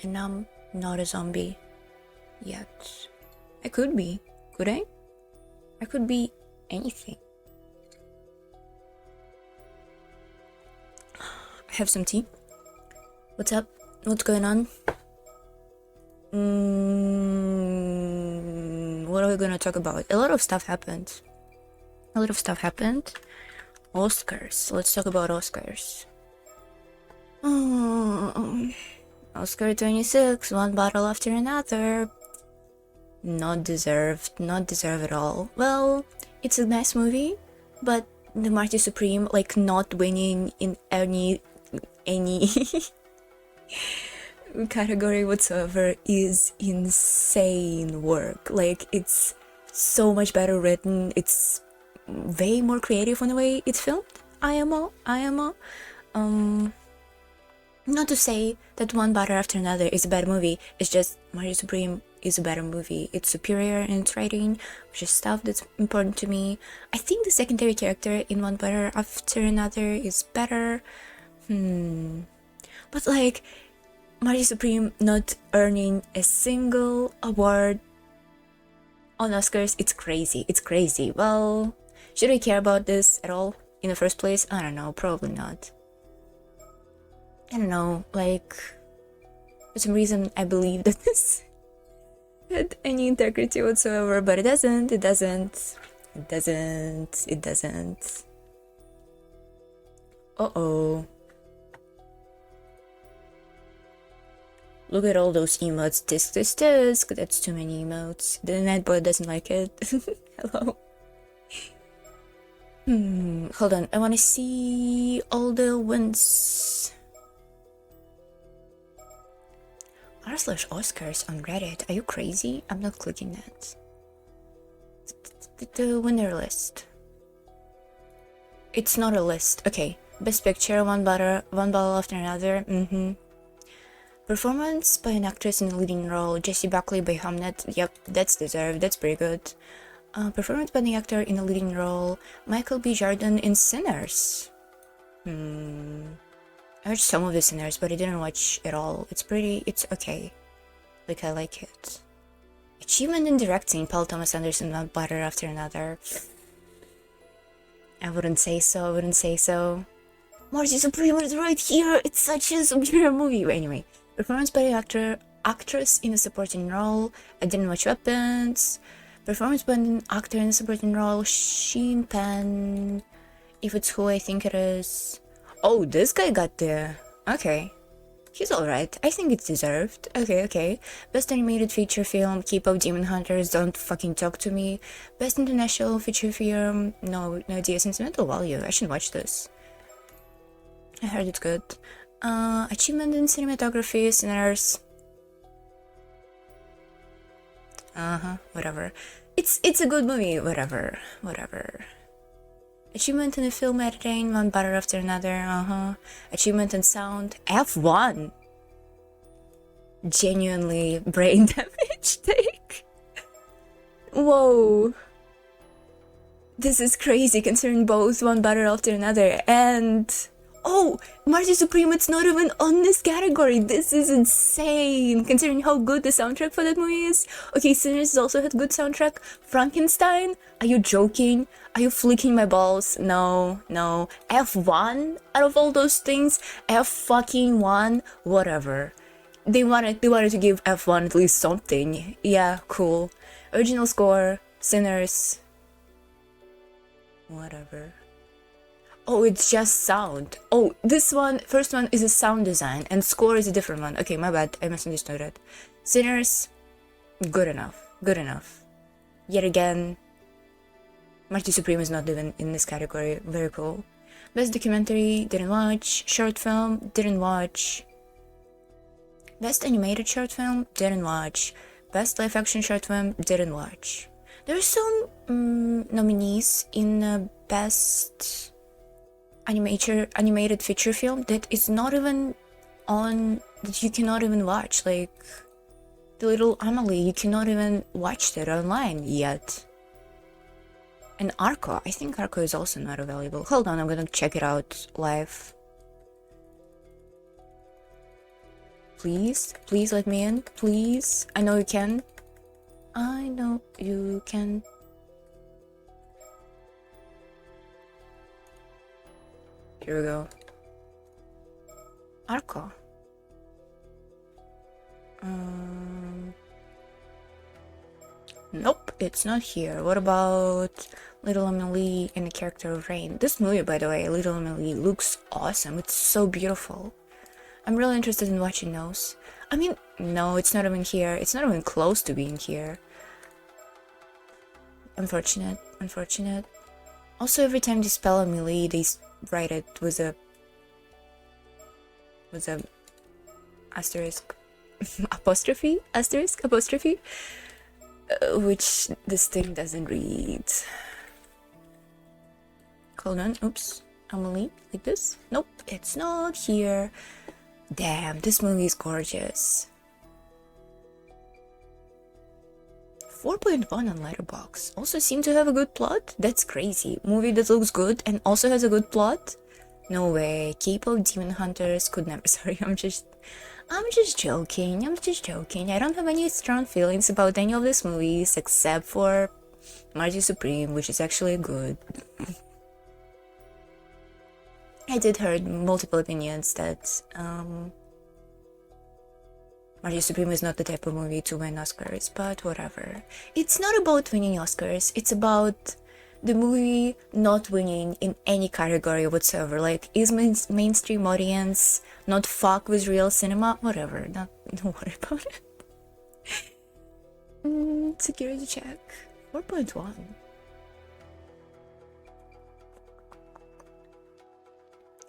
and I'm not a zombie yet. I could be. Could I? I could be anything. I have some tea. What's up? What's going on? What are we gonna talk about? A lot of stuff happened. Oscars. Let's talk about Oscars. Oscar 26, one bottle after another. Not deserved at all. Well, it's a nice movie, but the Marty Supreme, like, not winning in any category whatsoever is insane work. Like, it's so much better written, it's way more creative on the way it's filmed. IMO. Not to say that one bottle after another is a bad movie, it's just Marty Supreme is a better movie. It's superior in its writing, which is stuff that's important to me. I think the secondary character in One Bottle After Another is better. But like, Marty Supreme not earning a single award on Oscars, it's crazy. Well, should I care about this at all in the first place? I don't know, probably not. I don't know, like, for some reason I believe that this had any integrity whatsoever, but it doesn't. Uh-oh. Look at all those emotes. Disc. That's too many emotes. The Nightbot doesn't like it. Hello. Hold on. I want to see all the wins. r/Oscars on Reddit. Are you crazy? I'm not clicking that. The winner list. It's not a list. Okay. Best Picture, one bottle after another. Performance by an actress in a leading role. Jessie Buckley by Hamnet. Yep, that's deserved. That's pretty good. Performance by the actor in a leading role. Michael B. Jordan in Sinners. I watched some of the Sinners, but I didn't watch it all. It's okay. Like, I like it. Achievement in directing. Paul Thomas Anderson, one bottle after another. I wouldn't say so. Marty Supreme is right here. It's such a superior movie. Anyway, performance by the actress in a supporting role. I didn't watch Weapons. Performance by an actor in a supporting role. Sean Penn. If it's who I think it is. Oh, this guy got there. Okay. He's alright. I think it's deserved. Okay. Best animated feature film. Keep Up Demon Hunters. Don't fucking talk to me. Best international feature film. No idea. Sentimental value. I should watch this. I heard it's good. Achievement in cinematography. Sinners. Whatever. It's a good movie. Whatever. Achievement in film editing, one bottle after another. Achievement in sound. F1. Genuinely brain damage take. Whoa. This is crazy considering both one bottle after another and... Oh, Marty Supreme, it's not even on this category. This is insane, considering how good the soundtrack for that movie is. Okay, Sinners also had good soundtrack. Frankenstein? Are you joking? Are you flicking my balls? No. F1? Out of all those things, F1? Whatever. They wanted to give F1 at least something. Yeah, cool. Original score, Sinners. Whatever. Oh, it's just sound. Oh, first one is a sound design, and score is a different one. Okay, my bad, I misunderstood it. Sinners, good enough. Yet again, Marty Supreme is not even in this category. Very cool. Best documentary, didn't watch. Short film, didn't watch. Best animated short film, didn't watch. Best live action short film, didn't watch. There are some nominees in best animated feature film that is not even on, that you cannot even watch, like The Little Amelie. You cannot even watch that online yet. And Arco, I think Arco is also not available. Hold on, I'm gonna check it out live. Please, please let me in. Please. I know you can. I know you can. Here we go. Arco. Nope, it's not here. What about Little Emily and the character of Rain? This movie, by the way, Little Emily, looks awesome. It's so beautiful. I'm really interested in watching those. I mean, no, it's not even here. It's not even close to being here. Unfortunate, unfortunate. Also, every time they spell Emily, they write it with a asterisk, apostrophe, asterisk, apostrophe, which this thing doesn't read. Hold on, oops, Emily, like this? Nope, it's not here. Damn, this movie is gorgeous. 4.1 on Letterboxd. Also seem to have a good plot? That's crazy. Movie that looks good and also has a good plot? No way. K-pop Demon Hunters could never. Sorry, I'm just joking. I'm just joking. I don't have any strong feelings about any of these movies except for Marty Supreme, which is actually good. I did heard multiple opinions that Marty Supreme is not the type of movie to win Oscars, but whatever. It's not about winning Oscars, it's about the movie not winning in any category whatsoever. Like, is mainstream audience not fuck with real cinema? Whatever, don't worry about it. Security check. 4.1.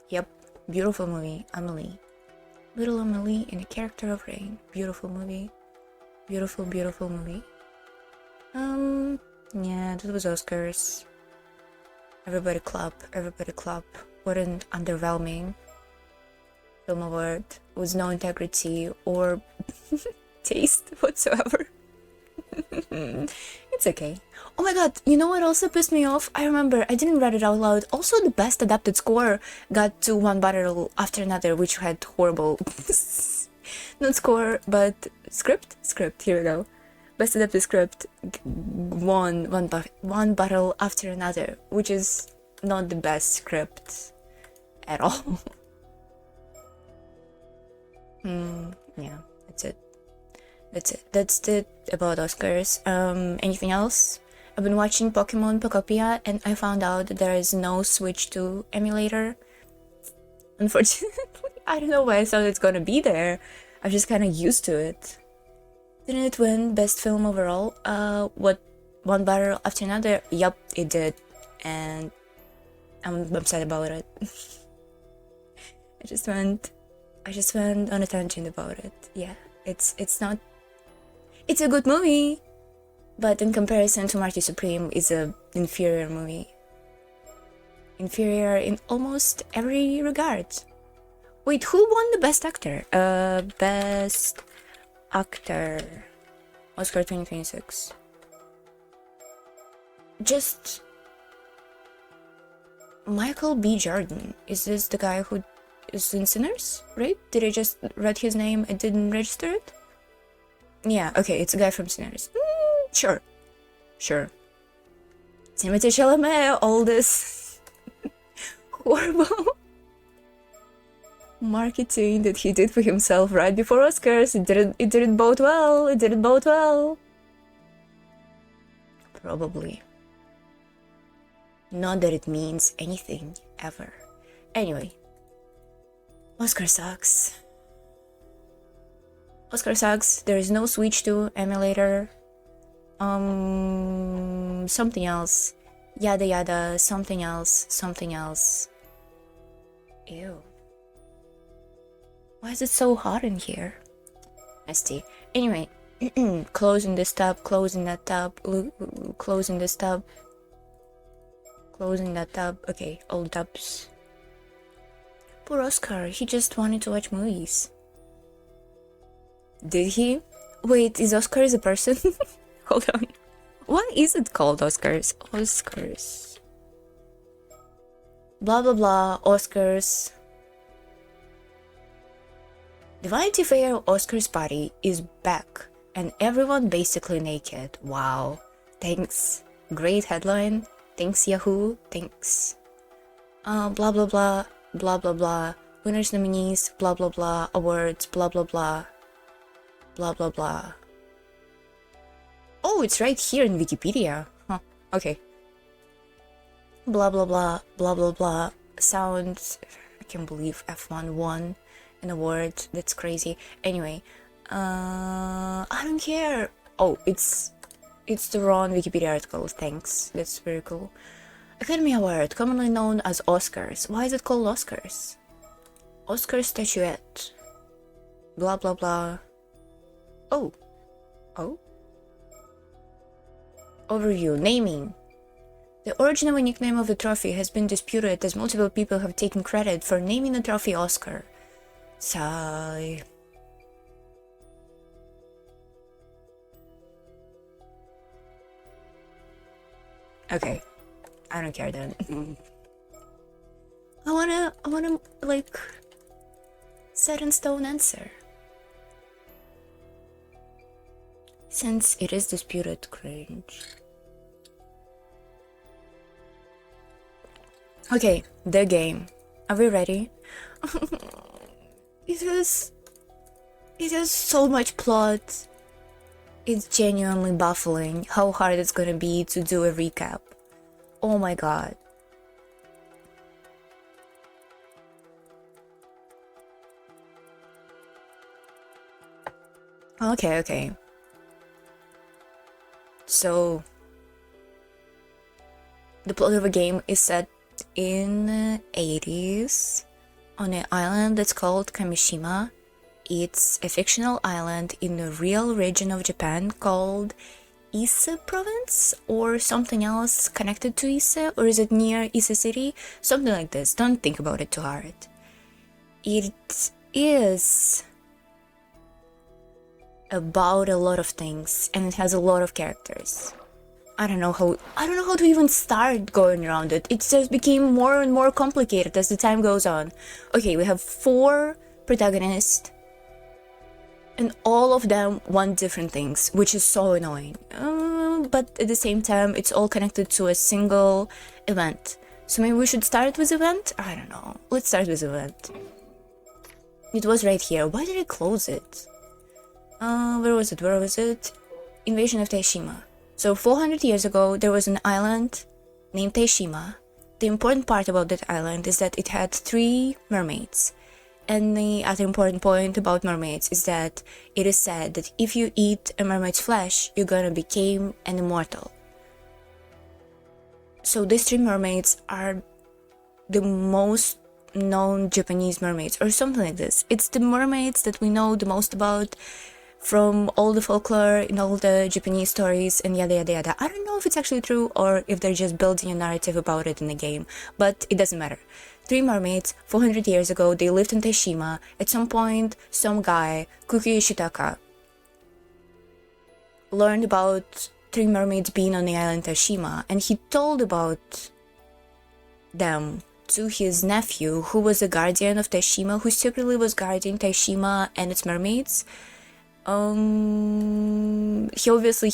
Yep, beautiful movie, Emily. Little Emily and the character of Rain. Beautiful movie. Beautiful, beautiful movie. Yeah, that was Oscars. Everybody clap, everybody clap. What an underwhelming film award with no integrity or taste whatsoever. It's okay. Oh my god, you know what also pissed me off? I remember, I didn't read it out loud. Also, the best adapted score got to one battle after another, which had horrible... not score, but script? Script, here we go. Best adapted script won one battle after another, which is not the best script at all. Yeah, that's it. That's it about Oscars. Anything else? I've been watching Pokemon Pokopia and I found out that there is no Switch 2 emulator. Unfortunately, I don't know why I thought it's gonna be there. I'm just kind of used to it. Didn't it win Best Film overall? What, one battle after another? Yup, it did. And I'm upset about it. I just went on a tangent about it. Yeah, it's not... It's a good movie, but in comparison to Marty Supreme, it's an inferior movie. Inferior in almost every regard. Wait, who won the Best Actor? Best Actor, Oscar 2026. Just Michael B. Jordan. Is this the guy who is in Sinners, right? Did I just read his name and didn't register it? Yeah, okay, it's a guy from Sinners. Sure. Timothée Chalamet, all this horrible marketing that he did for himself right before Oscars. It didn't bode well. Probably. Not that it means anything, ever. Anyway. Oscar sucks. There is no Switch 2 emulator. Something else. Yada yada, something else. Ew. Why is it so hot in here? Nasty. Anyway, closing this tab, closing that tab, closing this tab, closing that tab. Okay, all tabs. Poor Oscar, he just wanted to watch movies. Did he? Wait, is Oscar a person? Hold on. Why is it called Oscars? Oscars. Blah blah blah, Oscars. The Vanity Fair Oscars party is back, and everyone basically naked. Wow. Thanks. Great headline. Thanks, Yahoo. Thanks. Blah blah blah. Blah blah blah. Winners, nominees. Blah blah blah. Awards. Blah blah blah. Blah blah blah. Oh, it's right here in Wikipedia. Huh. Okay. Blah blah blah. Blah blah blah. Sounds. I can't believe F1 won an award. That's crazy. Anyway, I don't care. Oh, it's the wrong Wikipedia article. Thanks. That's very cool. Academy Award, commonly known as Oscars. Why is it called Oscars? Oscar statuette. Blah blah blah. Oh. Oh. Overview. Naming. The origin of a nickname of the trophy has been disputed as multiple people have taken credit for naming the trophy Oscar. Sigh. Okay. I don't care then. I wanna like set in stone answer. Since it is disputed, cringe. Okay, the game. Are we ready? It has so much plot. It's genuinely baffling how hard it's gonna be to do a recap. Oh my god. Okay. So, the plot of the game is set in the 80s on an island that's called Kamishima. It's a fictional island in the real region of Japan called Ise province or something else connected to Ise, or is it near Ise city? Something like this. Don't think about it too hard. It is about a lot of things and it has a lot of characters. I don't know how to even start going around it. It just became more and more complicated as the time goes on. Okay, we have 4 protagonists and all of them want different things, which is so annoying. But at the same time, it's all connected to a single event. So maybe we should start with event? I don't know. Let's start with event. It was right here. Why did I close it? Where was it? Invasion of Taishima. So 400 years ago, there was an island named Taishima. The important part about that island is that it had 3 mermaids. And the other important point about mermaids is that it is said that if you eat a mermaid's flesh, you're gonna become an immortal. So these 3 mermaids are the most known Japanese mermaids, or something like this. It's the mermaids that we know the most about from all the folklore in all the Japanese stories and yada yada yada. I don't know if it's actually true or if they're just building a narrative about it in the game, but it doesn't matter. 3 mermaids, 400 years ago, they lived in Taishima. At some point, some guy, Kuki Ishitaka, learned about 3 mermaids being on the island Taishima, and he told about them to his nephew, who was a guardian of Taishima, who secretly was guarding Taishima and its mermaids. He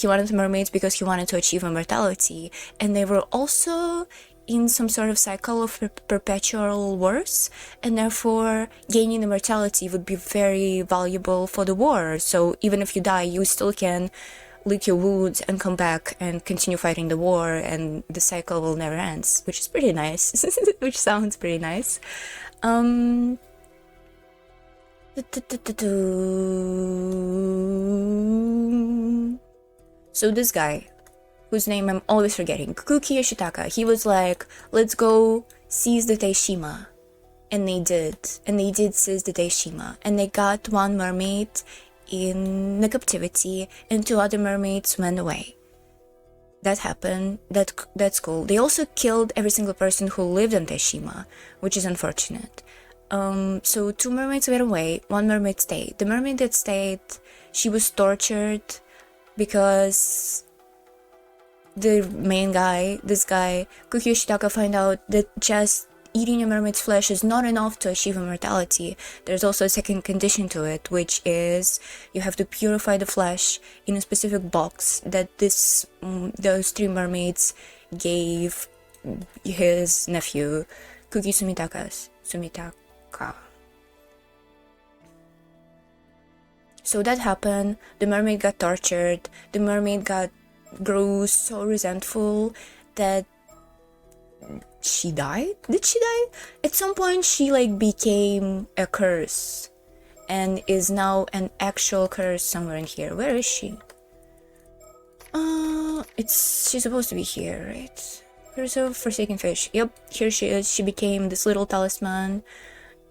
wanted mermaids because he wanted to achieve immortality, and they were also in some sort of cycle of perpetual wars, and therefore gaining immortality would be very valuable for the war. So even if you die, you still can lick your wounds and come back and continue fighting the war, and the cycle will never end, which is pretty nice. Which sounds pretty nice. So this guy, whose name I'm always forgetting, Kuki Yoshitaka, he was like, let's go seize the Taishima. And they did seize the Taishima. And they got 1 mermaid in the captivity, and 2 other mermaids went away. That happened, that's cool. They also killed every single person who lived on Taishima, which is unfortunate. So 2 mermaids went away, 1 mermaid stayed. The mermaid that stayed, she was tortured because the main guy, this guy, Kuki Yoshitaka, found out that just eating a mermaid's flesh is not enough to achieve immortality. There's also a second condition to it, which is you have to purify the flesh in a specific box that those three mermaids gave his nephew, Kuki Sumitaka. So that happened. The mermaid got tortured. The mermaid grew so resentful that she died. Did she die? At some point she became a curse and is now an actual curse somewhere in here. Where is she? She's supposed to be here, right? Curse of Forsaken Fish. Yep, here she is. She became this little talisman.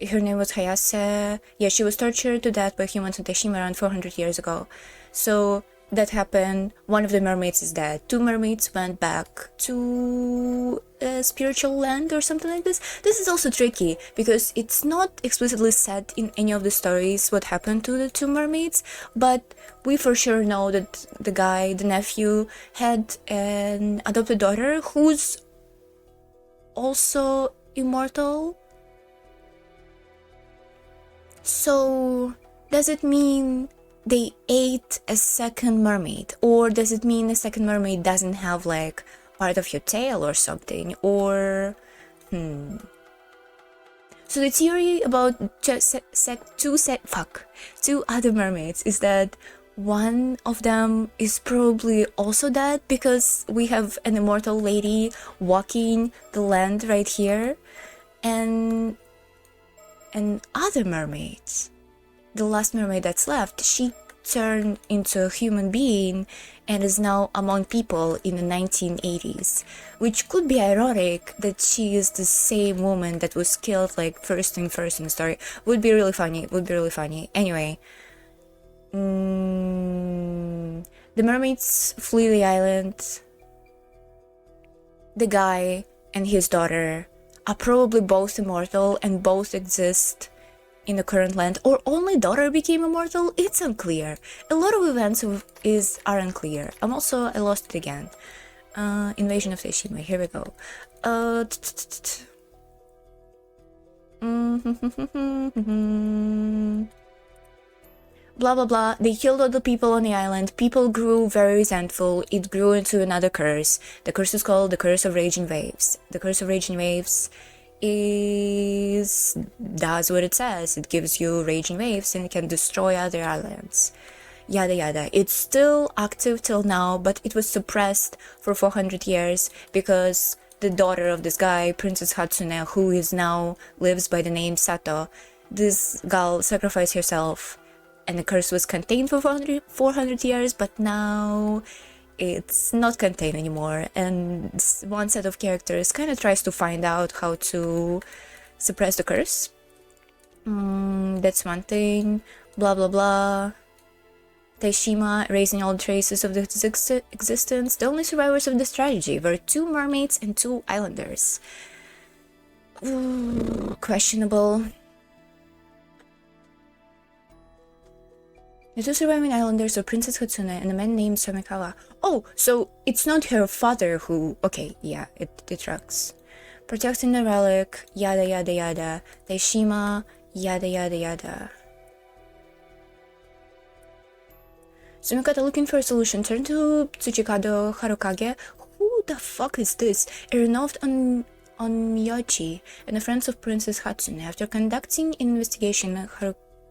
Her name was Hayase. Yeah, she was tortured to death by humans in Teshima around 400 years ago. So that happened. One of the mermaids is dead. Two mermaids went back to a spiritual land or something like this. This is also tricky because it's not explicitly said in any of the stories what happened to the two mermaids, but we for sure know that the nephew, had an adopted daughter who's also immortal. So does it mean they ate a second mermaid, or does it mean a second mermaid doesn't have part of your tail or something, or So the theory about two other mermaids is that one of them is probably also dead because we have an immortal lady walking the land right here, and other mermaids, the last mermaid that's left, she turned into a human being and is now among people in the 1980s, which could be ironic that she is the same woman that was killed first in the story. Would be really funny. Anyway, the mermaids flee the island. The guy and his daughter are probably both immortal and both exist in the current land, or only daughter became immortal. It's unclear. A lot of events are unclear. I lost it again. Invasion of Teshima. Here we go. Blah blah blah. They killed all the people on the island. People grew very resentful. It grew into another curse. The curse is called the Curse of Raging Waves. The Curse of Raging Waves does what it says. It gives you raging waves and it can destroy other islands. Yada yada. It's still active till now, but it was suppressed for 400 years because the daughter of this guy, Princess Hatsune, who is now lives by the name Sato, this girl sacrificed herself and the curse was contained for 400 years, but now it's not contained anymore, and one set of characters kind of tries to find out how to suppress the curse. That's one thing. Blah blah blah. Teshima erasing all traces of its existence. The only survivors of the strategy were two mermaids and two islanders. Questionable. The two surviving islanders were Princess Hatsune and a man named Somikawa. Oh, so it's not her father who... Okay, yeah, it tracks. Protecting the relic, yada yada yada. Teshima, yada yada yada. Sumikata, looking for a solution, turned to Tsuchikado Harukage. Who the fuck is this? A renowned on Miyochi and the friends of Princess Hatsune. After conducting an investigation,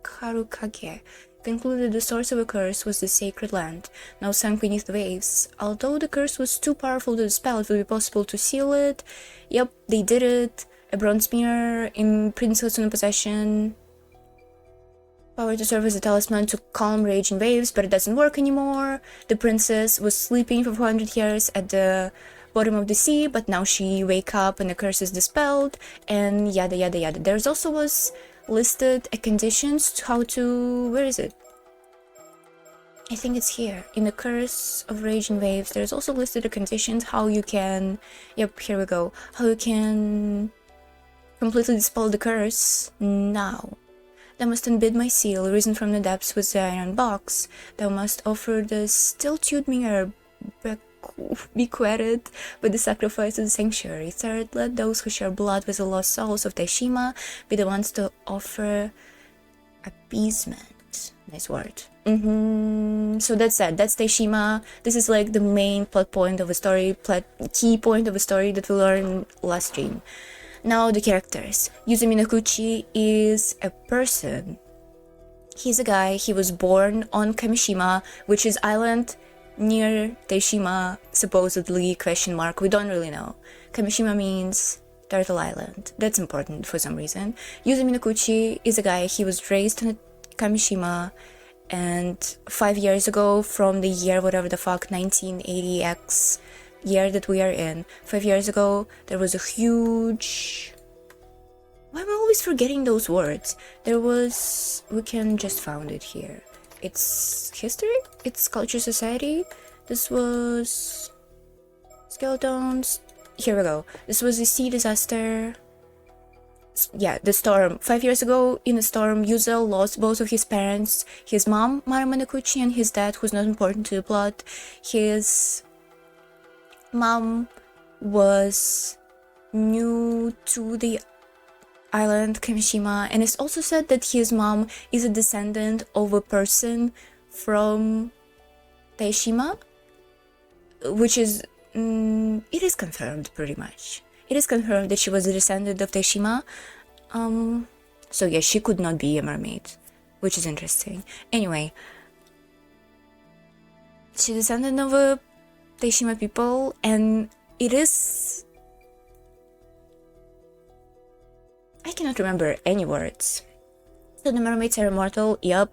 Harukage concluded the source of the curse was the sacred land, now sunk beneath the waves. Although the curse was too powerful to dispel, it would be possible to seal it. Yep, they did it. A bronze mirror in Princess Hatsune possession. Power to serve as a talisman to calm raging waves, but it doesn't work anymore. The princess was sleeping for 400 years at the bottom of the sea, but now she wake up and the curse is dispelled, and yada yada yada. There's also was listed a conditions to how to... Where is it? I think it's here. In the Curse of Raging Waves, there's also listed a conditions how you can... Yep, here we go. How you can completely dispel the curse now. Thou must unbid my seal, risen from the depths with the iron box. Thou must offer the still-tuned mirror bequeathed by the sacrifice of the sanctuary. Third, let those who share blood with the lost souls of Daishima be the ones to offer appeasement. Nice word. So that's that. That's Daishima. This is like the main plot point of the story, key point of the story that we learned last stream. Now the characters. Yuzo Minakuchi is a person. He's a guy. He was born on Kamishima, which is island near Daishima, supposedly, question mark. We don't really know. Kamishima means Turtle Island. That's important for some reason. Yuzo Minakuchi is a guy. He was raised on Kamishima, and 5 years ago, from the year whatever the fuck, 1980x year that we are in, 5 years ago, there was a huge... Why am I always forgetting those words? There was... We can just found it here. It's history? It's culture society? This was... Skeletons? Here we go. This was a sea disaster. Yeah, the storm. 5 years ago, in a storm, Yuzo lost both of his parents. His mom, Mara Minakuchi, and his dad, who's not important to the plot. His mom was new to the island Kamishima, and it's also said that his mom is a descendant of a person from Daishima, which is it is confirmed pretty much. It is confirmed that she was a descendant of Daishima. So yeah, she could not be a mermaid, which is interesting. Anyway, she's a descendant of a Daishima people, and it is... I cannot remember any words. So the mermaids are immortal, yep.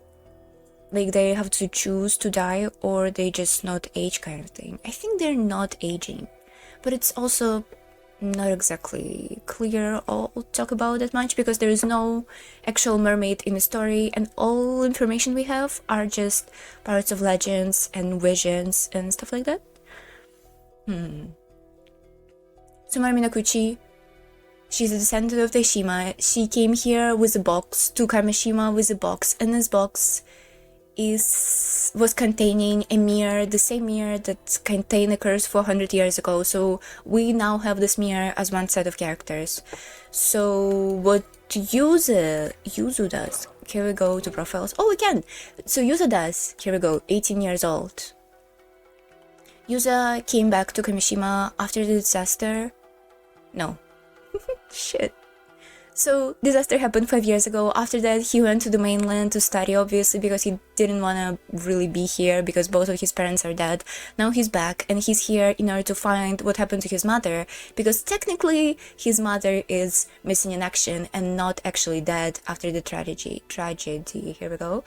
Like they have to choose to die or they just not age kind of thing. I think they're not aging, but it's also not exactly clear or talk about that much because there is no actual mermaid in the story, and all information we have are just parts of legends and visions and stuff like that. So Mara Minakuchi, she's a descendant of Daishima. She came here with a box to Kamishima with a box, and this box was containing a mirror, the same mirror that contained a curse 400 years ago. So we now have this mirror as one set of characters. So what Yuzu does, here we go to profiles. Oh, again! So Yuzu does, here we go, 18 years old. Yuza came back to Kamishima after the disaster. No. Shit. So, disaster happened 5 years ago. After that, he went to the mainland to study, obviously, because he didn't want to really be here, because both of his parents are dead. Now he's back, and he's here in order to find what happened to his mother, because technically, his mother is missing in action and not actually dead after the tragedy. Here we go.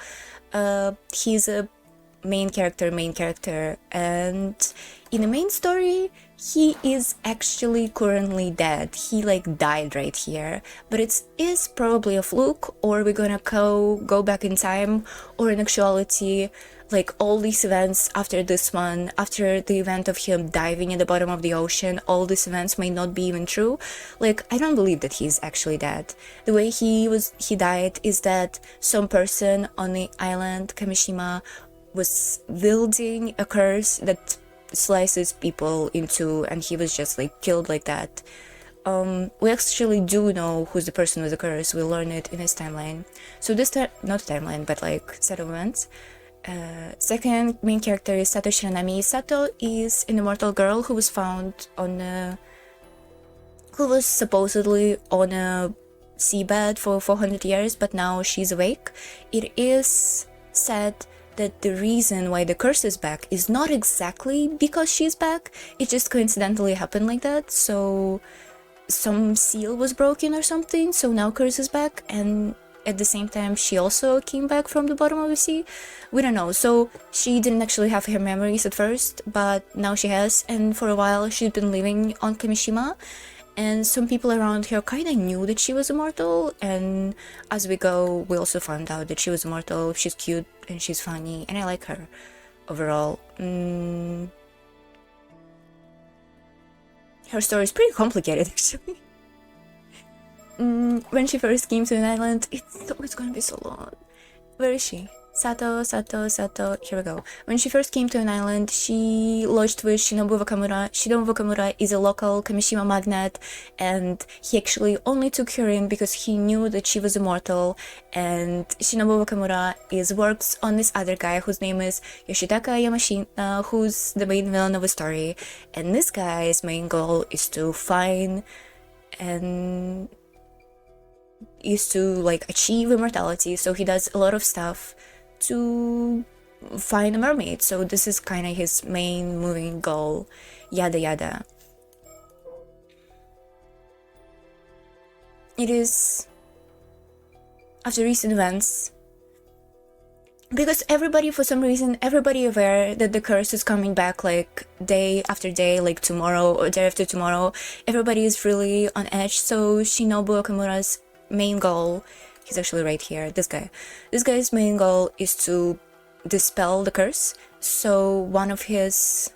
He's a main character, and in the main story, he is actually currently dead. He like died right here, but it is probably a fluke, or we're gonna go back in time, or in actuality, like all these events after this one, after the event of him diving at the bottom of the ocean, all these events may not be even true. Like, I don't believe that he's actually dead. The way he died is that some person on the island Kamishima was wielding a curse that slices people in two, and he was just like killed like that. We actually do know who's the person with the curse. We learn it in his timeline. So this not timeline, but like set of events. Second main character is Sato Shiranami. Sato is an immortal girl who was found who was supposedly on a seabed for 400 years, but now she's awake. It is said that the reason why the curse is back is not exactly because she's back, it just coincidentally happened like that. So some seal was broken or something, so now curse is back, and at the same time she also came back from the bottom of the sea. We don't know. So she didn't actually have her memories at first, but now she has, and for a while she's been living on Kamishima. And some people around her kind of knew that she was immortal, and as we go, we also found out that she was immortal. She's cute, and she's funny, and I like her overall. Her story is pretty complicated, actually. When she first came to an island, it's always gonna be so long. Where is she? Sato. Here we go. When she first came to an island, she lodged with Shinobu Wakamura. Shinobu Wakamura is a local Kamishima magnate, and he actually only took her in because he knew that she was immortal. And Shinobu Wakamura works on this other guy whose name is Yoshitaka Yamashita, who's the main villain of the story. And this guy's main goal is to find and is to like achieve immortality, so he does a lot of stuff to find a mermaid. So this is kind of his main moving goal, yada yada. It is after recent events, because everybody, for some reason, everybody aware that the curse is coming back like day after day, like tomorrow or day after tomorrow. Everybody is really on edge. So Shinobu Okamura's main goal, he's actually right here, this guy's main goal is to dispel the curse. So one of his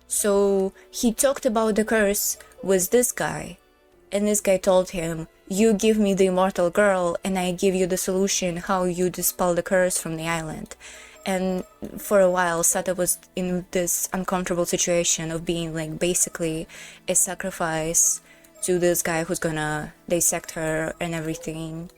so he talked about the curse with this guy, and this guy told him, you give me the immortal girl and I give you the solution how you dispel the curse from the island. And for a while, Sato was in this uncomfortable situation of being like basically a sacrifice to this guy who's gonna dissect her and everything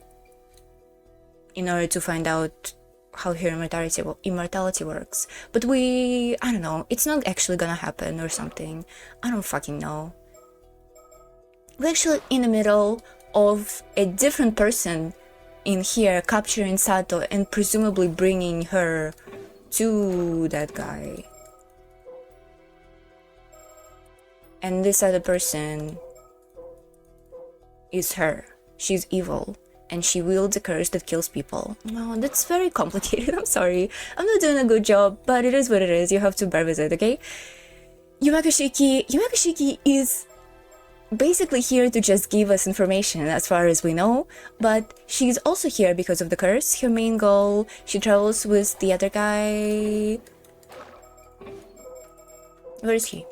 in order to find out how her immortality works. But I don't know, it's not actually gonna happen or something. I don't fucking know. We're actually in the middle of a different person in here capturing Sato and presumably bringing her to that guy. And this other person is her. She's evil and she wields a curse that kills people. No, that's very complicated. I'm sorry. I'm not doing a good job, but it is what it is. You have to bear with it, okay? Yumakashiki is basically here to just give us information as far as we know, but she's also here because of the curse. Her main goal, she travels with the other guy. Where is he?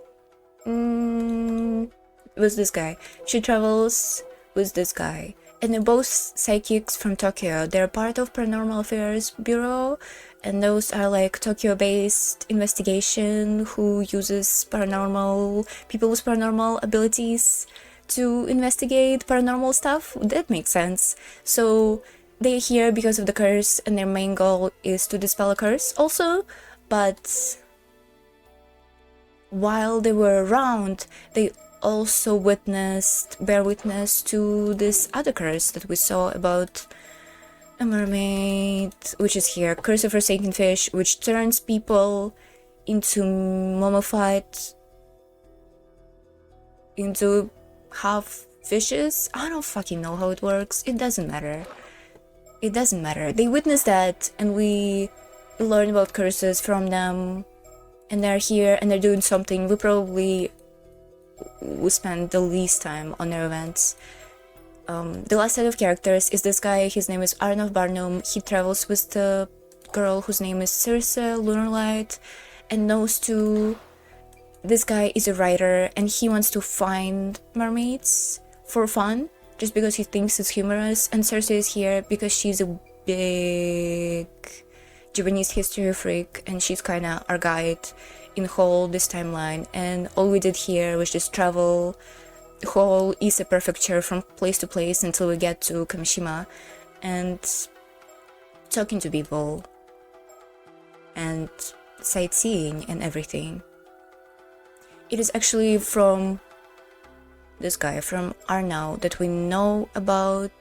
With this guy. She travels with this guy. And they're both psychics from Tokyo. They're part of Paranormal Affairs Bureau, and those are like Tokyo-based investigation who uses people with paranormal abilities to investigate paranormal stuff. That makes sense. So they're here because of the curse, and their main goal is to dispel a curse also. But while they were around, they also bear witness to this other curse that we saw about a mermaid, which is here, curse of forsaken fish, which turns people into mummified, into half fishes. I don't fucking know how it works. It doesn't matter. They witnessed that, and we learn about curses from them, and they're here and they're doing something. We spend the least time on their events. The last set of characters is this guy. His name is Arnav Barnum. He travels with the girl whose name is Circe Lunarlight, and those two. This guy is a writer and he wants to find mermaids for fun, just because he thinks it's humorous. And Circe is here because she's a big Japanese history freak, and she's kind of our guide in this timeline. And all we did here was just travel the whole Ise prefecture from place to place until we get to Kamishima, and talking to people and sightseeing and everything. It is actually from this guy, from Arnau, that we know about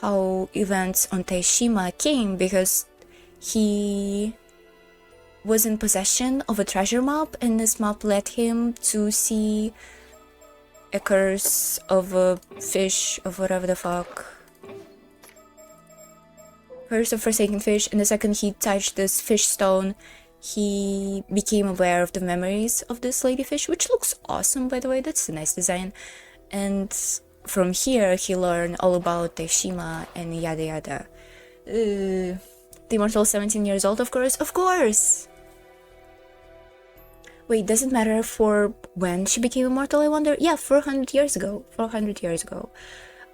how events on Taishima came, because he was in possession of a treasure map, and this map led him to see a curse of a fish, of whatever the fuck. Curse of forsaken fish, and the second he touched this fish stone, he became aware of the memories of this ladyfish, which looks awesome, by the way. That's a nice design. And from here, he learned all about Taishima and yada yada. The immortal 17 years old, of course. Wait, does it matter for when she became immortal, I wonder? Yeah, 400 years ago. 400 years ago.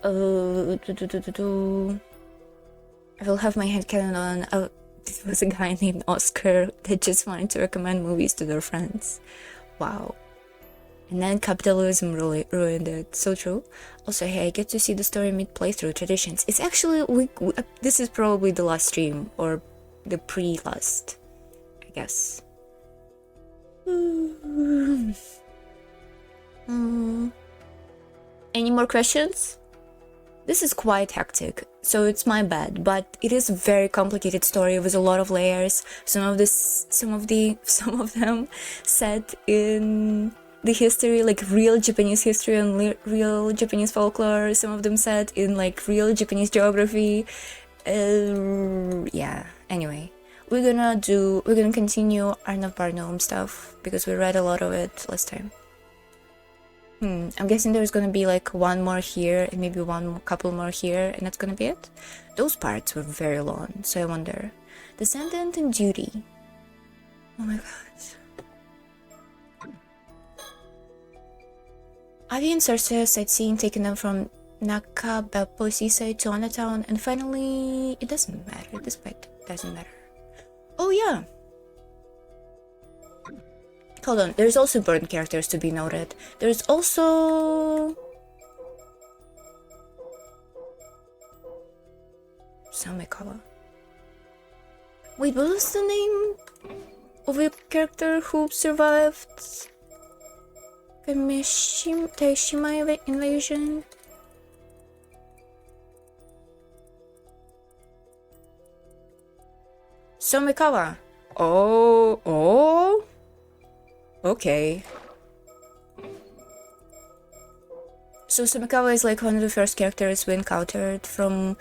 I will have my headcanon on. Oh, this was a guy named Oscar that just wanted to recommend movies to their friends. Wow. And then capitalism really ruined it. So true. Also, hey, I get to see the story meet playthrough traditions. It's actually, this is probably the last stream, or the pre-last, I guess. Any more questions? This is quite hectic, so it's my bad, but it is a very complicated story with a lot of layers. Some of them set in the history, like real Japanese history and real Japanese folklore. Some of them set in like real Japanese geography. Yeah. Anyway, we're gonna continue Arnav Barnum stuff because we read a lot of it last time. I'm guessing there's gonna be like one more here and maybe couple more here, and that's gonna be it. Those parts were very long, so I wonder. Descendant and Duty. Oh my god. Avi and Cersei sightseeing, taking them from Nakabeppo seaside to Anatown, and finally, it doesn't matter. This fight doesn't matter. Oh yeah. Hold on, there's also important characters to be noted. There's also... Samekawa. Wait, what was the name of a character who survived Taishima invasion? Somekawa. Oh. Okay. So Somekawa is like one of the first characters we encountered from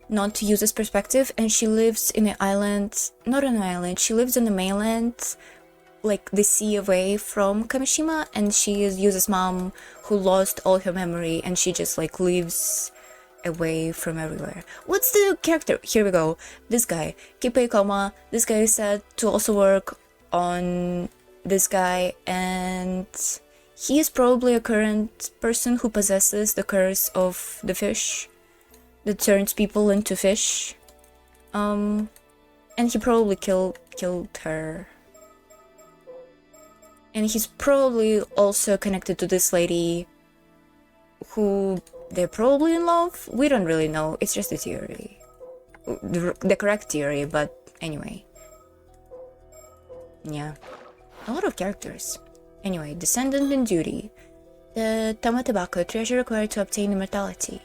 not user's perspective, and she lives in an island, not an island, she lives on the mainland, like the sea away from Kamishima, and she is user's mom who lost all her memory, and she just like lives away from everywhere. What's the character? Here we go. This guy, Kippei Koma. This guy is said to also work on this guy, and he is probably a current person who possesses the curse of the fish that turns people into fish. And he probably killed her. And he's probably also connected to this lady who they're probably in love. We don't really know. It's just a theory. The correct theory, but anyway. Yeah. A lot of characters. Anyway, Descendant and Duty. The Tamatebako, treasure required to obtain immortality.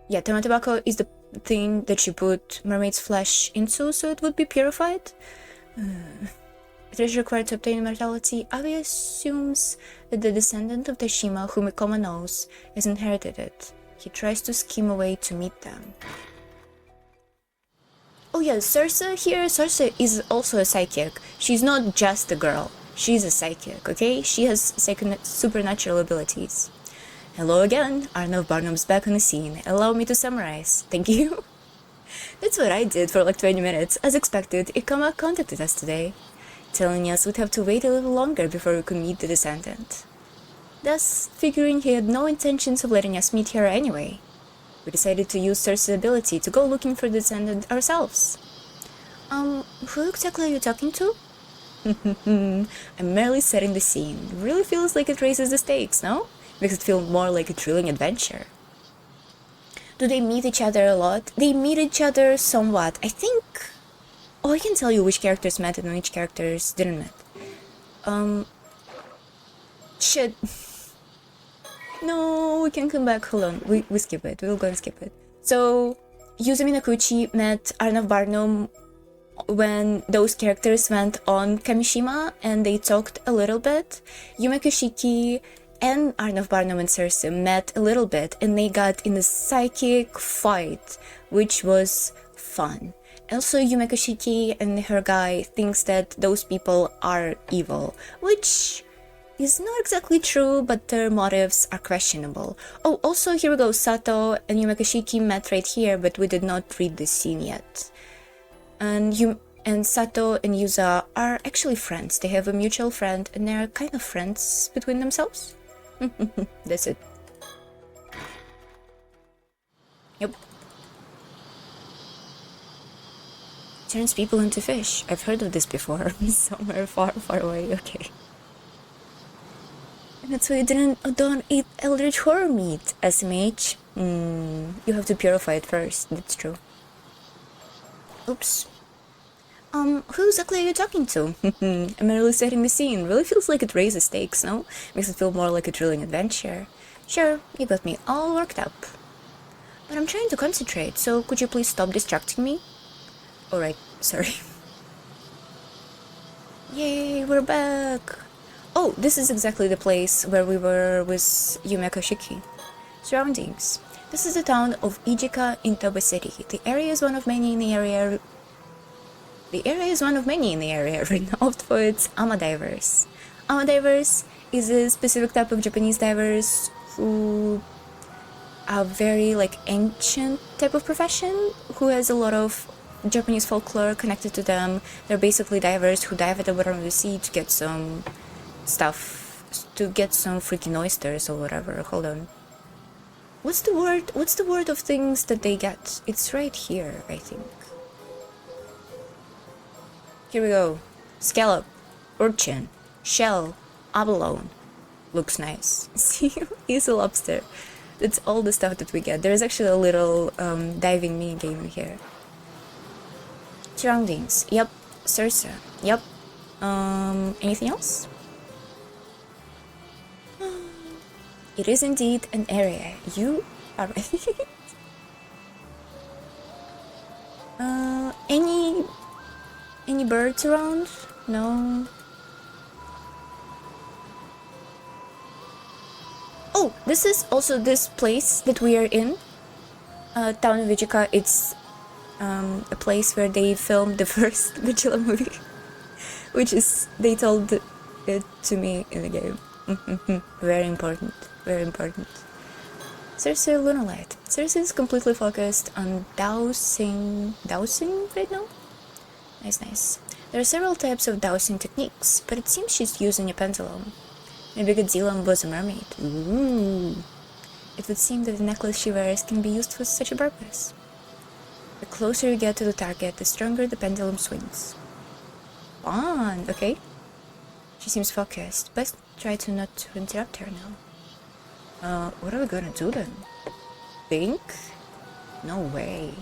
Yeah, Tamatebako is the thing that you put mermaid's flesh into so it would be purified. Treasure required to obtain immortality. Avi assumes that the descendant of Tashima, whom Ikoma knows, has inherited it. He tries to scheme a way to meet them. Oh yeah, Cersei is also a psychic. She's not just a girl. She's a psychic, okay? She has supernatural abilities. Hello again, Arnav Barnum's back on the scene. Allow me to summarize. Thank you. That's what I did for like 20 minutes. As expected, Ikoma contacted us today, telling us we'd have to wait a little longer before we could meet the descendant. Thus, figuring he had no intentions of letting us meet her anyway, we decided to use Cersei's ability to go looking for the descendant ourselves. Who exactly are you talking to? I'm merely setting the scene. Really feels like it raises the stakes, no? Makes it feel more like a thrilling adventure. Do they meet each other a lot? They meet each other somewhat. I think... Oh, I can tell you which characters met and which characters didn't met. Shit. No, we can come back. Hold on. We skip it. We'll go and skip it. So, Yuzumi Nakuchi met Arnav Barnum when those characters went on Kamishima and they talked a little bit. Yume Kushiki and Arnav Barnum and Cersei met a little bit and they got in a psychic fight, which was fun. Also, Yume Kushiki and her guy thinks that those people are evil, which is not exactly true, but their motives are questionable. Oh, also here we go, Sato and Yume Kushiki met right here, but we did not read this scene yet. And And Sato and Yuza are actually friends. They have a mutual friend and they're kind of friends between themselves. That's it. Yep. Turns people into fish. I've heard of this before. Somewhere far, far away. Okay. And that's why you don't eat eldritch horror meat, SMH. You have to purify it first. That's true. Oops. Who exactly are you talking to? I'm really setting the scene. Really feels like it raises stakes, no? Makes it feel more like a thrilling adventure. Sure, you got me all worked up. But I'm trying to concentrate, so could you please stop distracting me? Alright, sorry. Yay, we're back! Oh, this is exactly the place where we were with Yume Koshiki. Surroundings. This is the town of Ijika in Toba City. The area is one of many in the area renowned for its ama divers. Ama divers is a specific type of Japanese divers who are very ancient type of profession, who has a lot of Japanese folklore connected to them. They're basically divers who dive at the bottom of the sea to get some stuff, to get some freaking oysters or whatever. Hold on. What's the word of things that they get? It's right here, I think. Here we go. Scallop, urchin, shell, abalone. Looks nice. See, he's a lobster. That's all the stuff that we get. There's actually a little diving mini game here. Surroundings. Yep. Circe. Yep. Anything else? It is indeed an area. You are right. Any birds around? No. Oh, this is also this place that we are in. Town of Ijika. It's a place where they filmed the first Godzilla movie, which is they told it to me in the game. Very important. Very important. Circe Lunalight. Circe is completely focused on dowsing right now? Nice. There are several types of dowsing techniques, but it seems she's using a pendulum. Maybe Godzilla was a mermaid. Ooh. It would seem that the necklace she wears can be used for such a purpose. The closer you get to the target, the stronger the pendulum swings. Fun, okay. She seems focused. Best try to not to interrupt her now. What are we gonna do then? Think? No way.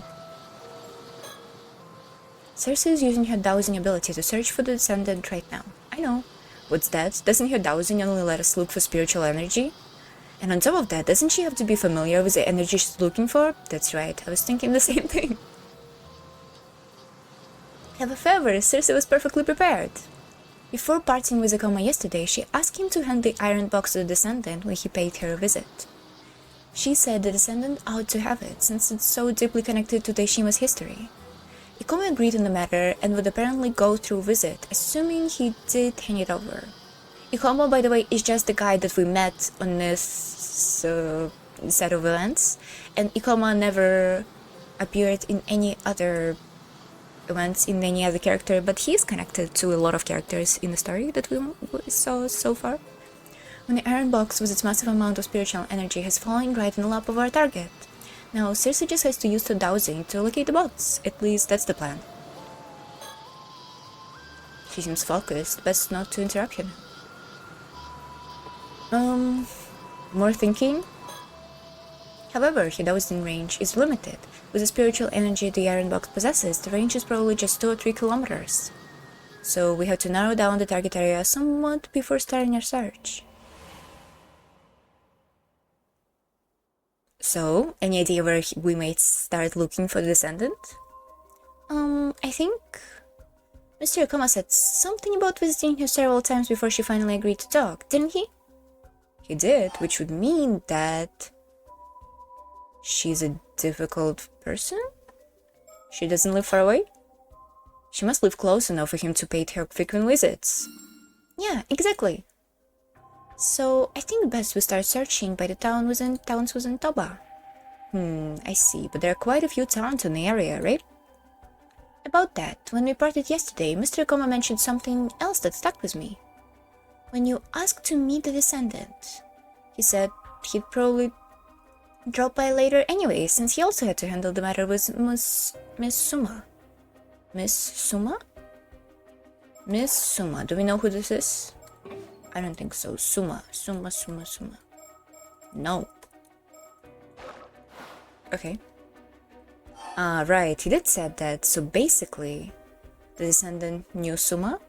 Circe is using her dowsing ability to search for the descendant right now. I know. What's that? Doesn't her dowsing only let us look for spiritual energy? And on top of that, doesn't she have to be familiar with the energy she's looking for? That's right, I was thinking the same thing. However, Circe was perfectly prepared. Before parting with Akoma yesterday, she asked him to hand the iron box to the descendant when he paid her a visit. She said the descendant ought to have it, since it's so deeply connected to Daishima's history. Ikoma agreed on the matter and would apparently go through visit, assuming he did hand it over. Ikoma, by the way, is just the guy that we met on this set of events, and Ikoma never appeared in any other events in any other character, but he is connected to a lot of characters in the story that we saw so far. When the iron box with its massive amount of spiritual energy has fallen right in the lap of our target. Now, Circe just has to use the dowsing to locate the box. At least that's the plan. She seems focused, best not to interrupt him. More thinking? However, her dowsing range is limited. With the spiritual energy the iron box possesses, the range is probably just 2 or 3 kilometers. So we have to narrow down the target area somewhat before starting our search. So, any idea where we might start looking for the descendant? I think Mr. Akama said something about visiting her several times before she finally agreed to talk, didn't he? He did, which would mean that she's a difficult person? She doesn't live far away? She must live close enough for him to pay her frequent visits. Yeah, exactly. So, I think best we start searching by the towns within Toba. I see, but there are quite a few towns in the area, right? About that, when we parted yesterday, Mr. Coma mentioned something else that stuck with me. When you asked to meet the descendant, he said he'd probably drop by later anyway, since he also had to handle the matter with Miss Suma. Miss Suma? Miss Suma. Do we know who this is? I don't think so. Suma. No. Okay. Right. He did said that. So basically, the descendant knew Suma.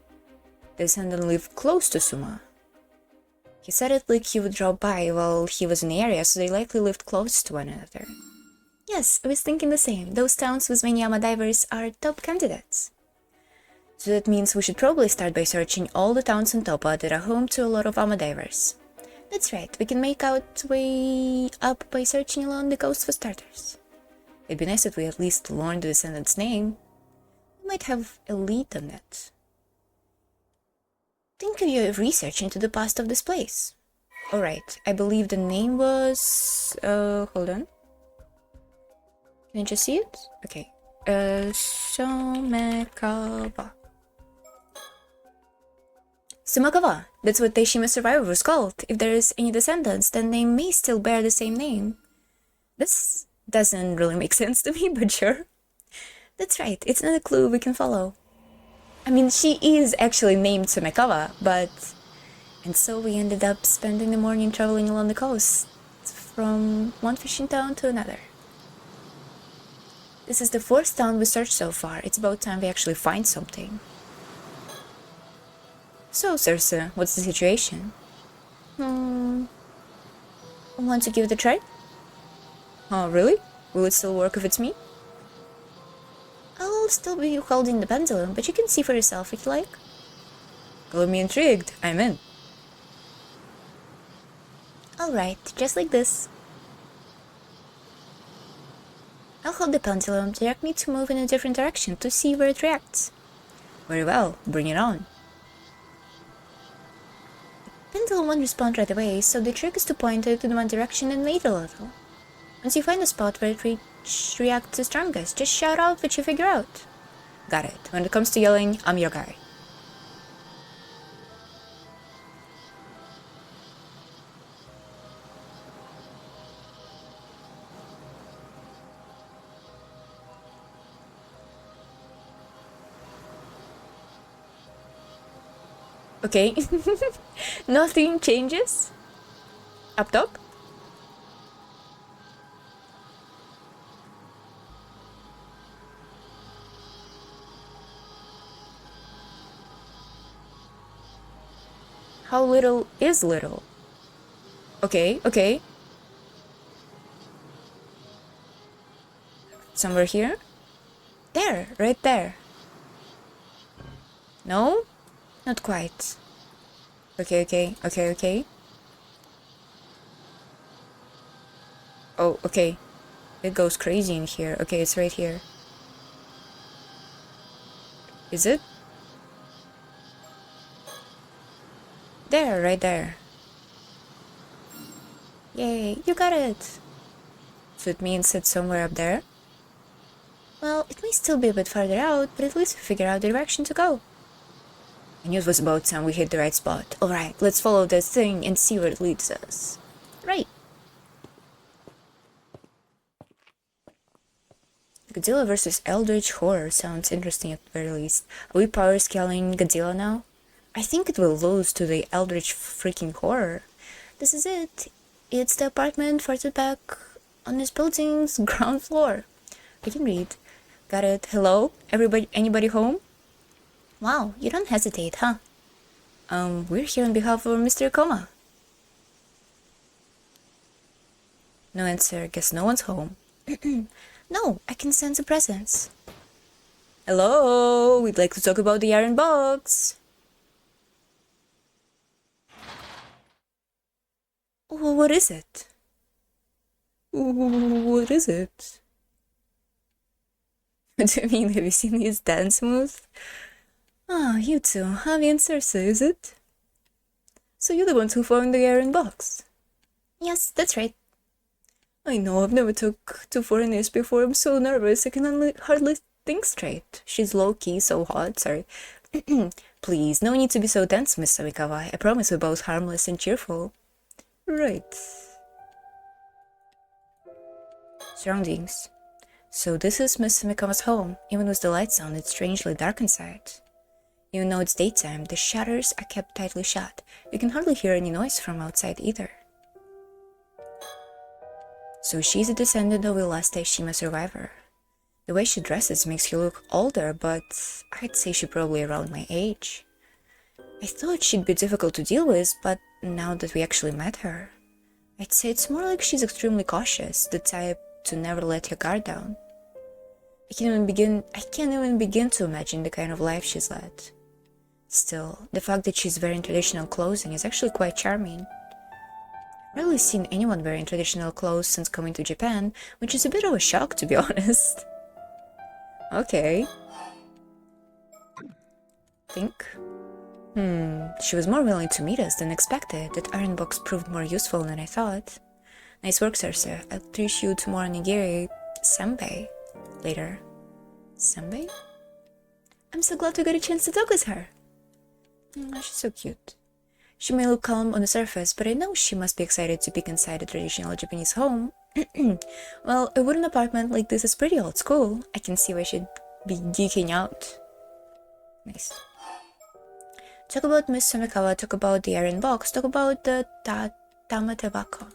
The descendant lived close to Suma. He said it like he would drop by while he was in the area, so they likely lived close to one another. Yes, I was thinking the same. Those towns with many Ama divers are top candidates. So that means we should probably start by searching all the towns in Topa that are home to a lot of Ama divers. That's right, we can make our way up by searching along the coast for starters. It'd be nice if we at least learned the descendant's name. We might have a lead on that. Think of your research into the past of this place. Alright, I believe the name was... hold on. Can you just see it? Okay. Somekawa. Sumakawa. That's what Teishima's survivor was called. If there is any descendants, then they may still bear the same name. This doesn't really make sense to me, but sure. That's right, it's not a clue we can follow. I mean, she is actually named Sumekawa, but... And so we ended up spending the morning traveling along the coast, from one fishing town to another. This is the 4th town we searched so far. It's about time we actually find something. So, Circe, what's the situation? Want to give it a try? Oh, really? Will it still work if it's me? I'll still be holding the pendulum, but you can see for yourself if you like. Got me intrigued. I'm in. Alright, just like this. I'll hold the pendulum, direct me to move in a different direction to see where it reacts. Very well, bring it on. The pendulum won't respond right away, so the trick is to point it in one direction and wait a little. Once you find a spot where it reacts the strongest, just shout out what you figure out. Got it. When it comes to yelling, I'm your guy. Okay. Nothing changes? Up top? How little is little? Okay, okay. Somewhere here? There, right there. No? Not quite. Okay. Oh, okay. It goes crazy in here. Okay, it's right here. Is it? There, right there. Yay, you got it! So it means it's somewhere up there? Well, it may still be a bit farther out, but at least we figured out the direction to go. I knew it was about time we hit the right spot. Alright, let's follow this thing and see where it leads us. Right. Godzilla vs. Eldritch Horror sounds interesting at the very least. Are we power scaling Godzilla now? I think it will lose to the Eldritch freaking Horror. This is it. It's the apartment farther back on this building's ground floor. I can read. Got it. Hello? Anybody home? Wow, you don't hesitate, huh? We're here on behalf of Mr. Coma. No answer. Guess no one's home. No, I can sense a presence. Hello, we'd like to talk about the iron box. Well, what is it? What is it? What do you mean, have you seen his dance moves? Ah, you two, Javi and Circe, is it? So you're the ones who found the iron box? Yes, that's right. I know, I've never took to foreigners before. I'm so nervous, I can hardly think straight. She's low-key, so hot, sorry. Please, no need to be so tense, Miss Samikawa. I promise we're both harmless and cheerful. Right. Surroundings. So this is Miss Samikawa's home. Even with the lights on, it's strangely dark inside. Even though it's daytime, the shutters are kept tightly shut. You can hardly hear any noise from outside either. So she's a descendant of the last Taishima survivor. The way she dresses makes her look older, but I'd say she's probably around my age. I thought she'd be difficult to deal with, but now that we actually met her, I'd say it's more like she's extremely cautious, the type to never let her guard down. I can't even begin to imagine the kind of life she's led. Still, the fact that she's wearing traditional clothing is actually quite charming. I've rarely seen anyone wearing traditional clothes since coming to Japan, which is a bit of a shock, to be honest. Okay. Think? She was more willing to meet us than expected. That iron box proved more useful than I thought. Nice work, Cersei. I'll treat you to more nigiri senbei later. Senbei? I'm so glad we got a chance to talk with her. She's so cute. She may look calm on the surface, but I know she must be excited to peek inside a traditional Japanese home. Well, a wooden apartment like this is pretty old school. I can see why she'd be geeking out. Nice. Talk about Miss Samikawa, talk about the iron box, talk about the tamatebako.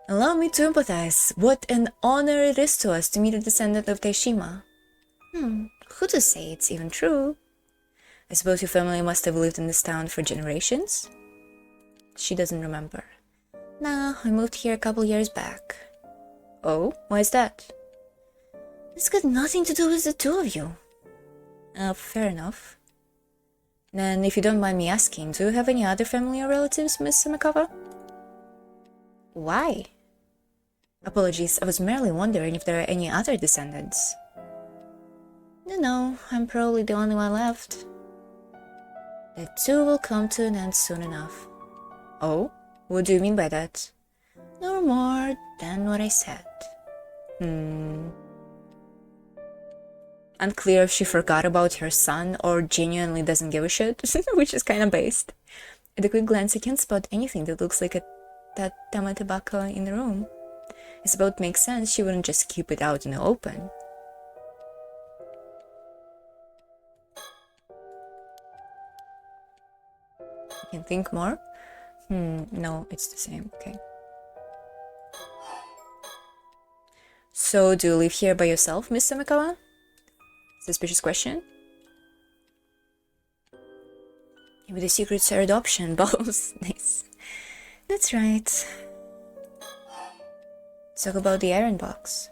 Allow me to empathize. What an honor it is to us to meet a descendant of Taishima. Who to say it's even true? I suppose your family must have lived in this town for generations? She doesn't remember. Nah, I moved here a couple years back. Oh, why is that? It's got nothing to do with the two of you. Fair enough. Then, if you don't mind me asking, do you have any other family or relatives, Miss Samikawa? Why? Apologies, I was merely wondering if there are any other descendants. No, I'm probably the only one left. The two will come to an end soon enough. Oh? What do you mean by that? No more than what I said. Unclear if she forgot about her son or genuinely doesn't give a shit, which is kinda based. At a quick glance, I can't spot anything that looks like that tamatebako in the room. I suppose it makes sense she wouldn't just keep it out in the open. You can think more? No, it's the same, okay. So, do you live here by yourself, Miss Samikawa? Suspicious question? Maybe the secret's are adoption, balls. Nice. That's right. Talk about the iron box.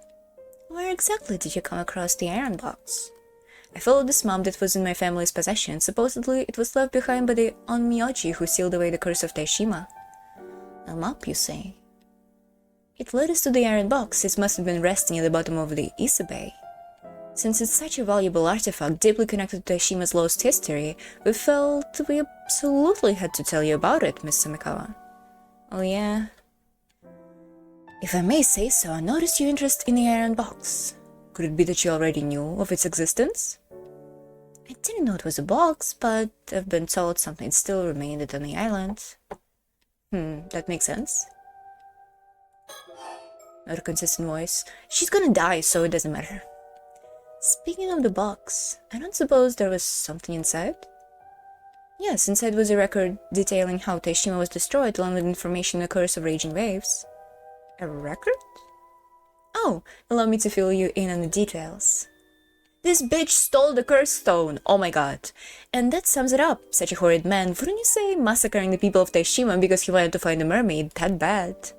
Where exactly did you come across the iron box? I followed this map that was in my family's possession. Supposedly, it was left behind by the Onmyoji who sealed away the curse of Taishima. A map, you say? It led us to the iron box. It must have been resting at the bottom of the Isabei. Since it's such a valuable artifact deeply connected to Taishima's lost history, we felt we absolutely had to tell you about it, Miss Samikawa. Oh yeah? If I may say so, I noticed your interest in the iron box. Could it be that you already knew of its existence? I didn't know it was a box, but I've been told something still remained on the island. That makes sense. Not a consistent voice. She's gonna die, so it doesn't matter. Speaking of the box, I don't suppose there was something inside? Yes, inside was a record detailing how Taishima was destroyed along with information on the curse of raging waves. A record? Oh, allow me to fill you in on the details. This bitch stole the curse stone, oh my god. And that sums it up. Such a horrid man, wouldn't you say, massacring the people of Taishima because he wanted to find a mermaid, that bad.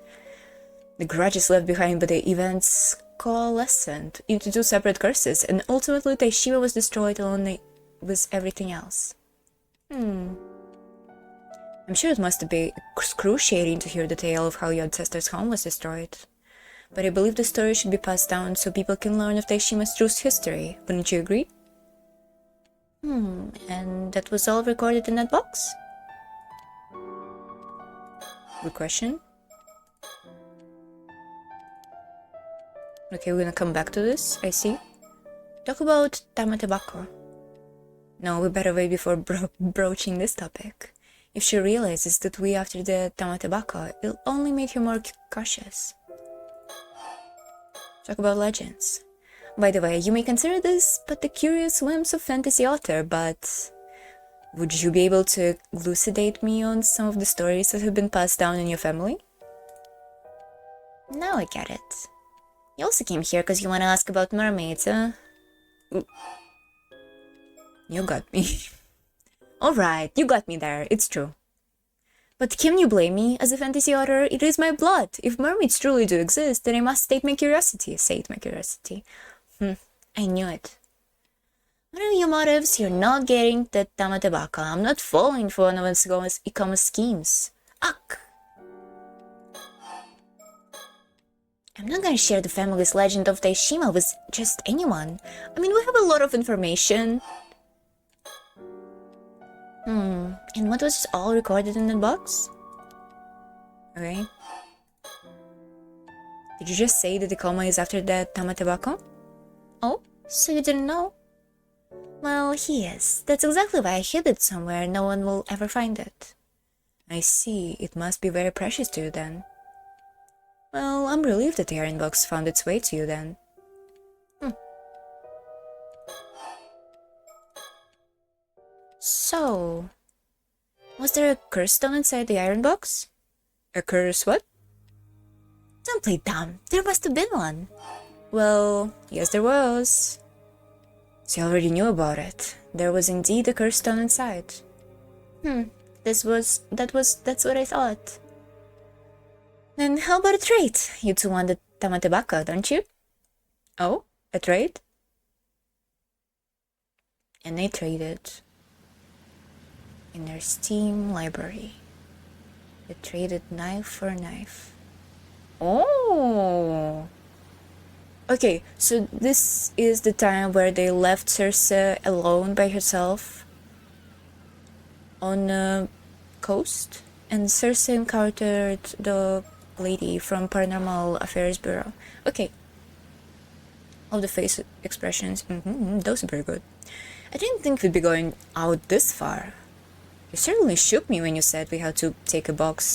The grudges left behind by the events coalesced into two separate curses, and ultimately Taishima was destroyed along with everything else. I'm sure it must be excruciating to hear the tale of how your ancestor's home was destroyed. But I believe the story should be passed down so people can learn of Taishima's true history. Wouldn't you agree? And that was all recorded in that box? Good question. Okay, we're gonna come back to this, I see. Talk about Tamatebako. No, we better wait before broaching this topic. If she realizes that we after the Tamatebako, it'll only make her more cautious. Talk about legends. By the way, you may consider this but the curious whims of fantasy author, but would you be able to elucidate me on some of the stories that have been passed down in your family? Now I get it. You also came here because you want to ask about mermaids, huh? Ooh. You got me. Alright, you got me there, it's true. But can you blame me? As a fantasy author, it is my blood. If mermaids truly do exist, then I must state my curiosity. I knew it. What are your motives? You're not getting the Tamatebaka. I'm not falling for one of Ikamo's schemes. Ugh! I'm not gonna share the family's legend of Daishima with just anyone. I mean, we have a lot of information. And what was all recorded in the box? Okay. Did you just say that the coma is after that Tamatebako? Oh, so you didn't know? Well, he is. That's exactly why I hid it somewhere no one will ever find it. I see. It must be very precious to you then. Well, I'm relieved that the iron box found its way to you then. So, was there a curse stone inside the iron box? A curse what? Don't play dumb. There must have been one. Well, yes there was. So you already knew about it. There was indeed a curse stone inside. That's what I thought. Then how about a trade? You two want the Tamatebaka, don't you? Oh, a trade? And they traded. In their Steam library. They traded knife for knife. Oh! Okay, so this is the time where they left Circe alone by herself on the coast, and Circe encountered the lady from Paranormal Affairs Bureau. Okay. All the face expressions, those are very good. I didn't think we'd be going out this far. You certainly shook me when you said we had to take a boat,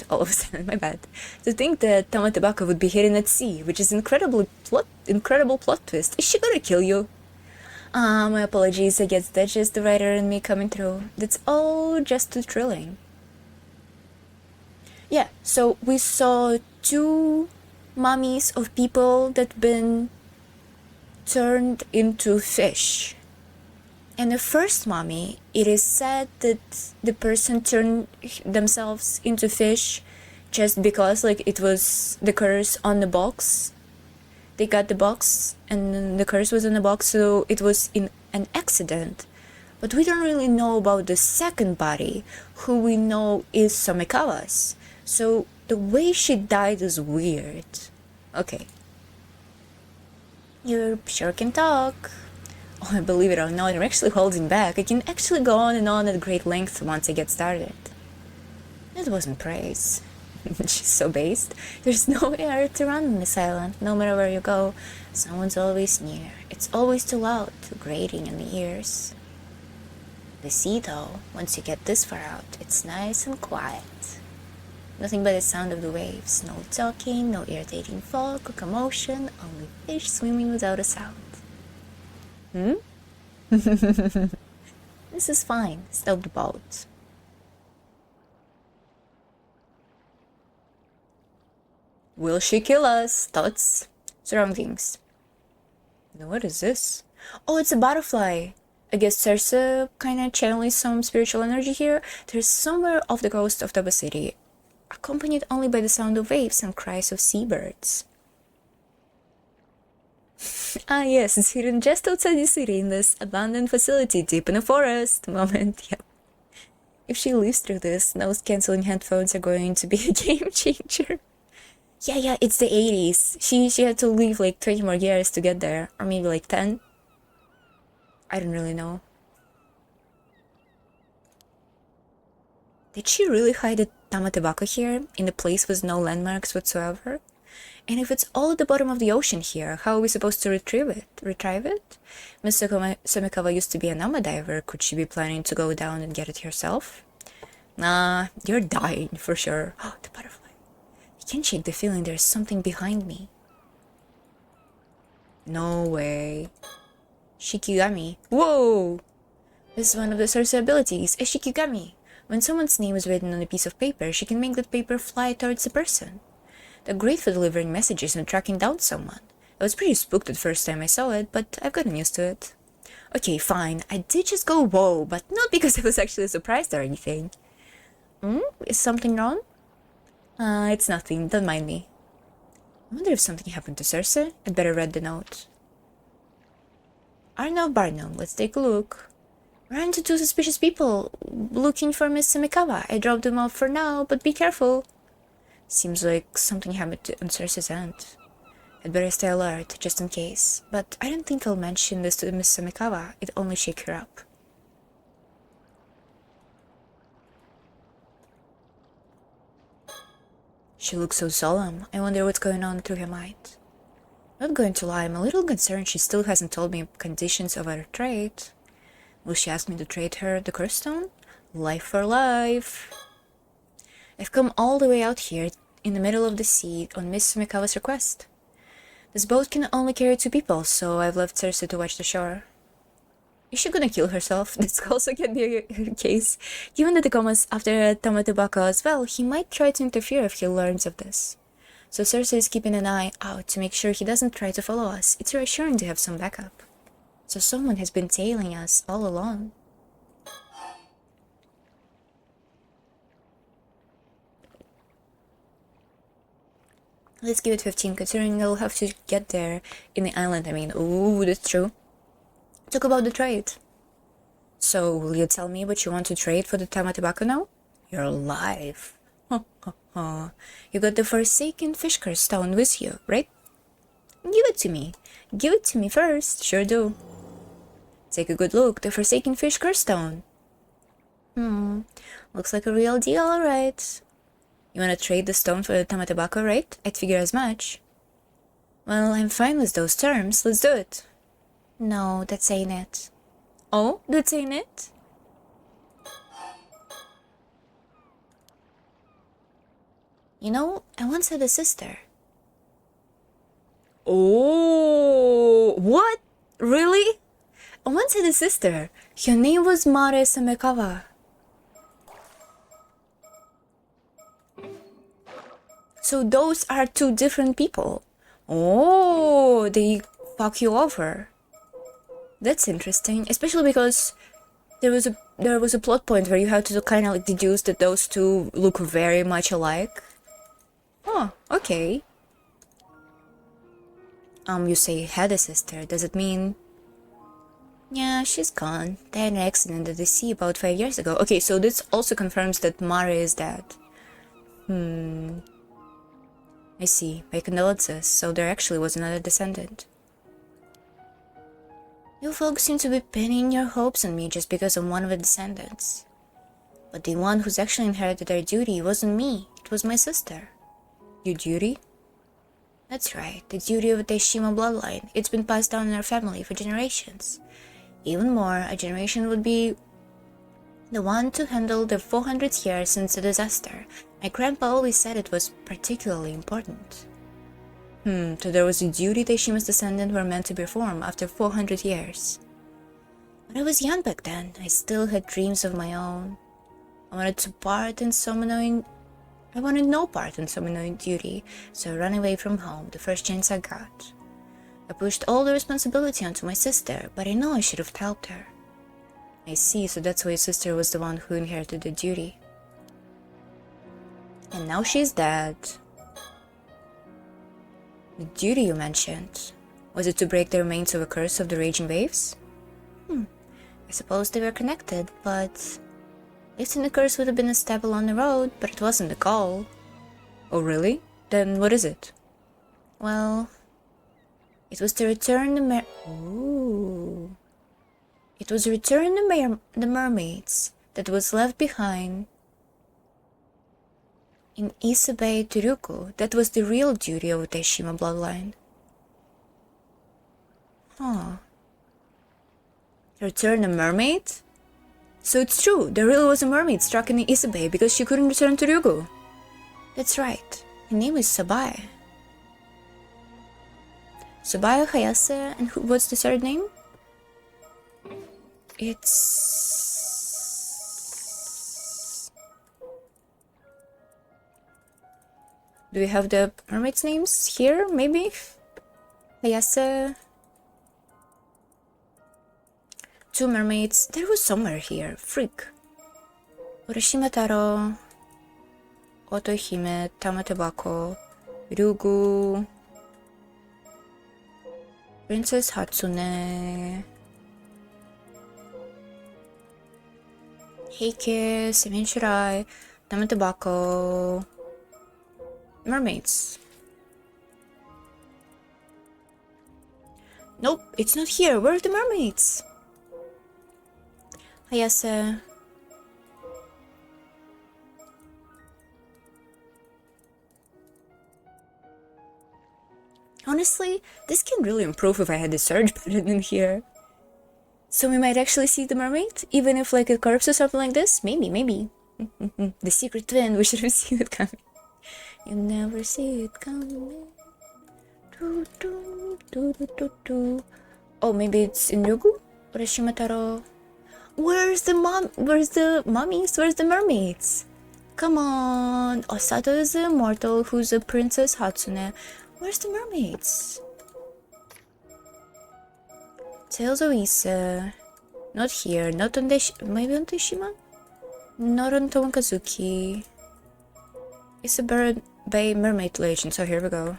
all of a sudden, my bad. To think that Tamatebaka would be hidden at sea, which is incredible plot twist. Is she gonna kill you? My apologies, I guess that's just the writer and me coming through. That's all just too thrilling. Yeah, so we saw two mummies of people that been turned into fish. And the first mummy, it is said that the person turned themselves into fish just because, like, it was the curse on the box. They got the box and the curse was on the box, so it was in an accident. But we don't really know about the second body, who we know is Somikawa's. So the way she died is weird. Okay. You sure can talk. Oh, believe it or not, I'm actually holding back. I can actually go on and on at great length once I get started. It wasn't praise. She's so based. There's no air to run on this island. No matter where you go, someone's always near. It's always too loud, too grating in the ears. The sea, though, once you get this far out, it's nice and quiet. Nothing but the sound of the waves. No talking, no irritating fog or commotion, only fish swimming without a sound. This is fine. Stop the boat. Will she kill us? Thoughts? Surroundings. Now what is this? Oh, it's a butterfly. I guess Circe kinda channeling some spiritual energy here. There's somewhere off the coast of Toba City, accompanied only by the sound of waves and cries of seabirds. Ah yes, it's hidden just outside the city in this abandoned facility deep in a forest. Moment, yep. If she lives through this, noise-canceling headphones are going to be a game changer. Yeah, it's the 80s. She had to live like 20 more years to get there. Or maybe like 10. I don't really know. Did she really hide the Tamatebaka here, in a place with no landmarks whatsoever? And if it's all at the bottom of the ocean here, how are we supposed to retrieve it? Miss Sumikawa used to be a Nama diver. Could she be planning to go down and get it herself? Nah, you're dying for sure. Oh, the butterfly. I can't shake the feeling there's something behind me. No way. Shikigami. Whoa! This is one of the sorcery abilities, a Shikigami. When someone's name is written on a piece of paper, she can make that paper fly towards the person. They're great for delivering messages and tracking down someone. I was pretty spooked the first time I saw it, but I've gotten used to it. Okay, fine, I did just go whoa, but not because I was actually surprised or anything. Is something wrong? It's nothing, don't mind me. I wonder if something happened to Cersei. I'd better read the note. Arno Barnum, let's take a look. Ran into two suspicious people looking for Miss Sumikawa. I dropped them off for now, but be careful. Seems like something happened on Cersei's end. I'd better stay alert, just in case. But I don't think I'll mention this to Miss Sumikawa. It'd only shake her up. She looks so solemn. I wonder what's going on through her mind. Not going to lie, I'm a little concerned she still hasn't told me conditions of her trade. Will she ask me to trade her the curse stone? Life for life. I've come all the way out here in the middle of the sea on Miss Sumikawa's request. This boat can only carry 2 people, so I've left Cersei to watch the shore. Is she gonna kill herself? This also can be a case. Given the Takoma's after Tamatobako as well, he might try to interfere if he learns of this. So Cersei is keeping an eye out to make sure he doesn't try to follow us. It's reassuring to have some backup. So someone has been tailing us all along. Let's give it 15, considering I'll have to get there in the island. I mean, ooh, that's true. Talk about the trade. So, will you tell me what you want to trade for the Tamatobako now? Your life. You got the Forsaken Fish Curse stone with you, right? Give it to me. Give it to me first. Sure do. Take a good look. The Forsaken Fish Curse stone. Looks like a real deal, alright. You wanna trade the stone for the Tamatobako, right? I'd figure as much. Well, I'm fine with those terms. Let's do it. No, that's ain't it. Oh, that's ain't it? You know, I once had a sister. Oh, what? Really? I once had a sister. Her name was Mare Sumikawa. So those are 2 different people. Oh, they fuck you over. That's interesting, especially because there was a plot point where you had to kind of like deduce that those 2 look very much alike. Oh, okay. You say had a sister. Does it mean? Yeah, she's gone. They had an accident at the sea about 5 years ago. Okay, so this also confirms that Mari is dead. I see. My condolences. So there actually was another descendant. You folks seem to be pinning your hopes on me just because I'm one of the descendants. But the one who's actually inherited our duty wasn't me. It was my sister. Your duty? That's right. The duty of the Taishima bloodline. It's been passed down in our family for generations. Even more, a generation would be the one to handle the 400 years since the disaster. My grandpa always said it was particularly important. So there was a duty Taishima's descendants were meant to perform after 400 years. But I was young back then. I still had dreams of my own. I wanted no part in Sominoin duty, so I ran away from home the first chance I got. I pushed all the responsibility onto my sister, but I know I should have helped her. I see, so that's why your sister was the one who inherited the duty. And now she's dead. The duty you mentioned, was it to break the remains of a curse of the raging waves? I suppose they were connected, but lifting the curse would have been a step along the road, but it wasn't the goal. Oh really? Then what is it? Well, it was to return the the mermaids that was left behind In Isabei Turuku, that was the real duty of the Shima bloodline. Huh. Return a mermaid? So it's true, there really was a mermaid struck in the Isabei because she couldn't return to Ryugu. That's right. Her name is Sabae. Sabae Hayase, and what's the third name? It's... Do we have the mermaids' names here, maybe? Hayase... Two mermaids. There was somewhere here. Freak. Urashima Taro, Otohime, Tamatebako, Ryugu, Princess Hatsune, Heike, Seven Shirai, Tamatebako, mermaids. Nope, it's not here. Where are the mermaids? Hayase. Honestly, this can really improve if I had the search button in here. So we might actually see the mermaid, even if like a corpse or something like this? Maybe. The secret twin, we should have seen it coming. You never see it coming. Oh, maybe it's in Ryugu? Urashima Taro. Where's the mummies? Where's the mermaids? Come on! Osato is the immortal who's a Princess Hatsune. Where's the mermaids? Tales of Ise. Not here. Not on maybe on Teshima? Not on Tomokazuki. It's a Bay mermaid legend, so here we go.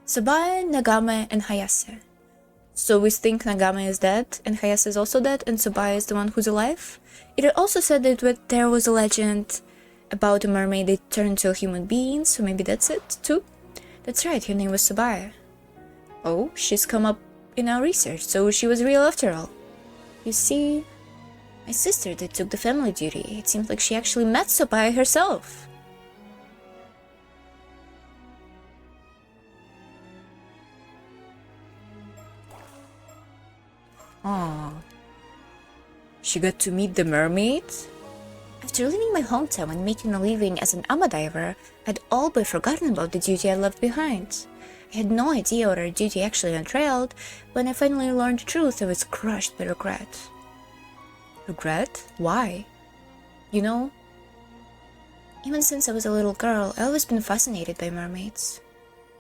Sabae, Nagame, and Hayase. So we think Nagame is dead, and Hayase is also dead, and Sabae is the one who's alive? It also said that there was a legend about a mermaid that turned into a human being, so maybe that's it, too? That's right, her name was Sabae. Oh, she's come up in our research, so she was real after all. You see, my sister that took the family duty. It seems like she actually met Sabae herself. Oh, she got to meet the mermaid? After leaving my hometown and making a living as an ama diver, I'd all but forgotten about the duty I left behind. I had no idea what our duty actually entailed. When I finally learned the truth, I was crushed by regret. Regret? Why? You know, even since I was a little girl, I've always been fascinated by mermaids.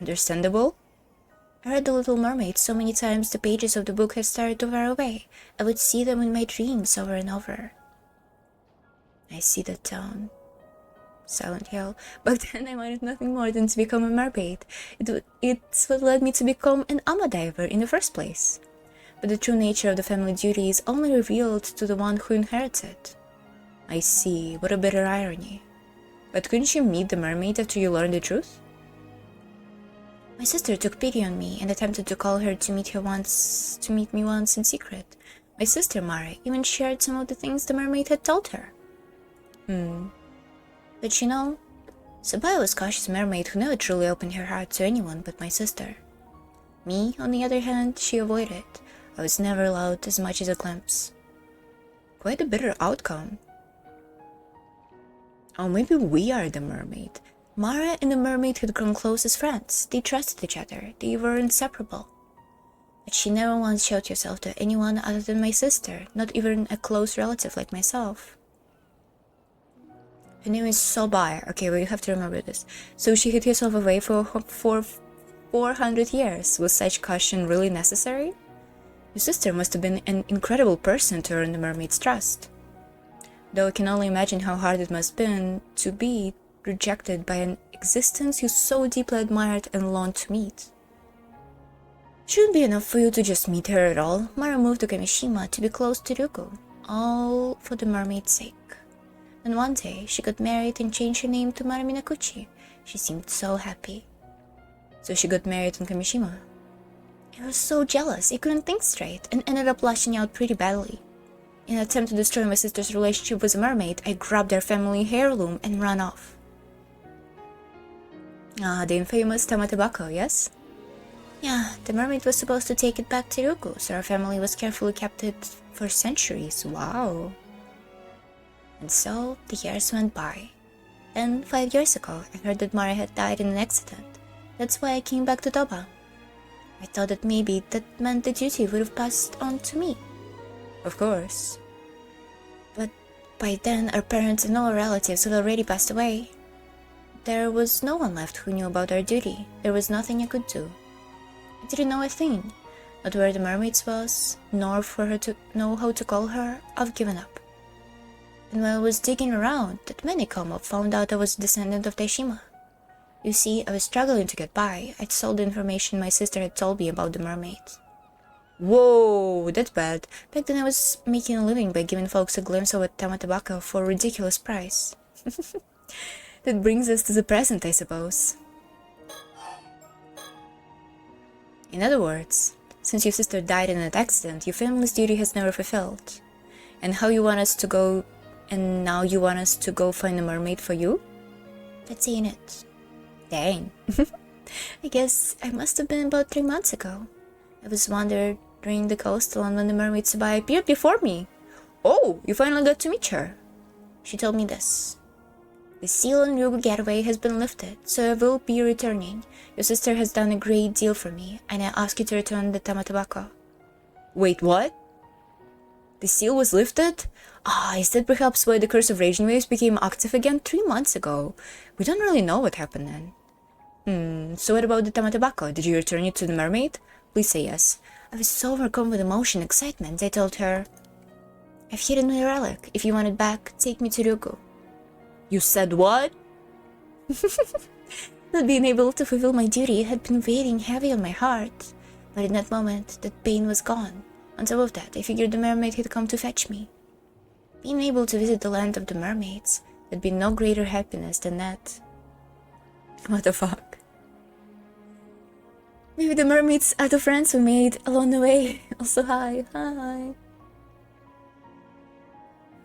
Understandable? I read The Little Mermaid so many times the pages of the book had started to wear away. I would see them in my dreams over and over. I see that town. Silent Hill. But then I wanted nothing more than to become a mermaid. It's what led me to become an ama diver in the first place. But the true nature of the family duty is only revealed to the one who inherits it. I see. What a bitter irony. But couldn't you meet the mermaid after you learned the truth? My sister took pity on me and attempted to call her to meet me once in secret. My sister Mare even shared some of the things the mermaid had told her. But you know, Sabae was a cautious mermaid who never truly opened her heart to anyone but my sister. Me, on the other hand, she avoided. I was never allowed as much as a glimpse. Quite a bitter outcome. Oh, maybe we are the mermaid. Mara and the mermaid had grown close as friends. They trusted each other. They were inseparable. But she never once showed herself to anyone other than my sister, not even a close relative like myself. Her name is Sabae. Okay, well, you have to remember this. So she hid herself away for 400 years. Was such caution really necessary? Your sister must have been an incredible person to earn the mermaid's trust. Though I can only imagine how hard it must have been to be rejected by an existence you so deeply admired and longed to meet. Shouldn't be enough for you to just meet her at all. Mara moved to Kamishima to be close to Ryugu, all for the mermaid's sake. And one day, she got married and changed her name to Mara Minakuchi. She seemed so happy. So she got married in Kamishima. I was so jealous, I couldn't think straight, and ended up lashing out pretty badly. In an attempt to destroy my sister's relationship with a mermaid, I grabbed their family heirloom and ran off. Ah, the infamous Tamatobako, yes? Yeah, the mermaid was supposed to take it back to Ryugu, so our family was carefully kept it for centuries. Wow. And so, the years went by. Then, 5 years ago, I heard that Mara had died in an accident. That's why I came back to Toba. I thought that maybe that meant the duty would have passed on to me. Of course. But by then, our parents and all our relatives had already passed away. There was no one left who knew about our duty. There was nothing I could do. I didn't know a thing. Not where the mermaid was, nor for her to know how to call her. I've given up. And while I was digging around, that Menikomo found out I was a descendant of Daishima. You see, I was struggling to get by. I'd sold the information my sister had told me about the mermaid. Whoa, that's bad. Back then I was making a living by giving folks a glimpse of a Tamatobako for a ridiculous price. That brings us to the present, I suppose. In other words, since your sister died in an accident, your family's duty has never fulfilled. And how you want us to go, and now you want us to go find a mermaid for you? That's ain't it. Dang. I guess I must have been about 3 months ago. I was wandering the coast alone when the mermaid Sabai appeared before me. Oh, you finally got to meet her. She told me this. The seal on Ryugu Getaway has been lifted, so I will be returning. Your sister has done a great deal for me, and I ask you to return the Tamatobako. Wait, what? The seal was lifted? Ah, is that perhaps why the Curse of Raging Waves became active again 3 months ago? We don't really know what happened then. So what about the Tamatobako? Did you return it to the mermaid? Please say yes. I was so overcome with emotion and excitement, I told her, I've hidden my relic. If you want it back, take me to Ryugu. You said what? Not being able to fulfill my duty had been weighing heavy on my heart. But in that moment, that pain was gone. On top of that, I figured the mermaid had come to fetch me. Being able to visit the land of the mermaids, there'd be no greater happiness than that. What the fuck? Maybe the mermaids are the friends we made along the way. Also, hi.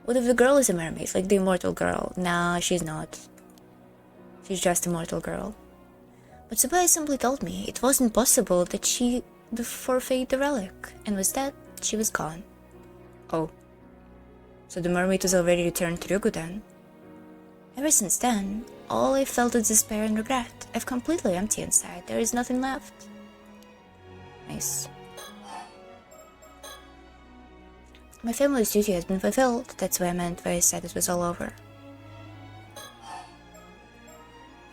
What if the girl is a mermaid, like the immortal girl? Nah, she's not. She's just a mortal girl. But Sabai simply told me it wasn't possible that she forfeit the relic, and with that, she was gone. Oh. So the mermaid was already returned to Ryugu then? Ever since then, all I felt is despair and regret. I've completely empty inside. There is nothing left. Nice. My family's duty has been fulfilled. That's why I meant very sad it was all over.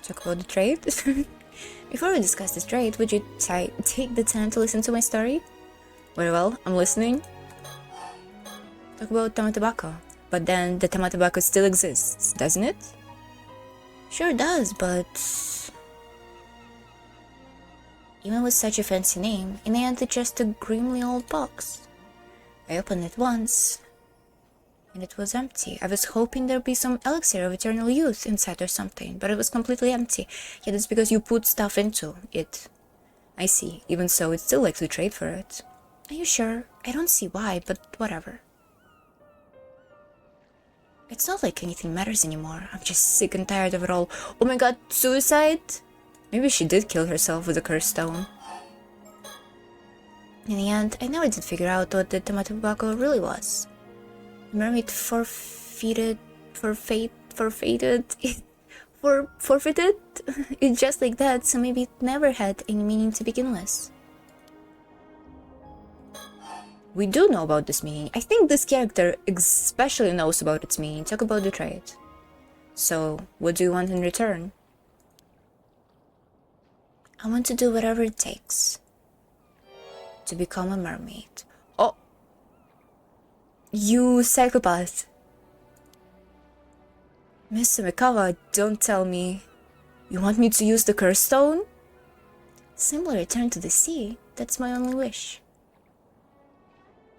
Talk about the trade? Before we discuss this trade, would you take the time to listen to my story? Very well, I'm listening. Talk about Tamatobako. But then the Tamatobako still exists, doesn't it? Sure does, but... even with such a fancy name, in the end it's just a grimly old box. I opened it once, and it was empty. I was hoping there'd be some elixir of eternal youth inside or something, but it was completely empty. Yet it's because you put stuff into it. I see. Even so, it's still like to trade for it. Are you sure? I don't see why, but whatever. It's not like anything matters anymore. I'm just sick and tired of it all. Oh my god, suicide? Maybe she did kill herself with a cursed stone. In the end, I never did figure out what the Tamatobako really was. The mermaid forfeited it just like that, so maybe it never had any meaning to begin with. We do know about this meaning. I think this character especially knows about its meaning. Talk about the trade. So, what do you want in return? I want to do whatever it takes to become a mermaid. Oh! You psychopath! Miss Sumikawa, don't tell me. You want me to use the curse stone? Simply return to the sea. That's my only wish.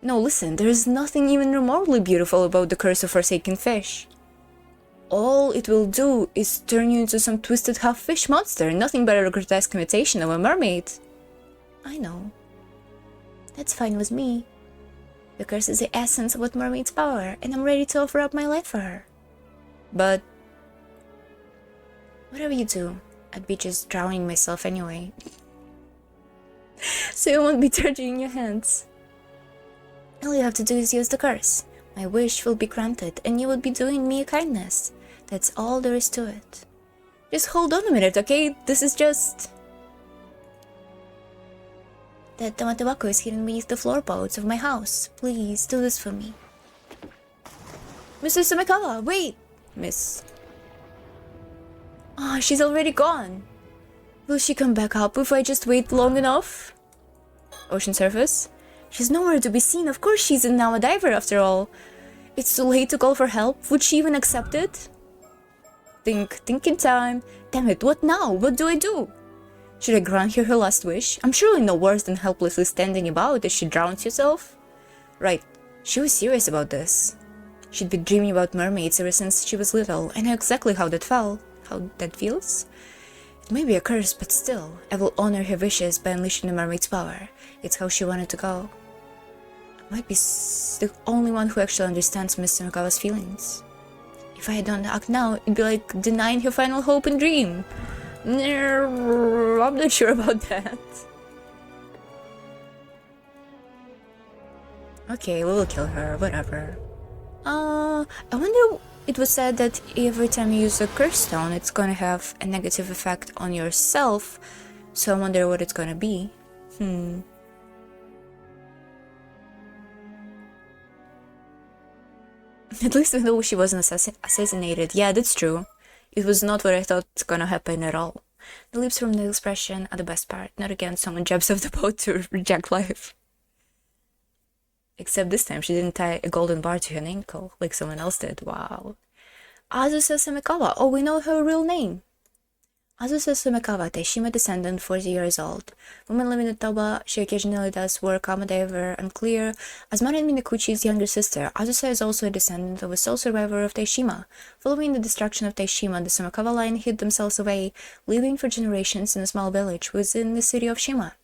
No, listen, there is nothing even remotely beautiful about the curse of forsaken fish. All it will do is turn you into some twisted half-fish monster, nothing but a grotesque imitation of a mermaid. I know. That's fine with me. The curse is the essence of what mermaid's power, and I'm ready to offer up my life for her. But whatever you do, I'd be just drowning myself anyway. So you won't be dirty in your hands. All you have to do is use the curse. My wish will be granted, and you would be doing me a kindness. That's all there is to it. Just hold on a minute, okay? This is just... That Tamatawako is hidden beneath the floorboards of my house. Please, do this for me. Mr. Sumikawa, wait! Miss... Oh, she's already gone. Will she come back up if I just wait long enough? Ocean surface? She's nowhere to be seen. Of course she's now a diver after all. It's too late to call for help. Would she even accept it? Thinking time. Damn it, what now? What do I do? Should I grant her last wish? I'm surely no worse than helplessly standing about as she drowns herself. Right, she was serious about this. She'd been dreaming about mermaids ever since she was little. I know exactly how that feels. It may be a curse, but still, I will honor her wishes by unleashing the mermaid's power. It's how she wanted to go. I might be the only one who actually understands Miss Sumikawa's feelings. If I don't act now, it'd be like denying her final hope and dream. I'm not sure about that. Okay, we will kill her, whatever. I wonder, it was said that every time you use a curse stone, it's gonna have a negative effect on yourself. So I wonder what it's gonna be. At least we know she wasn't assassinated. Yeah, that's true. It was not what I thought was gonna happen at all. The lips from the expression are the best part. Not again someone jumps off the boat to reject life. Except this time she didn't tie a golden bar to her ankle like someone else did. Wow. Azusa Sumikawa. Oh, we know her real name. Azusa Sumikawa, Taishima descendant, 40 years old. Woman living in Toba, she occasionally does work, I'm a diver, unclear. As Marin Minakuchi's younger sister, Azusa is also a descendant of a sole survivor of Taishima. Following the destruction of Taishima, the Sumikawa line hid themselves away, living for generations in a small village within the city of Shima.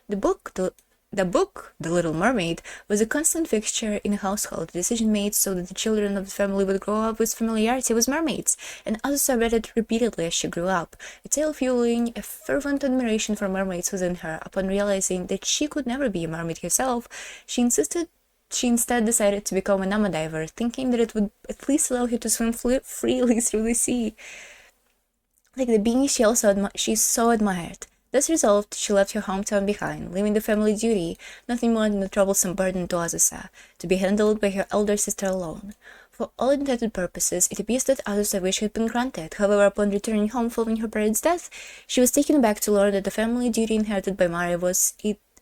The book, The Little Mermaid, was a constant fixture in the household, a decision made so that the children of the family would grow up with familiarity with mermaids, and Azusa read it repeatedly as she grew up, a tale fueling a fervent admiration for mermaids within her. Upon realizing that she could never be a mermaid herself, she instead decided to become a nama diver, thinking that it would at least allow her to swim freely through the sea, like the being she so admired. Thus resolved, she left her hometown behind, leaving the family duty, nothing more than a troublesome burden to Azusa, to be handled by her elder sister alone. For all intended purposes, it appears that Azusa's wish had been granted. However, upon returning home following her parents' death, she was taken back to learn that the family duty inherited by Mari was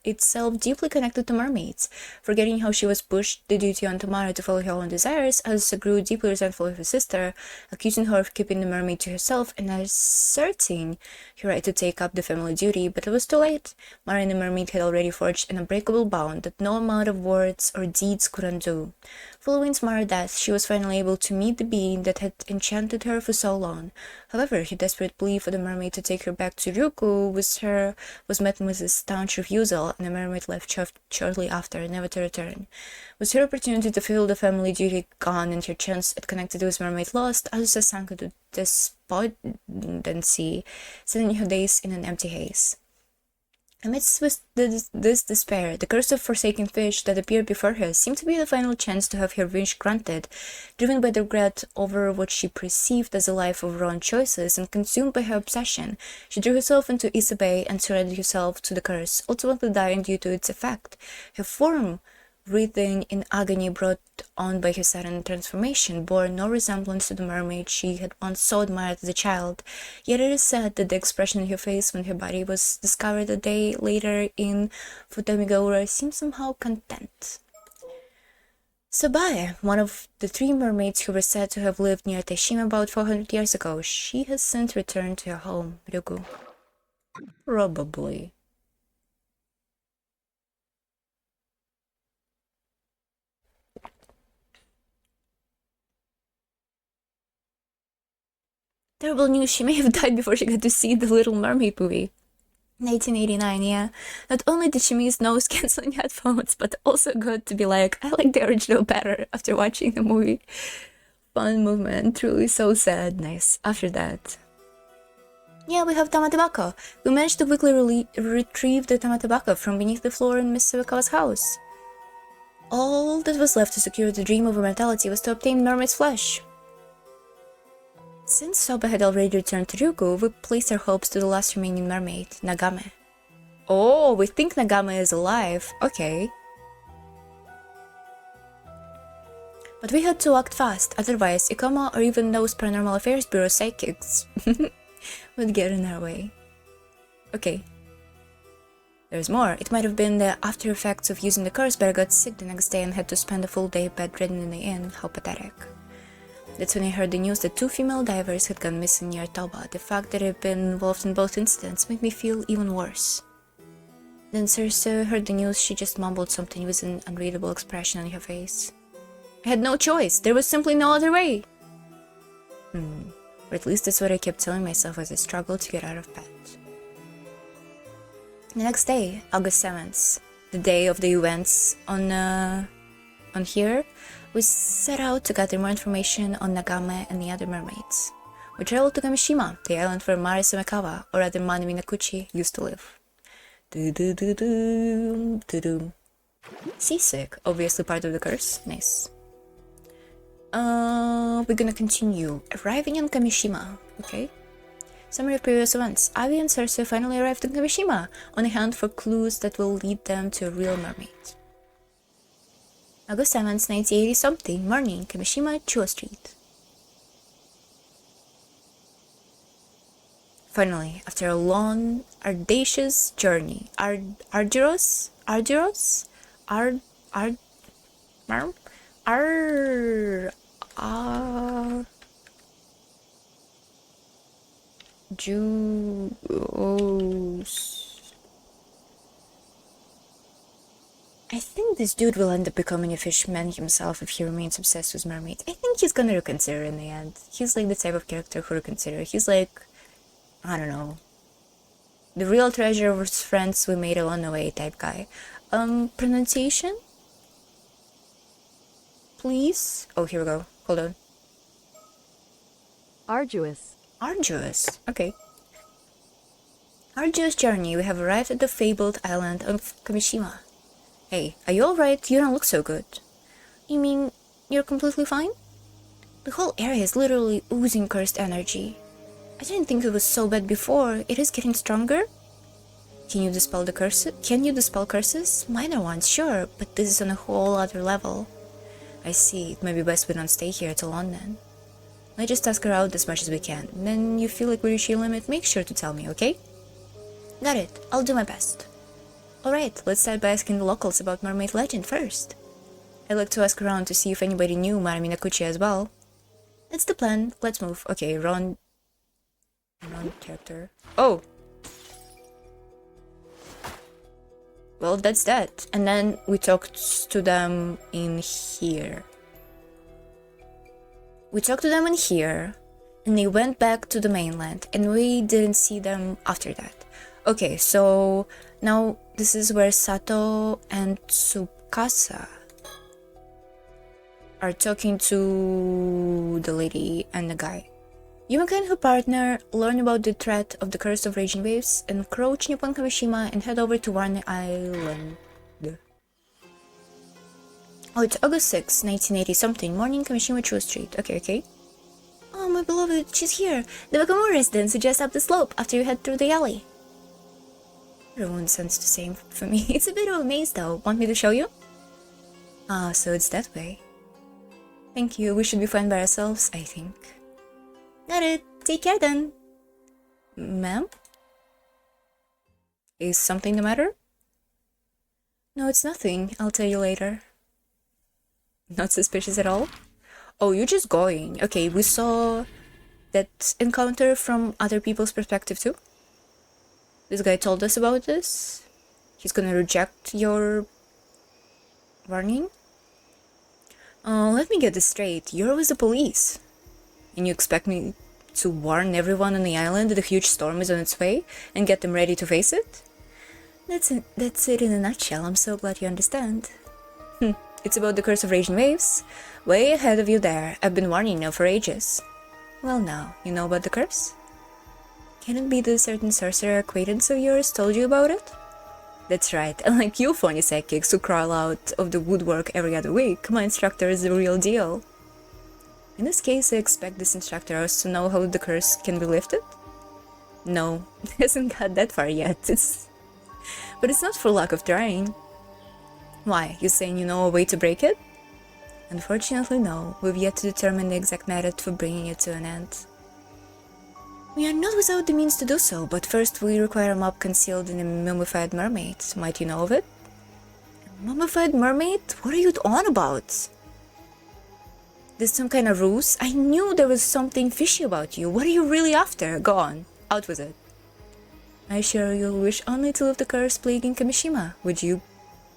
itself deeply connected to mermaids. Forgetting how she was pushed the duty on Tamara to follow her own desires, Azusa grew deeply resentful of her sister, accusing her of keeping the mermaid to herself and asserting her right to take up the family duty, but it was too late. Mara and the mermaid had already forged an unbreakable bond that no amount of words or deeds could undo. Following Mara's death, she was finally able to meet the being that had enchanted her for so long. However, her desperate plea for the mermaid to take her back to Ryukyu was met with a staunch refusal, and the mermaid left shortly after, never to return. With her opportunity to fulfill the family duty gone and her chance at connecting with mermaid lost, Azusa sank into despondency, spending her days in an empty haze. Amidst this despair, the curse of forsaken fish that appeared before her seemed to be the final chance to have her wish granted. Driven by the regret over what she perceived as a life of wrong choices and consumed by her obsession, she drew herself into Issa Bay and surrendered herself to the curse, ultimately dying due to its effect. Her form, writhing in agony brought on by her sudden transformation, bore no resemblance to the mermaid she had once so admired as a child. Yet it is said that the expression in her face when her body was discovered a day later in Futamigaura seemed somehow content. Sabae, one of the 3 mermaids who were said to have lived near Taishima about 400 years ago, she has since returned to her home, Ryukyu. Probably. Terrible news, she may have died before she got to see the Little Mermaid movie. 1989, yeah. Not only did she miss noise-canceling headphones, but also got to be like, I like the original better after watching the movie. Fun movement, truly so sad. Nice. After that, yeah, we have Tamatebako. We managed to quickly retrieve the Tamatebako from beneath the floor in Miss Sawakawa's house. All that was left to secure the dream of immortality was to obtain mermaid's flesh. Since Soba had already returned to Ryugu, we placed our hopes to the last remaining mermaid, Nagame. Oh, we think Nagame is alive. Okay. But we had to act fast, otherwise Ikoma or even those Paranormal Affairs Bureau psychics would get in our way. Okay. There's more. It might have been the after effects of using the curse, but I got sick the next day and had to spend a full day bedridden in the inn. How pathetic. That's when I heard the news that 2 female divers had gone missing near Toba. The fact that I'd been involved in both incidents made me feel even worse. Then Cersei heard the news. She just mumbled something with an unreadable expression on her face. I had no choice. There was simply no other way. Or at least that's what I kept telling myself as I struggled to get out of bed. The next day, August 7th, the day of the events on here, we set out to gather more information on Nagame and the other mermaids. We traveled to Kamishima, the island where Mari Sumekawa, or rather Manu Minakuchi, used to live. Seasick, obviously part of the curse. Nice. We're gonna continue. Arriving in Kamishima, okay? Summary of previous events. Avi and Cersei finally arrived in Kamishima, on a hunt for clues that will lead them to a real mermaid. August 7th, 1980-something, morning, Kamishima, Chuo Street. Finally, after a long, audacious journey, arduous, I think this dude will end up becoming a fishman himself if he remains obsessed with mermaids. I think he's gonna reconsider in the end. He's like the type of character who reconsider. He's like, I don't know, the real treasure of his friends we made along the way type guy. Pronunciation? Please? Oh, here we go. Hold on. Arduous. Arduous. Okay. Arduous journey. We have arrived at the fabled island of Kamishima. Hey, are you alright? You don't look so good. You mean you're completely fine? The whole area is literally oozing cursed energy. I didn't think it was so bad before. It is getting stronger? Can you dispel the curses? Can you dispel curses? Minor ones, sure, but this is on a whole other level. I see. It may be best we don't stay here too long then. Let's just ask her out as much as we can. Then you feel like we reach your limit, make sure to tell me, okay? Got it. I'll do my best. Alright, let's start by asking the locals about mermaid legend first. I'd like to ask around to see if anybody knew Mari Minakuchi as well. That's the plan. Let's move. Okay, Ron character. Oh! Well, that's that. And then we talked to them in here. We talked to them in here, and they went back to the mainland, and we didn't see them after that. Okay, so now this is where Sato and Tsukasa are talking to the lady and the guy. You and her partner learn about the threat of the curse of raging waves, encroaching upon Kamishima, and head over to Warne Island. Oh, it's August 6, 1980-something, morning, Kamishima Chuo Street. Okay. Oh, my beloved, she's here. The Bakamura residence is just up the slope after you head through the alley. Everyone sounds the same for me. It's a bit of a maze though. Want me to show you? Ah, so it's that way. Thank you. We should be fine by ourselves, I think. Got it. Take care then. Ma'am? Is something the matter? No, it's nothing. I'll tell you later. Not suspicious at all? Oh, you're just going. Okay, we saw that encounter from other people's perspective too. This guy told us about this. He's gonna reject your warning. Let me get this straight. You're with the police. And you expect me to warn everyone on the island that a huge storm is on its way and get them ready to face it? That's it in a nutshell. I'm so glad you understand. It's about the curse of raging waves. Way ahead of you there. I've been warning you now for ages. Well now, you know about the curse? Can it be the certain sorcerer acquaintance of yours told you about it? That's right, unlike you phony psychics who crawl out of the woodwork every other week, my instructor is the real deal. In this case, I expect this instructor also to know how the curse can be lifted? No, it hasn't got that far yet. But it's not for lack of trying. Why, you saying you know a way to break it? Unfortunately, no. We've yet to determine the exact method for bringing it to an end. We are not without the means to do so, but first we require a map concealed in a mummified mermaid. Might you know of it? A mummified mermaid? What are you on about? This some kind of ruse? I knew there was something fishy about you. What are you really after? Go on. Out with it. I assure you'll wish only to lift the curse plaguing Kamishima. Would you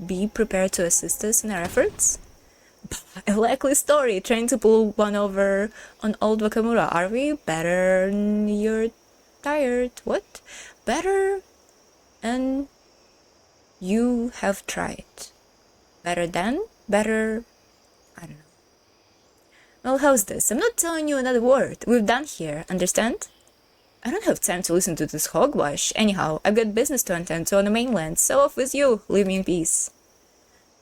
be prepared to assist us in our efforts? A likely story, trying to pull one over on old Wakamura. Are we? Better you're tired. What? Better and you have tried. Better than? Better... I don't know. Well, how's this? I'm not telling you another word. We're done here, understand? I don't have time to listen to this hogwash. Anyhow, I've got business to attend to on the mainland, so off with you. Leave me in peace.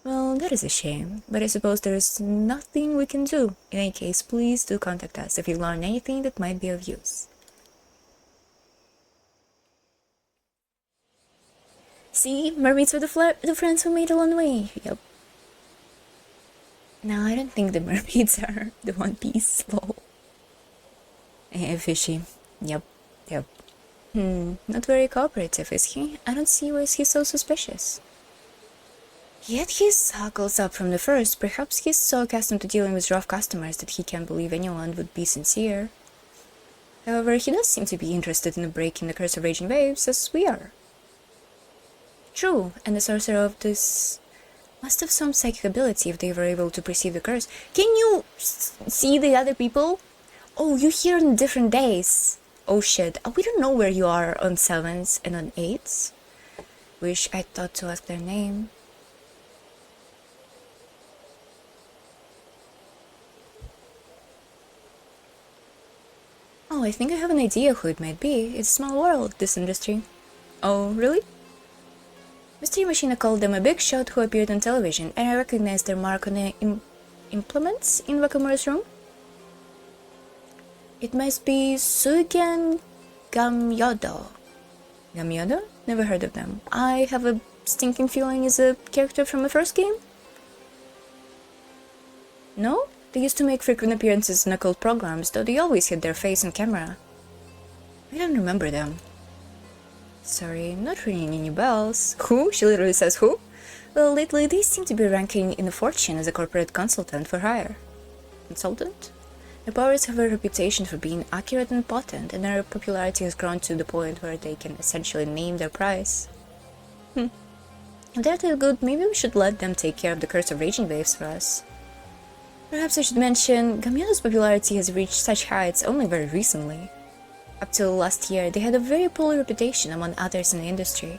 Well, that is a shame, but I suppose there is nothing we can do. In any case, please do contact us if you learn anything that might be of use. See? Mermaids were the friends who made along the way. Yep. No, I don't think the mermaids are the One Piece. Lol. Fishy. Yep. Not very cooperative, is he? I don't see why he's so suspicious. Yet he suckles up from the first. Perhaps he's so accustomed to dealing with rough customers that he can't believe anyone would be sincere. However, he does seem to be interested in breaking the curse of raging waves, as we are. True, and the sorcerer of this must have some psychic ability if they were able to perceive the curse. Can you see the other people? Oh, you're here on different days. Oh shit, we don't know where you are on 7s and on 8s. Wish I thought to ask their name. Oh, I think I have an idea who it might be. It's a small world, this industry. Oh, really? Mystery Machina called them a big shot who appeared on television, and I recognized their mark on the implements in Wakamura's room. It must be Suigen Gamyodo. Gamyodo? Never heard of them. I have a stinking feeling it's a character from the first game? No? They used to make frequent appearances in occult programs, though they always hid their face on camera. I don't remember them. Sorry, not ringing any bells. Who? She literally says who? Well, lately they seem to be ranking in the fortune as a corporate consultant for hire. Consultant? The powers have a reputation for being accurate and potent, and their popularity has grown to the point where they can essentially name their price. If they're that good, maybe we should let them take care of the curse of raging waves for us. Perhaps I should mention, Gamyodo's popularity has reached such heights only very recently. Up till last year, they had a very poor reputation among others in the industry.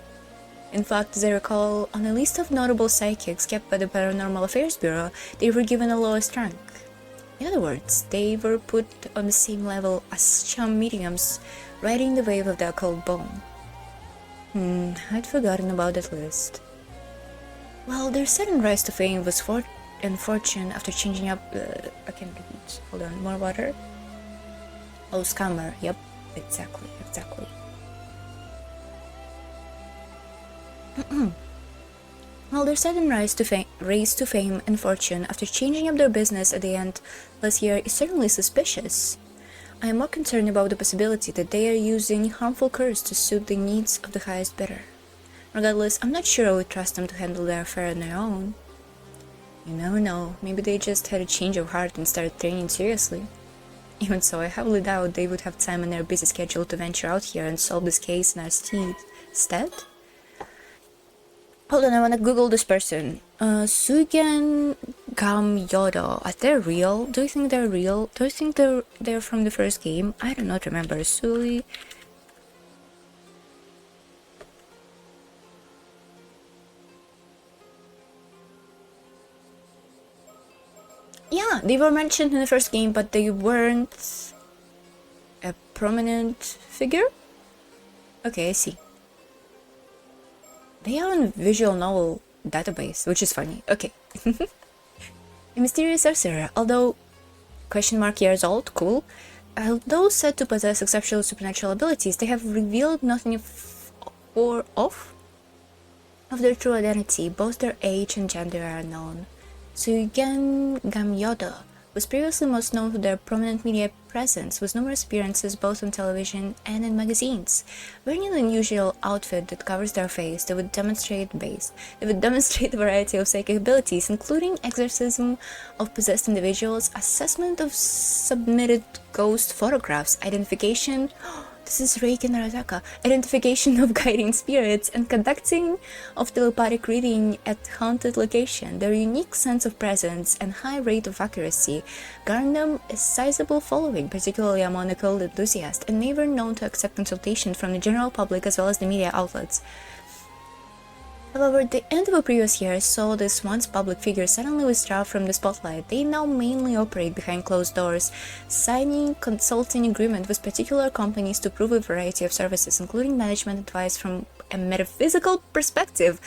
In fact, as I recall, on a list of notable psychics kept by the Paranormal Affairs Bureau, they were given the lowest rank. In other words, they were put on the same level as charm mediums, riding the wave of the occult bone. I'd forgotten about that list. Well, their sudden rise to fame was fortune after changing up... I can't read. Hold on, more water. Oh, scammer. Yep, exactly. Well, their sudden rise to fame and fortune after changing up their business at the end last year is certainly suspicious. I am more concerned about the possibility that they are using harmful curse to suit the needs of the highest bidder. Regardless, I'm not sure I would trust them to handle their affair on their own. You never know, maybe they just had a change of heart and started training seriously. Even so, I heavily doubt they would have time in their busy schedule to venture out here and solve this case in our stead. Hold on, I wanna Google this person. Suigen Gam Yodo. Are they real? Do you think they're real? Do you think they're from the first game? I do not remember. Sully. Yeah, they were mentioned in the first game, but they weren't a prominent figure? Okay, I see. They are in visual novel database, which is funny. Okay. A mysterious sorcerer, although years old, cool. Although said to possess exceptional supernatural abilities, they have revealed nothing of their true identity. Both their age and gender are unknown. Suigen Gamyoda was previously most known for their prominent media presence, with numerous appearances both on television and in magazines. Wearing an unusual outfit that covers their face, they would demonstrate a variety of psychic abilities, including exorcism of possessed individuals, assessment of submitted ghost photographs, identification this is Reiki Narataka, identification of guiding spirits, and conducting of telepathic reading at haunted location. Their unique sense of presence and high rate of accuracy garnered them a sizable following, particularly among occult enthusiasts, and never known to accept consultation from the general public as well as the media outlets. However, the end of a previous year saw this once public figure suddenly withdraw from the spotlight. They now mainly operate behind closed doors, signing consulting agreements with particular companies to prove a variety of services, including management advice from a metaphysical perspective,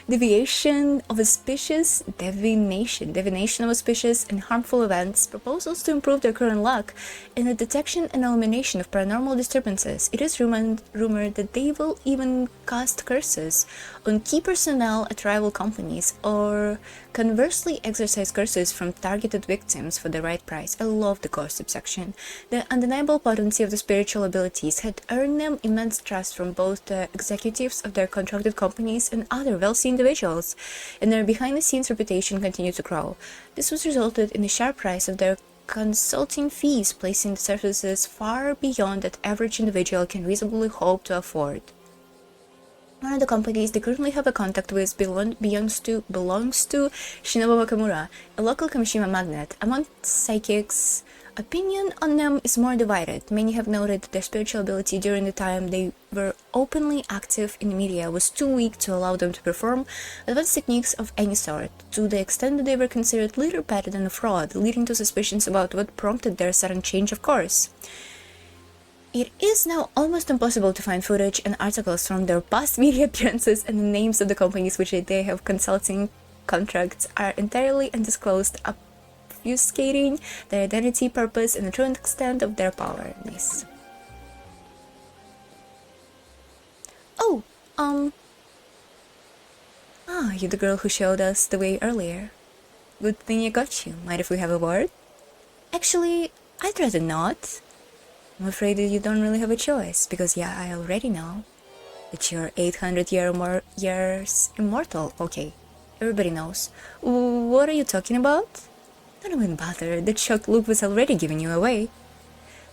divination of auspicious and harmful events, proposals to improve their current luck, and the detection and elimination of paranormal disturbances. It is rumored that they will even cast curses on key personnel at rival companies, or conversely exercise curses from targeted victims for the right price. I love the gossip section. The undeniable potency of the spiritual abilities had earned them immense trust from both the executives of their contracted companies and other wealthy individuals, and their behind-the-scenes reputation continued to grow. This was resulted in the sharp rise of their consulting fees, placing the services far beyond that average individual can reasonably hope to afford. One of the companies they currently have a contact with belongs to Shinobu Makamura, a local Kamishima magnate. Among psychics, opinion on them is more divided. Many have noted that their spiritual ability during the time they were openly active in the media was too weak to allow them to perform advanced techniques of any sort, to the extent that they were considered little better than a fraud, leading to suspicions about what prompted their sudden change of course. It is now almost impossible to find footage and articles from their past media appearances, and the names of the companies which they have consulting contracts are entirely undisclosed, obfuscating their identity, purpose, and the true extent of their power. Nice. Oh, you're the girl who showed us the way earlier. Good thing I got you. Mind if we have a word? Actually, I'd rather not. I'm afraid that you don't really have a choice, because yeah, I already know that you're 800 years immortal. Okay, everybody knows. What are you talking about? Don't even bother, that shocked look was already giving you away.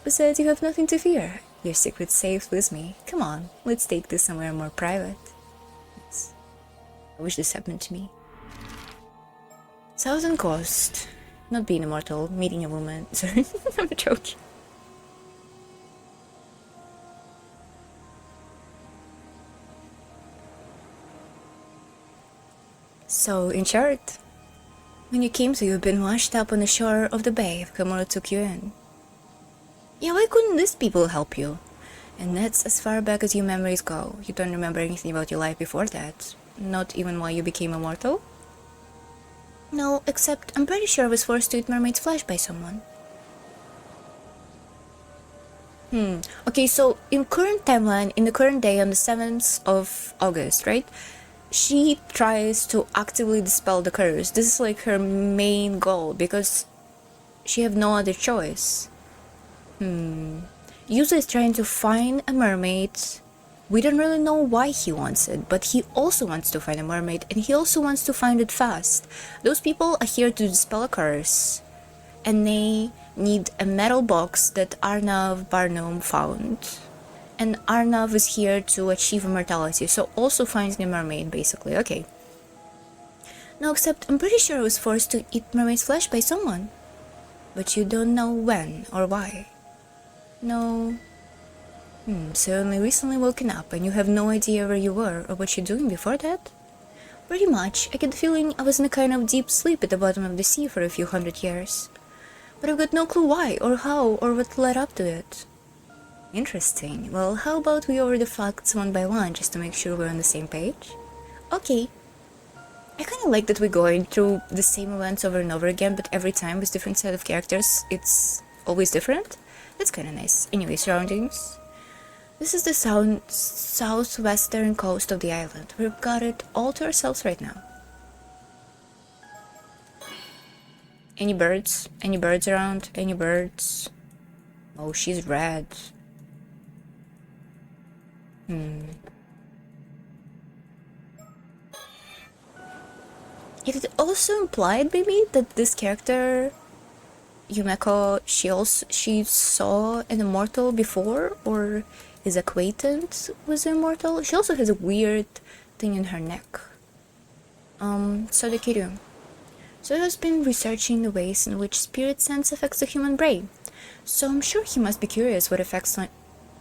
Besides, you have nothing to fear. Your secret's safe with me. Come on, let's take this somewhere more private. Yes. I wish this happened to me. Southern Coast. Not being immortal, meeting a woman. Sorry, I'm joking. So, in short, when you came to, you've been washed up on the shore of the bay if Komuro took you in. Yeah, why couldn't these people help you? And that's as far back as your memories go. You don't remember anything about your life before that. Not even why you became immortal? No, except I'm pretty sure I was forced to eat mermaid's flesh by someone. Okay, so in current timeline, in the current day on the 7th of August, right? She tries to actively dispel the curse. This is like her main goal, because she have no other choice. Yuzo is trying to find a mermaid. We don't really know why he wants it, but he also wants to find a mermaid, and he also wants to find it fast. Those people are here to dispel a curse, and they need a metal box that Arnav Barnum found. And Arnav is here to achieve immortality, so also finding a mermaid, basically. Okay. No, except I'm pretty sure I was forced to eat mermaid's flesh by someone. But you don't know when or why. No. So only recently woken up and you have no idea where you were or what you're doing before that? Pretty much, I get the feeling I was in a kind of deep sleep at the bottom of the sea for a few hundred years. But I've got no clue why or how or what led up to it. Interesting. Well, how about we over the facts one by one just to make sure we're on the same page? Okay. I kinda like that we're going through the same events over and over again, but every time with different set of characters, it's always different. That's kinda nice. Anyway, surroundings. This is the southwestern coast of the island. We've got it all to ourselves right now. Any birds? Any birds around? Any birds? Oh, she's red. It also implied maybe that this character Yumeko, she saw an immortal before, or his acquaintance was immortal. She also has a weird thing in her neck. Sodekiryu. So he has been researching the ways in which spirit sense affects the human brain. So I'm sure he must be curious what effects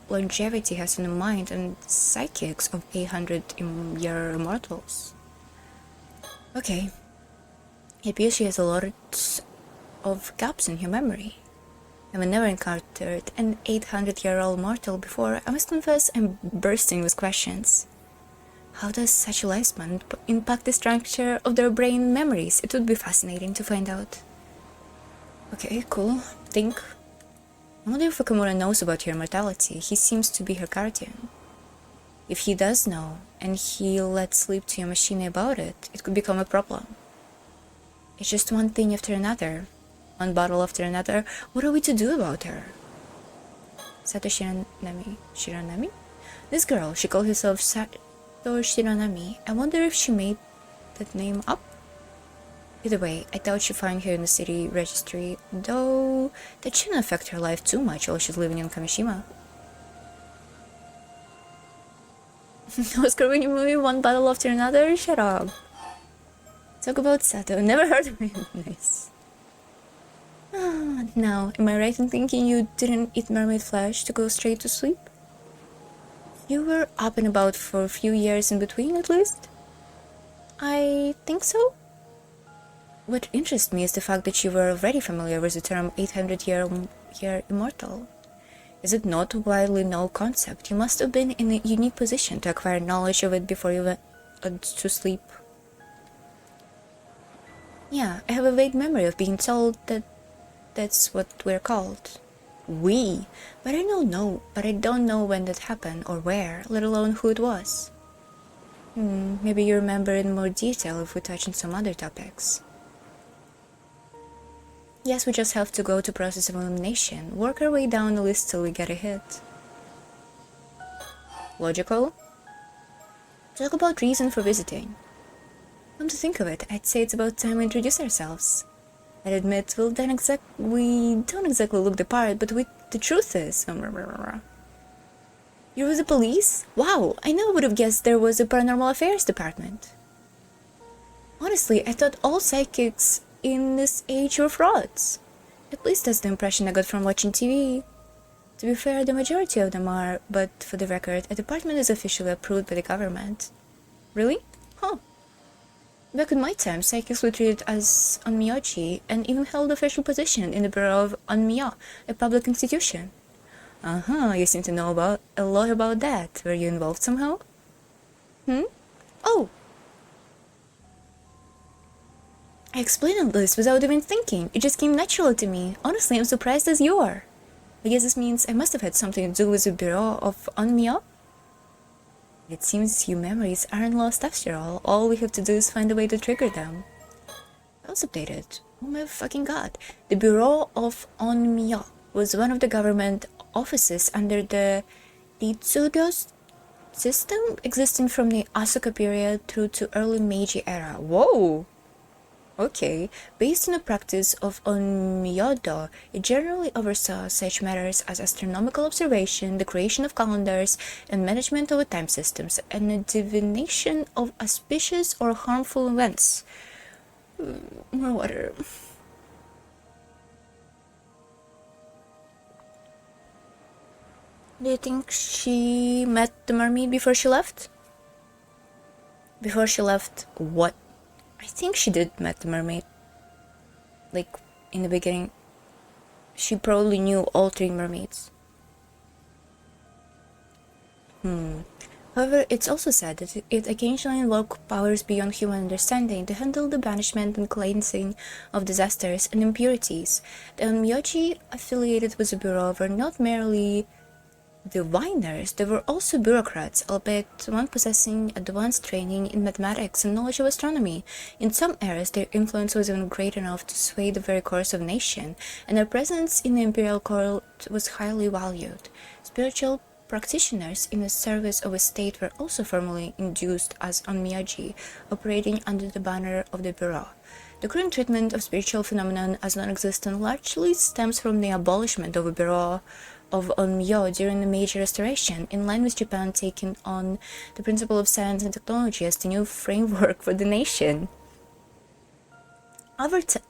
longevity has on the mind and psychics of 800-year immortals. Okay. It appears she has a lot of gaps in her memory. I've never encountered an 800-year-old mortal before. I must confess I'm bursting with questions. How does such a lifespan impact the structure of their brain memories? It would be fascinating to find out. Okay, cool. Think. I wonder if Okamura knows about her immortality. He seems to be her guardian. If he does know, and he lets slip to Yamashina about it, it could become a problem. It's just one thing after another. One bottle after another. What are we to do about her? Sato Shiranami. Shiranami? This girl, she called herself Sato Shiranami. I wonder if she made that name up? Either way, I doubt she'll find her in the city registry, though that shouldn't affect her life too much while she's living in Kamishima. Oscar, when you movie one bottle after another? Shut up. Talk about Sato. Never heard of him. Nice. Now, am I right in thinking you didn't eat mermaid flesh to go straight to sleep? You were up and about for a few years in between, at least? I think so. What interests me is the fact that you were already familiar with the term 800-year immortal. Is it not a widely known concept? You must have been in a unique position to acquire knowledge of it before you went to sleep. Yeah, I have a vague memory of being told that that's what we're called. We? But I don't know when that happened or where, let alone who it was. Maybe you remember in more detail if we touch on some other topics. Yes, we just have to go to process of elimination, work our way down the list till we get a hit. Logical? Talk about reason for visiting. Come to think of it, I'd say it's about time we introduce ourselves. I'd admit we don't exactly look the part, but the truth is... You're with the police? Wow, I never would have guessed there was a paranormal affairs department. Honestly, I thought all psychics in this age were frauds. At least that's the impression I got from watching TV. To be fair, the majority of them are, but for the record, a department is officially approved by the government. Really? Huh. Back in my time, psychics were treated as onmyoji and even held official position in the Bureau of Onmyo, a public institution. You seem to know a lot about that. Were you involved somehow? Oh! I explained all this without even thinking. It just came naturally to me. Honestly, I'm surprised as you are. I guess this means I must have had something to do with the Bureau of Onmyo. It seems your memories aren't lost after all. All we have to do is find a way to trigger them. I was updated. Oh my fucking god. The Bureau of Onmyo was one of the government offices under the Ritsudo system, existing from the Asuka period through to early Meiji era. Whoa! Okay, based on the practice of Onmyodo, it generally oversaw such matters as astronomical observation, the creation of calendars, and management of time systems, and the divination of auspicious or harmful events. More water. Do you think she met the mermaid before she left? Before she left, what? I think she did met the mermaid. Like, in the beginning. She probably knew all three mermaids. However, it's also said that it occasionally invoked powers beyond human understanding to handle the banishment and cleansing of disasters and impurities. The Onmyoji affiliated with the Bureau were not merely diviners, they were also bureaucrats, albeit one possessing advanced training in mathematics and knowledge of astronomy. In some eras, their influence was even great enough to sway the very course of a nation, and their presence in the imperial court was highly valued. Spiritual practitioners in the service of a state were also formally induced as onmyoji, operating under the banner of the Bureau. The current treatment of spiritual phenomenon as non-existent largely stems from the abolishment of the Bureau of Onmyo during the Meiji Restoration, in line with Japan taking on the principle of science and technology as the new framework for the nation.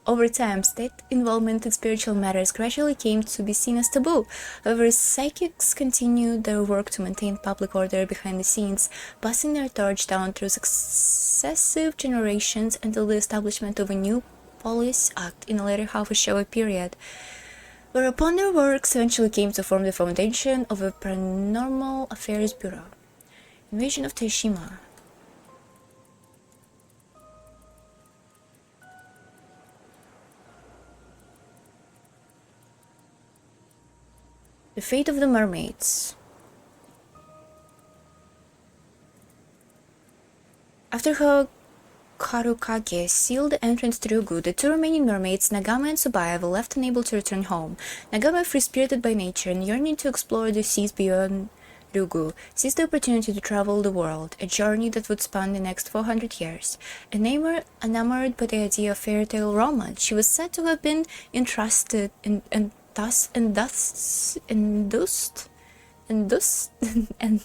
Over time, state involvement in spiritual matters gradually came to be seen as taboo. However, psychics continued their work to maintain public order behind the scenes, passing their torch down through successive generations until the establishment of a new Police Act in the later half of Showa period, whereupon their works eventually came to form the foundation of a Paranormal Affairs Bureau. Invasion of Taishima. The fate of the mermaids. After Karukage sealed the entrance to Ryugu, the two remaining mermaids, Nagama and Tsubaya, were left unable to return home. Nagama, free-spirited by nature and yearning to explore the seas beyond Ryugu, seized the opportunity to travel the world, a journey that would span the next 400 years. Enamored by the idea of fairy tale romance, she was said to have been entrusted and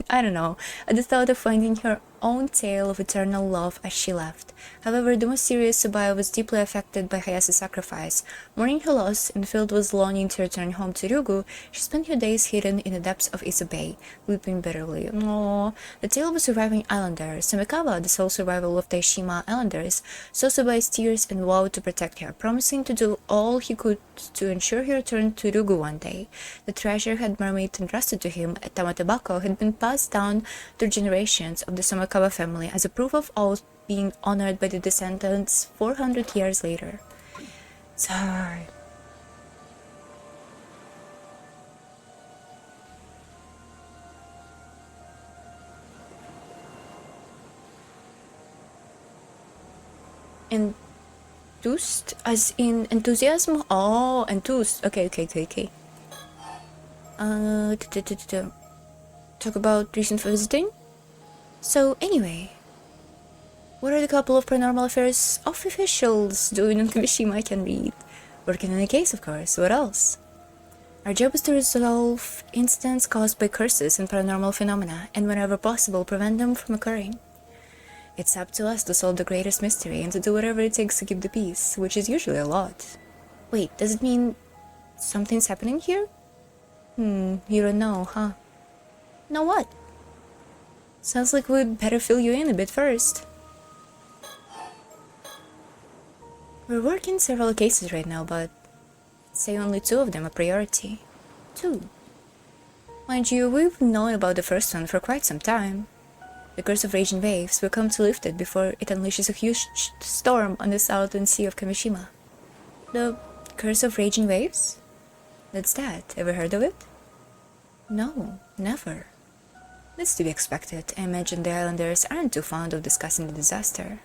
I don't know, at the thought of finding her own tale of eternal love as she left. However, the mysterious Tsubaya was deeply affected by Hayase's sacrifice. Mourning her loss and filled with longing to return home to Ryugu, she spent her days hidden in the depths of Ise Bay, weeping bitterly. Aww. The tale of a surviving islander, Samikawa, the sole survivor of Taishima Islanders, saw Tsubaya's tears and vowed to protect her, promising to do all he could to ensure her return to Ryugu one day. The treasure had mermaid entrusted to him at Tamatabako had been passed down through generations of the Samikawa family as a proof of oath being honored by the descendants 400 years later. Sorry. Enthused? As in enthusiasm? Oh, enthused. Okay. Talk about reason for visiting? So, anyway, what are the couple of paranormal affairs officials doing in Kamishima I can read? Working on a case, of course. What else? Our job is to resolve incidents caused by curses and paranormal phenomena, and whenever possible, prevent them from occurring. It's up to us to solve the greatest mystery and to do whatever it takes to keep the peace, which is usually a lot. Wait, does it mean something's happening here? You don't know, huh? Know what? Sounds like we'd better fill you in a bit first. We're working several cases right now, but I'd say only 2 of them are priority. 2. Mind you, we've known about the first one for quite some time. The curse of raging waves will come to lift it before it unleashes a huge storm on the southern sea of Kamishima. The curse of raging waves? That's that. Ever heard of it? No, never. That's to be expected. I imagine the islanders aren't too fond of discussing the disaster.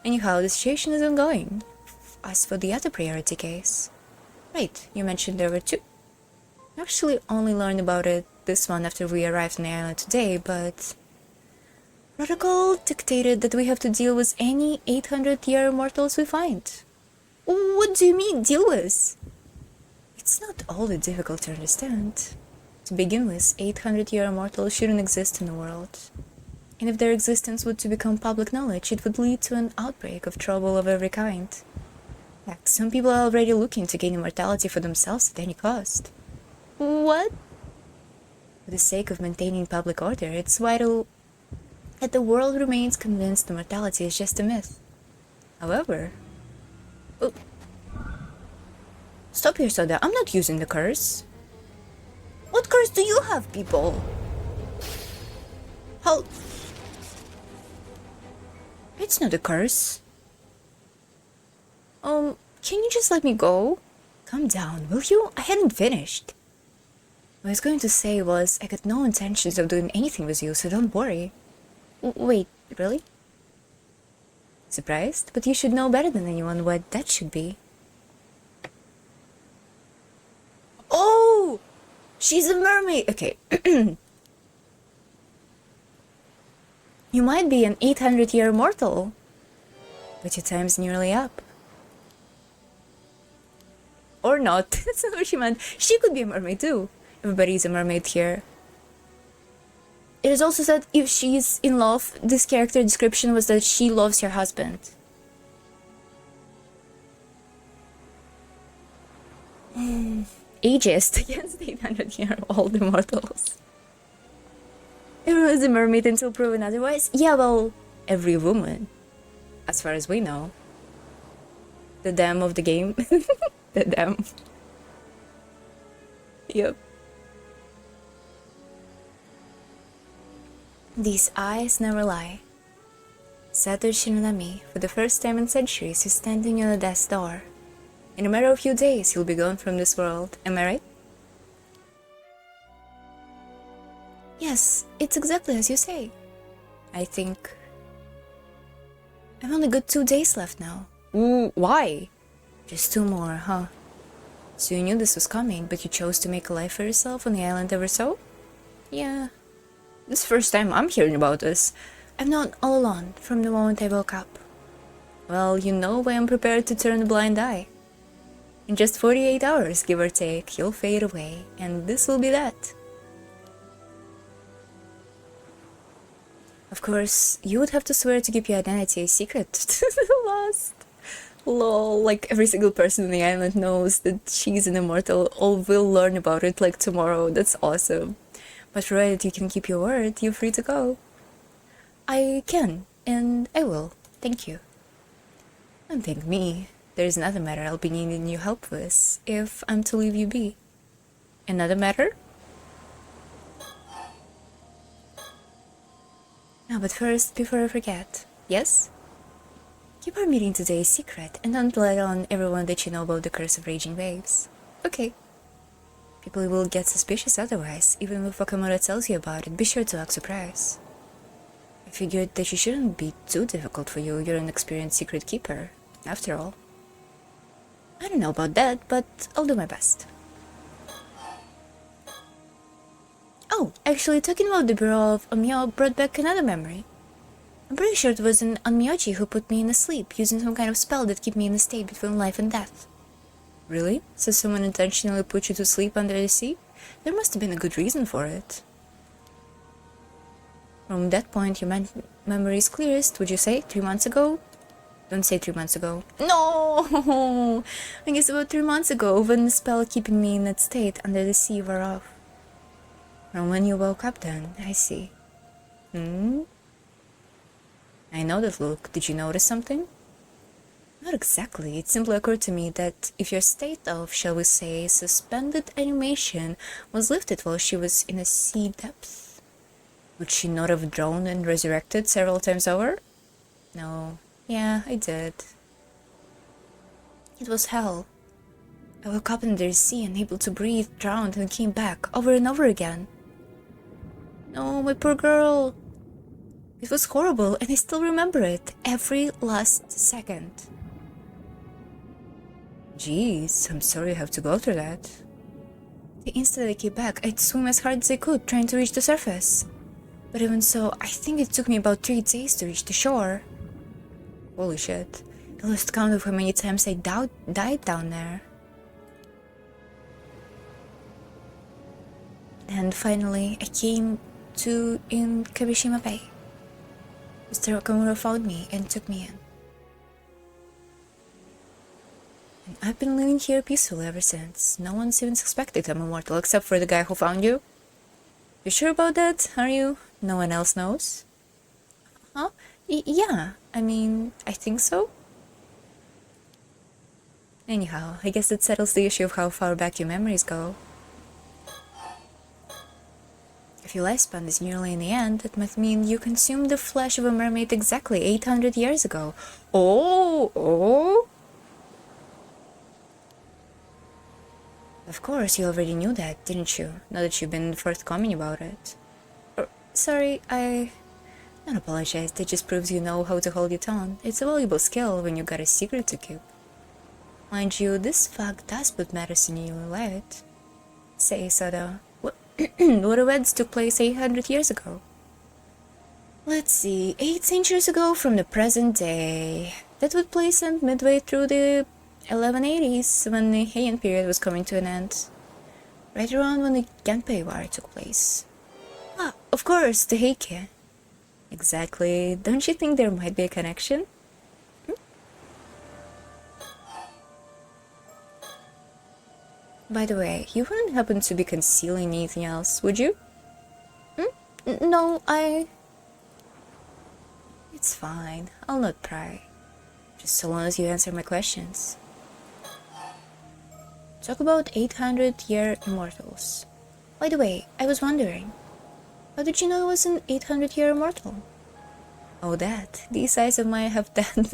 Anyhow, the situation is ongoing. As for the other priority case... Right, you mentioned there were 2. I actually only learned about this one after we arrived on the island today, but... Protocol dictated that we have to deal with any 800-year mortals we find. What do you mean, deal with? It's not all that difficult to understand. To begin with, 800-year mortals shouldn't exist in the world. And if their existence were to become public knowledge, it would lead to an outbreak of trouble of every kind. Heck, some people are already looking to gain immortality for themselves at any cost. What? For the sake of maintaining public order, it's vital that the world remains convinced immortality is just a myth. However... Oh. Stop here, Soda. I'm not using the curse. What curse do you have, people? How... It's not a curse. Can you just let me go? Calm down, will you? I hadn't finished. What I was going to say was, I got no intentions of doing anything with you, so don't worry. Wait, really? Surprised? But you should know better than anyone what that should be. Oh! She's a mermaid! Okay. You might be an 800-year mortal, but your time's nearly up. Or not. That's not what she meant. She could be a mermaid too. Everybody's a mermaid here. It is also said if she's in love, this character description was that she loves her husband. Ageist against 800-year-old immortals. Everyone is a mermaid until proven otherwise? Yeah, well, every woman. As far as we know. The dam of the game. The dam. Yep. These eyes never lie. Sato Shinonami, for the first time in centuries, is standing on a death's door. In a matter of few days, he'll be gone from this world. Am I right? Yes, it's exactly as you say. I think... I've only got 2 days left now. Ooh, why? Just 2 more, huh? So you knew this was coming, but you chose to make a life for yourself on the island ever so? Yeah. This is the first time I'm hearing about this. I've known all along, from the moment I woke up. Well, you know why I'm prepared to turn a blind eye. In just 48 hours, give or take, you'll fade away, and this will be that. Of course, you would have to swear to keep your identity a secret to the last. Lol, like every single person on the island knows that she's an immortal, or will learn about it like tomorrow. That's awesome. But provided you can keep your word, you're free to go. I can, and I will. Thank you. Don't thank me. There's another matter I'll be needing your help with, if I'm to leave you be. Another matter? No, but first, before I forget. Yes? Keep our meeting today a secret, and don't let on everyone that you know about the curse of raging waves. Okay. People will get suspicious otherwise, even if Wakamoto tells you about it. Be sure to act surprised. I figured that it shouldn't be too difficult for you. You're an experienced secret keeper, after all. I don't know about that, but I'll do my best. Oh, actually, talking about the Bureau of Onmyo brought back another memory. I'm pretty sure it was an Onmyoji who put me in a sleep, using some kind of spell that kept me in a state between life and death. Really? So someone intentionally put you to sleep under the sea? There must have been a good reason for it. From that point, your memory is clearest, would you say? 3 months ago? Don't say 3 months ago. No! I guess about 3 months ago, when the spell keeping me in that state under the sea wore off. From when you woke up then, I see. I know that look. Did you notice something? Not exactly. It simply occurred to me that if your state of, shall we say, suspended animation was lifted while she was in a sea depth, would she not have drowned and resurrected several times over? No. Yeah, I did. It was hell. I woke up in the sea, unable to breathe, drowned, and came back over and over again. No, my poor girl. It was horrible, and I still remember it, every last second. Jeez, I'm sorry you have to go through that. The instant I came back, I'd swim as hard as I could, trying to reach the surface. But even so, I think it took me about 3 days to reach the shore. Holy shit. I lost count of how many times I died down there. And finally, I came to in Kabishima Bay. Mr. Okamura found me and took me in. I've been living here peacefully ever since. No one's even suspected I'm immortal except for the guy who found you. You sure about that, are you? No one else knows? Huh? Yeah, I mean, I think so. Anyhow, I guess that settles the issue of how far back your memories go. If your lifespan is nearly in the end, that might mean you consumed the flesh of a mermaid exactly 800 years ago. Oh! Of course, you already knew that, didn't you? Now that you've been forthcoming about it. Sorry, don't apologize, that just proves you know how to hold your tongue. It's a valuable skill when you got a secret to keep. Mind you, this fact does put matters in new light. Say, Soda, what events took place 800 years ago? Let's see, 8 centuries ago from the present day. That would place them midway through the 1180s, when the Heian period was coming to an end. Right around when the Genpei War took place. Ah, of course, the Heike. Exactly. Don't you think there might be a connection? By the way, you wouldn't happen to be concealing anything else, would you? No, It's fine. I'll not pry. Just so long as you answer my questions. Talk about 800-year immortals. By the way, I was wondering, how did you know I was an 800-year immortal? Oh, that. These eyes of mine have done.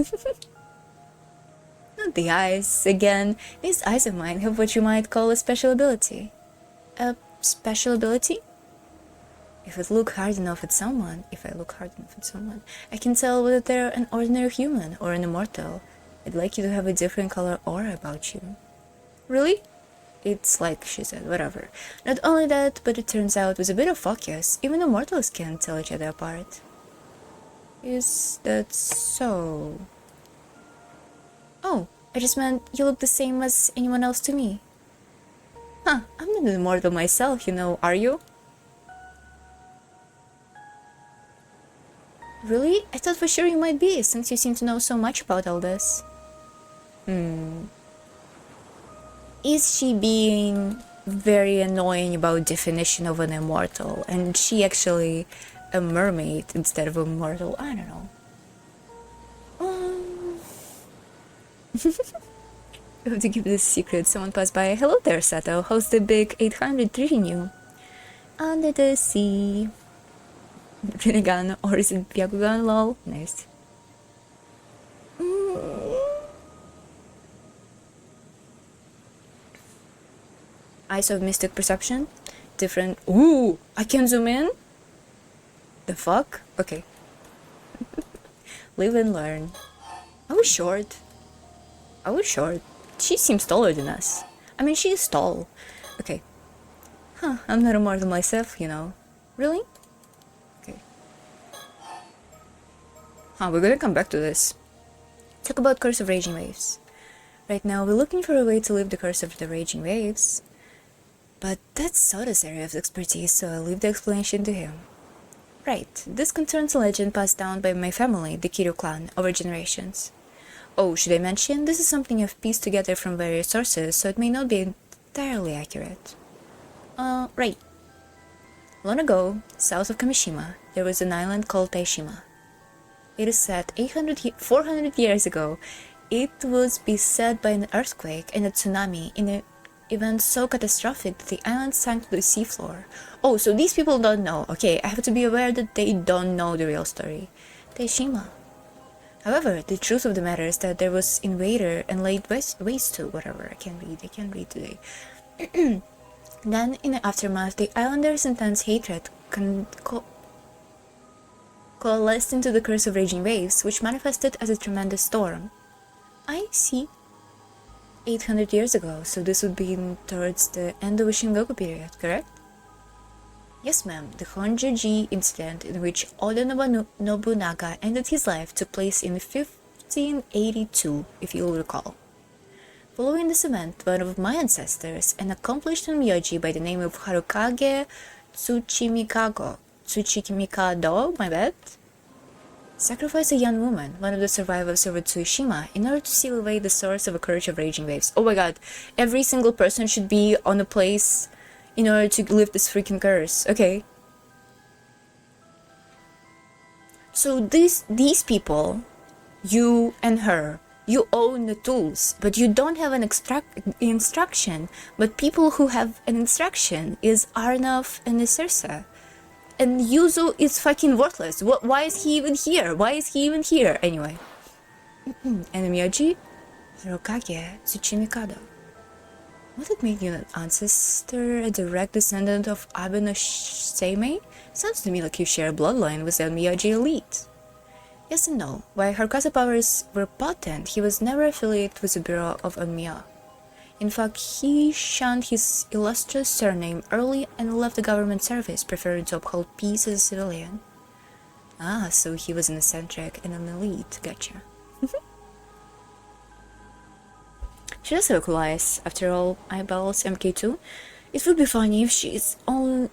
Not the eyes. Again, these eyes of mine have what you might call a special ability. A special ability? If I look hard enough at someone, I can tell whether they're an ordinary human or an immortal. I'd like you to have a different color aura about you. Really? It's like she said, whatever. Not only that, but it turns out with a bit of focus, even immortals can't tell each other apart. Is that so? Oh, I just meant you look the same as anyone else to me. Huh, I'm not an immortal myself, you know, are you? Really? I thought for sure you might be, since you seem to know so much about all this. Is she being very annoying about definition of an immortal, and she actually a mermaid instead of a mortal? I don't know. I have to keep this secret. Someone passed by. Hello there, Sato. How's the big 800 treating you? Under the sea. Rinnegan, or is it Byakugan? Lol. Nice. Eyes of mystic perception. Different. Ooh! I can zoom in? The fuck? Okay. Live and learn. Are we short? She seems taller than us. I mean, she is tall. Okay. Huh, I'm not immortal myself, you know. Really? Okay. We're gonna come back to this. Talk about Curse of Raging Waves. Right now, we're looking for a way to lift the Curse of the Raging Waves. But that's Soda's area of expertise, so I'll leave the explanation to him. Right, this concerns a legend passed down by my family, the Kiryu clan, over generations. Oh, should I mention, this is something I've pieced together from various sources, so it may not be entirely accurate. Right. Long ago, south of Kamishima, there was an island called Taishima. It is said 400 years ago, it was beset by an earthquake and a tsunami in an event so catastrophic that the island sank to the seafloor. Oh, so these people don't know. Okay, I have to be aware that they don't know the real story. Taishima. However, the truth of the matter is that there was invader and laid waste to whatever. I can't read today. Then, in the aftermath, the islanders' intense hatred coalesced into the Curse of Raging Waves, which manifested as a tremendous storm. I see. 800 years ago, so this would be towards the end of the Shingoku period, correct? Yes, ma'am. The Honjoji incident in which Oda Nobunaga ended his life took place in 1582, if you'll recall. Following this event, one of my ancestors, an accomplished Myoji by the name of Harukage Tsuchimikado, my bad, Sacrifice a young woman, one of the survivors of Tsushima, in order to seal away the source of a curse of raging waves. Oh my god, every single person should be on a place in order to lift this freaking curse. Okay. So these people, you and her, you own the tools, but you don't have an instruction. But people who have an instruction is Arnav and Isirsa. And Yuzu is fucking worthless. Why is he even here? Why is he even here? Anyway. And Miyoji? Rokage Tsuchimikado. Would it make you an ancestor, a direct descendant of Abe no Seimei? Sounds to me like you share a bloodline with the Miyoji elite. Yes and no. While Haruka's powers were potent, he was never affiliated with the Bureau of Onmyo. In fact, he shunned his illustrious surname early and left the government service, preferring to uphold peace as a civilian. Ah, so he was an eccentric and an elite. Gotcha. She does have a cool eyes, after all, eyeballs MK2. It would be funny if she's only...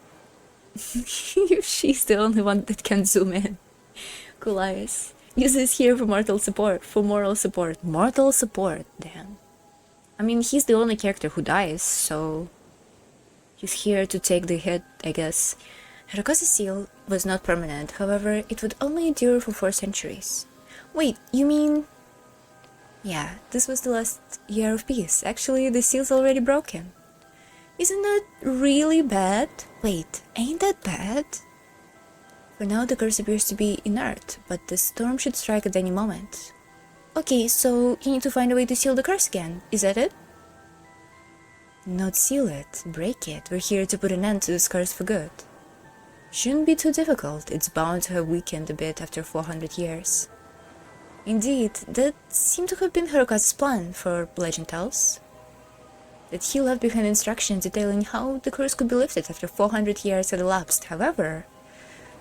if she's the only one that can zoom in. Cool eyes. Use this here for moral support. Mortal support, damn. I mean, he's the only character who dies, so... he's here to take the hit, I guess. Haruka's seal was not permanent, however, it would only endure for 4 centuries. Wait, you mean... yeah, this was the last year of peace. Actually, the seal's already broken. Isn't that really bad? Wait, ain't that bad? For now, the curse appears to be inert, but the storm should strike at any moment. Okay, so you need to find a way to seal the curse again, is that it? Not seal it, break it. We're here to put an end to this curse for good. Shouldn't be too difficult, it's bound to have weakened a bit after 400 years. Indeed, that seemed to have been Haruka's plan, for legend tells. That he left behind instructions detailing how the curse could be lifted after 400 years had elapsed. However,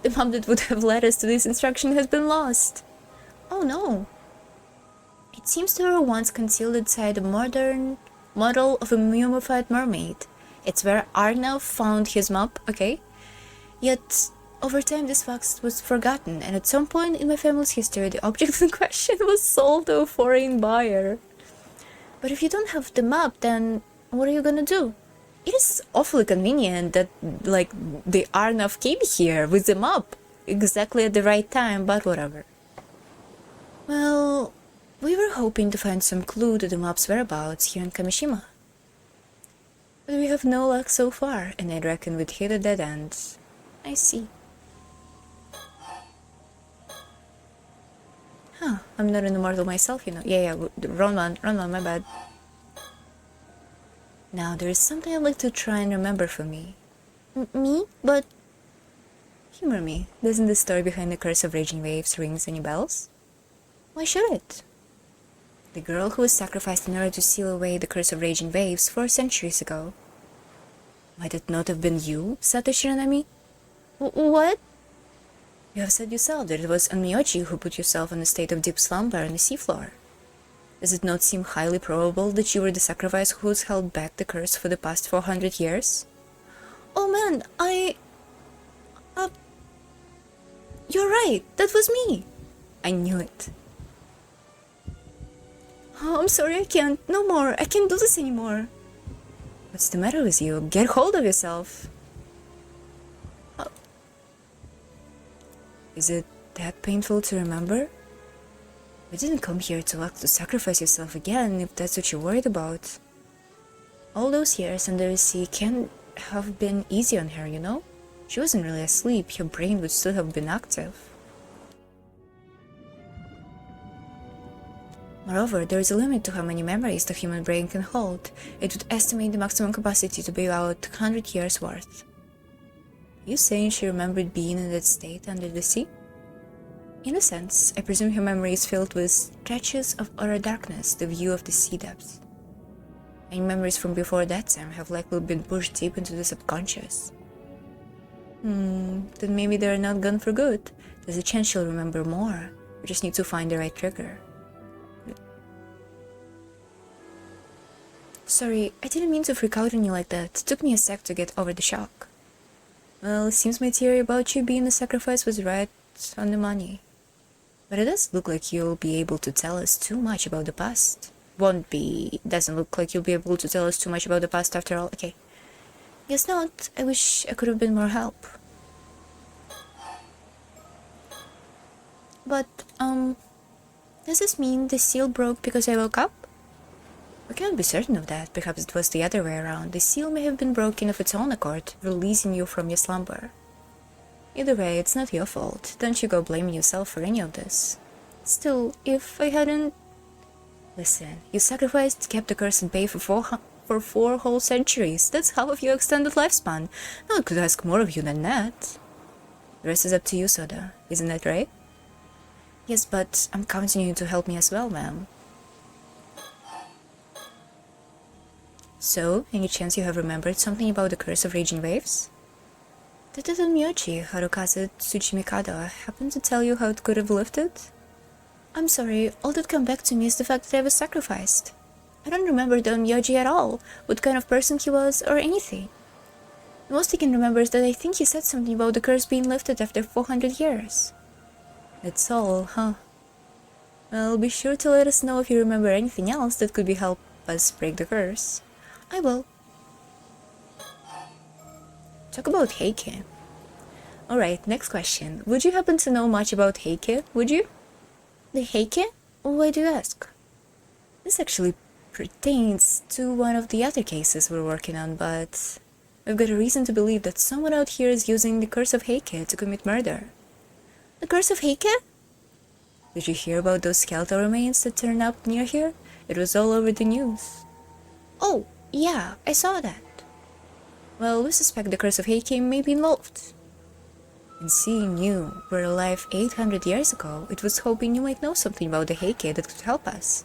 the map that would have led us to this instruction has been lost. Oh no. It seems to have once concealed inside a modern model of a mummified mermaid. It's where Arnav found his map, okay? Yet, over time this fact was forgotten, and at some point in my family's history the object in question was sold to a foreign buyer. But if you don't have the map, then what are you gonna do? It is awfully convenient that, like, the Arnav came here with the map exactly at the right time, but whatever. Well, we were hoping to find some clue to the map's whereabouts here in Kamishima. But we have no luck so far, and I reckon we'd hit a dead end. I see. Huh, I'm not an immortal myself, you know. Yeah, wrong one, my bad. Now, there is something I'd like to try and remember for me. Me? But... humor me. Doesn't the story behind the curse of raging waves rings any bells? Why should it? The girl who was sacrificed in order to seal away the curse of raging waves 4 centuries ago. Might it not have been you, Sato Shiranami? What? You have said yourself that it was Onmyoji who put yourself in a state of deep slumber on the seafloor. Does it not seem highly probable that you were the sacrifice who's held back the curse for the past 400 years? Oh man, you're right, that was me! I knew it. Oh, I'm sorry, I can't. No more. I can't do this anymore. What's the matter with you? Get hold of yourself. Oh. Is it that painful to remember? You didn't come here to ask to sacrifice yourself again, if that's what you're worried about. All those years under the sea can't have been easy on her, you know? She wasn't really asleep. Her brain would still have been active. Moreover, there is a limit to how many memories the human brain can hold. It would estimate the maximum capacity to be about 100 years worth. You saying she remembered being in that state under the sea? In a sense, I presume her memory is filled with stretches of utter darkness, the view of the sea depths. Any memories from before that time have likely been pushed deep into the subconscious. Then maybe they're not gone for good. There's a chance she'll remember more. We just need to find the right trigger. Sorry, I didn't mean to freak out on you like that. It took me a sec to get over the shock. Well, it seems my theory about you being a sacrifice was right on the money. But it does look like you'll be able to tell us too much about the past. Doesn't look like you'll be able to tell us too much about the past after all. Okay. Guess not. I wish I could have been more help. But, does this mean the seal broke because I woke up? We can't be certain of that. Perhaps it was the other way around. The seal may have been broken of its own accord, releasing you from your slumber. Either way, it's not your fault. Don't you go blaming yourself for any of this. Still, if I hadn't... Listen, you sacrificed, kept the curse at bay for 4 whole centuries. That's half of your extended lifespan. No one could ask more of you than that. The rest is up to you, Soda. Isn't that right? Yes, but I'm counting on you to help me as well, ma'am. So, any chance you have remembered something about the curse of raging waves? Did the Myoji, Harukaze Tsuchimikado, happen to tell you how it could have lifted? I'm sorry, all that came back to me is the fact that I was sacrificed. I don't remember the Myoji at all, what kind of person he was, or anything. The most I can remember is that I think he said something about the curse being lifted after 400 years. That's all, huh? Well, be sure to let us know if you remember anything else that could help us break the curse. I will. Talk about Heike. Alright, next question. Would you happen to know much about Heike, would you? The Heike? Why do you ask? This actually pertains to one of the other cases we're working on, but we've got a reason to believe that someone out here is using the curse of Heike to commit murder. The curse of Heike? Did you hear about those skeletal remains that turned up near here? It was all over the news. Oh, yeah, I saw that. Well, we suspect the curse of Heike may be involved. And seeing you were alive 800 years ago, it was hoping you might know something about the Heike that could help us.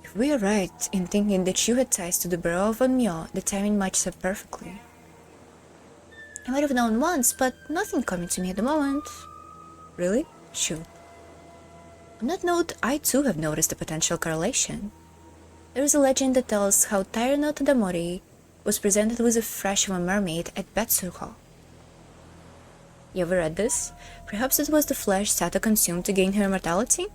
If we are right in thinking that you had ties to the borough of Onmyo, the timing matches up perfectly. I might have known once, but nothing coming to me at the moment. Really? Shoot. On that note, I too have noticed a potential correlation. There is a legend that tells how Taira no Tadamori was presented with a flesh of a mermaid at Betsuho. You ever read this? Perhaps it was the flesh Sato consumed to gain her immortality?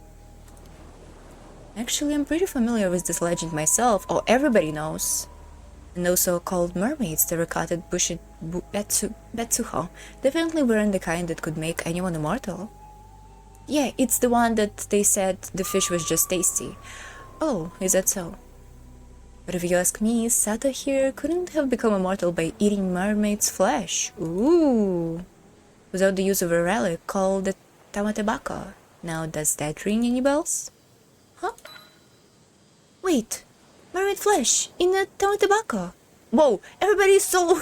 Actually, I'm pretty familiar with this legend myself, or everybody knows. And those so-called mermaids that were caught at Betsuho definitely weren't the kind that could make anyone immortal. Yeah, it's the one that they said the fish was just tasty. Oh, is that so? But if you ask me, Sato here couldn't have become immortal by eating mermaid's flesh. Ooh! Without the use of a relic called the Tamatebako. Now, does that ring any bells? Huh? Wait! Mermaid flesh in the Tamatebako! Whoa! Everybody is so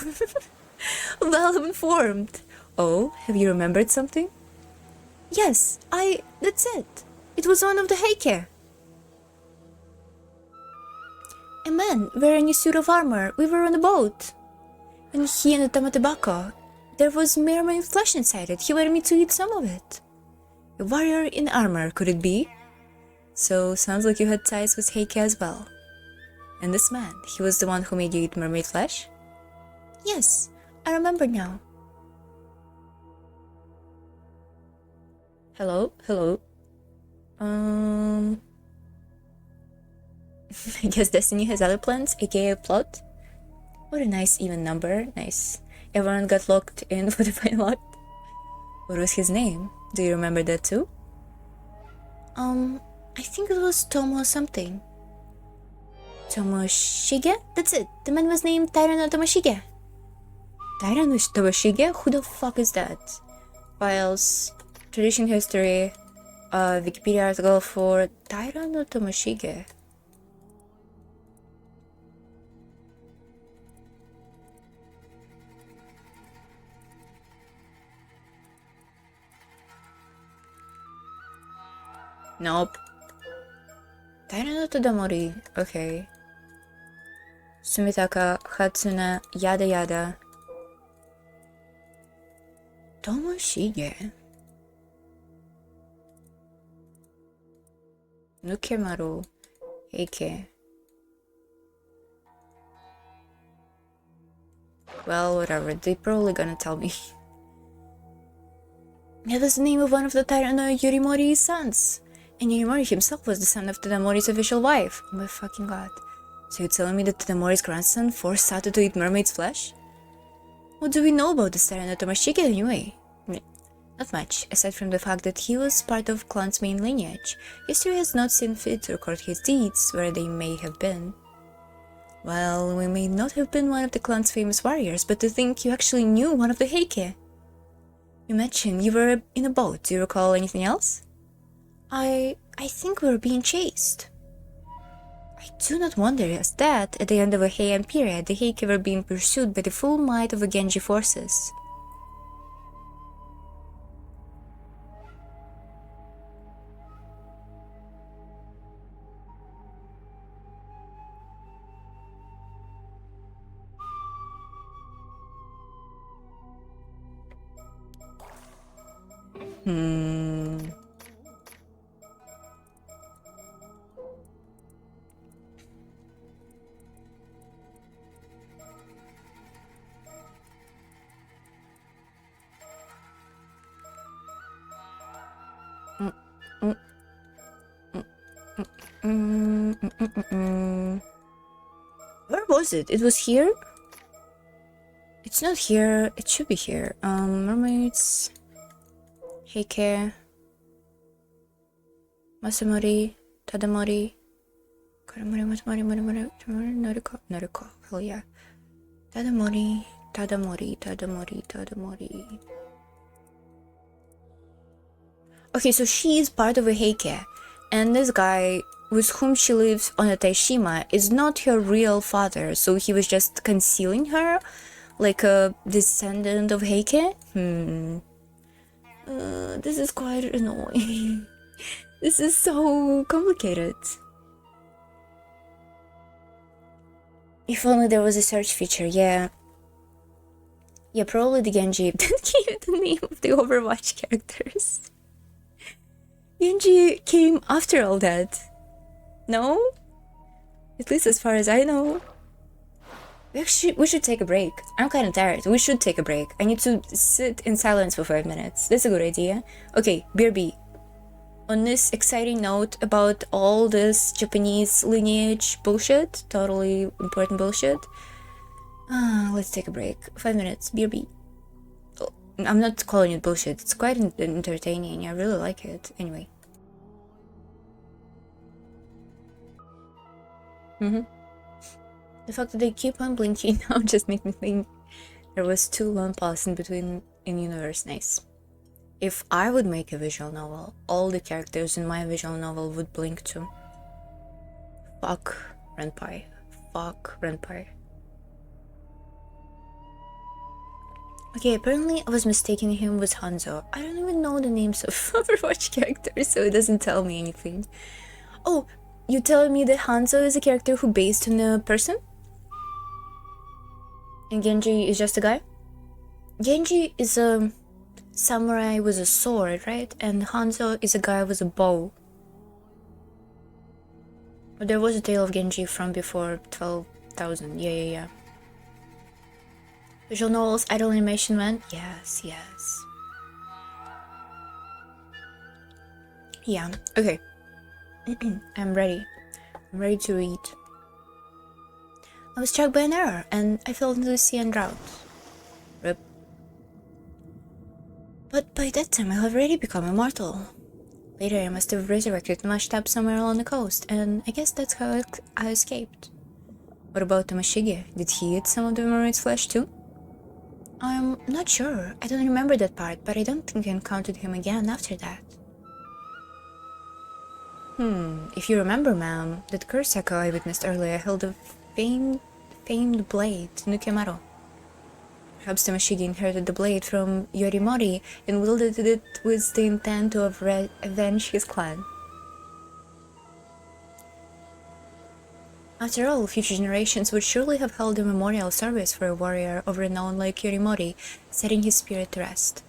well informed! Oh, have you remembered something? Yes, that's it. It was one of the Heike. A man wearing a suit of armor. We were on a boat. When he and the Tamatebako, there was mermaid flesh inside it. He wanted me to eat some of it. A warrior in armor, could it be? So, sounds like you had ties with Heike as well. And this man, he was the one who made you eat mermaid flesh? Yes, I remember now. Hello? I guess Destiny has other plans, aka a plot. What a nice even number, nice. Everyone got locked in for the final act. What was his name? Do you remember that too? I think it was Tomo something. Tomoshige? That's it. The man was named Taira no Tomoshige. Taira no Tomoshige? Who the fuck is that? Files, tradition history, Wikipedia article for Taira no Tomoshige. Nope. Taira no Tadamori. Okay. Sumitaka, Hatsune, yada yada. Tomoshige. Nukemaru. Heike. Well, whatever. They're probably gonna tell me. That was the name of one of the Yorimori's sons. And Yorimori himself was the son of Tadamori's official wife. Oh my fucking god. So you're telling me that Tadamori's grandson forced Sato to eat mermaid's flesh? What do we know about this Taira no Tomoshige anyway? Not much, aside from the fact that he was part of clan's main lineage. History has not seen fit to record his deeds, where they may have been. Well, we may not have been one of the clan's famous warriors, but to think you actually knew one of the Heike. You mentioned you were in a boat. Do you recall anything else? I think we were being chased. I do not wonder, as that, at the end of a Heian period, the Heike were being pursued by the full might of the Genji forces. Where was it? It was here? It's not here. It should be here. Mermaids. Heike. Masamori. Tadamori. Karamori, Masamori, Marimori, Noriko. Hell yeah. Tadamori. Okay, so she is part of a Heike. And this guy with whom she lives on a Taishima is not her real father, so he was just concealing her like a descendant of Heike? This is quite annoying. This is so complicated. If only there was a search feature, yeah. Yeah, probably the Genji didn't give it the name of the Overwatch characters. Genji came after all that. No? At least as far as I know. We should take a break. I'm kind of tired. We should take a break. I need to sit in silence for 5 minutes. That's a good idea. Okay, BRB. On this exciting note about all this Japanese lineage bullshit, totally important bullshit, let's take a break. 5 minutes, BRB. Oh, I'm not calling it bullshit. It's quite entertaining. I really like it. Anyway. The fact that they keep on blinking now just makes me think there was too long pause in between in universe. Nice. If I would make a visual novel, all the characters in my visual novel would blink too. Fuck Renpai. Fuck Renpai. Okay, apparently I was mistaking him with Hanzo. I don't even know the names of Overwatch characters, so it doesn't tell me anything. Oh, you telling me that Hanzo is a character who based on a person? And Genji is just a guy? Genji is a samurai with a sword, right? And Hanzo is a guy with a bow. But there was a tale of Genji from before 12,000. Yeah. Visual novels, idle animation, man. Yes. Yeah, okay. I'm ready. I'm ready to read. I was struck by an error, and I fell into the sea and drowned. Rip. But by that time, I had already become immortal. Later, I must have resurrected mashed up somewhere along the coast, and I guess that's how I escaped. What about Tomoshige? Did he eat some of the mermaid's flesh too? I'm not sure. I don't remember that part, but I don't think I encountered him again after that. If you remember, ma'am, that Kursaka I witnessed earlier held a famed blade, Nukemaro. Perhaps Tomoshige inherited the blade from Yorimori and wielded it with the intent to avenge his clan. After all, future generations would surely have held a memorial service for a warrior of renown like Yorimori, setting his spirit to rest.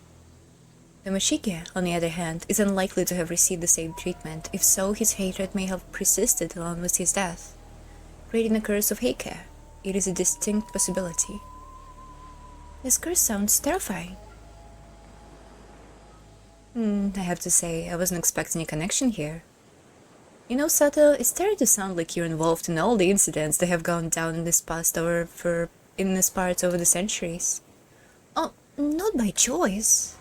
Tomoshige, on the other hand, is unlikely to have received the same treatment. If so, his hatred may have persisted along with his death. Creating a curse of Heike, it is a distinct possibility. This curse sounds terrifying. I have to say, I wasn't expecting a connection here. You know, Sato, it's starting to sound like you're involved in all the incidents that have gone down in this in this part over the centuries. Oh, not by choice.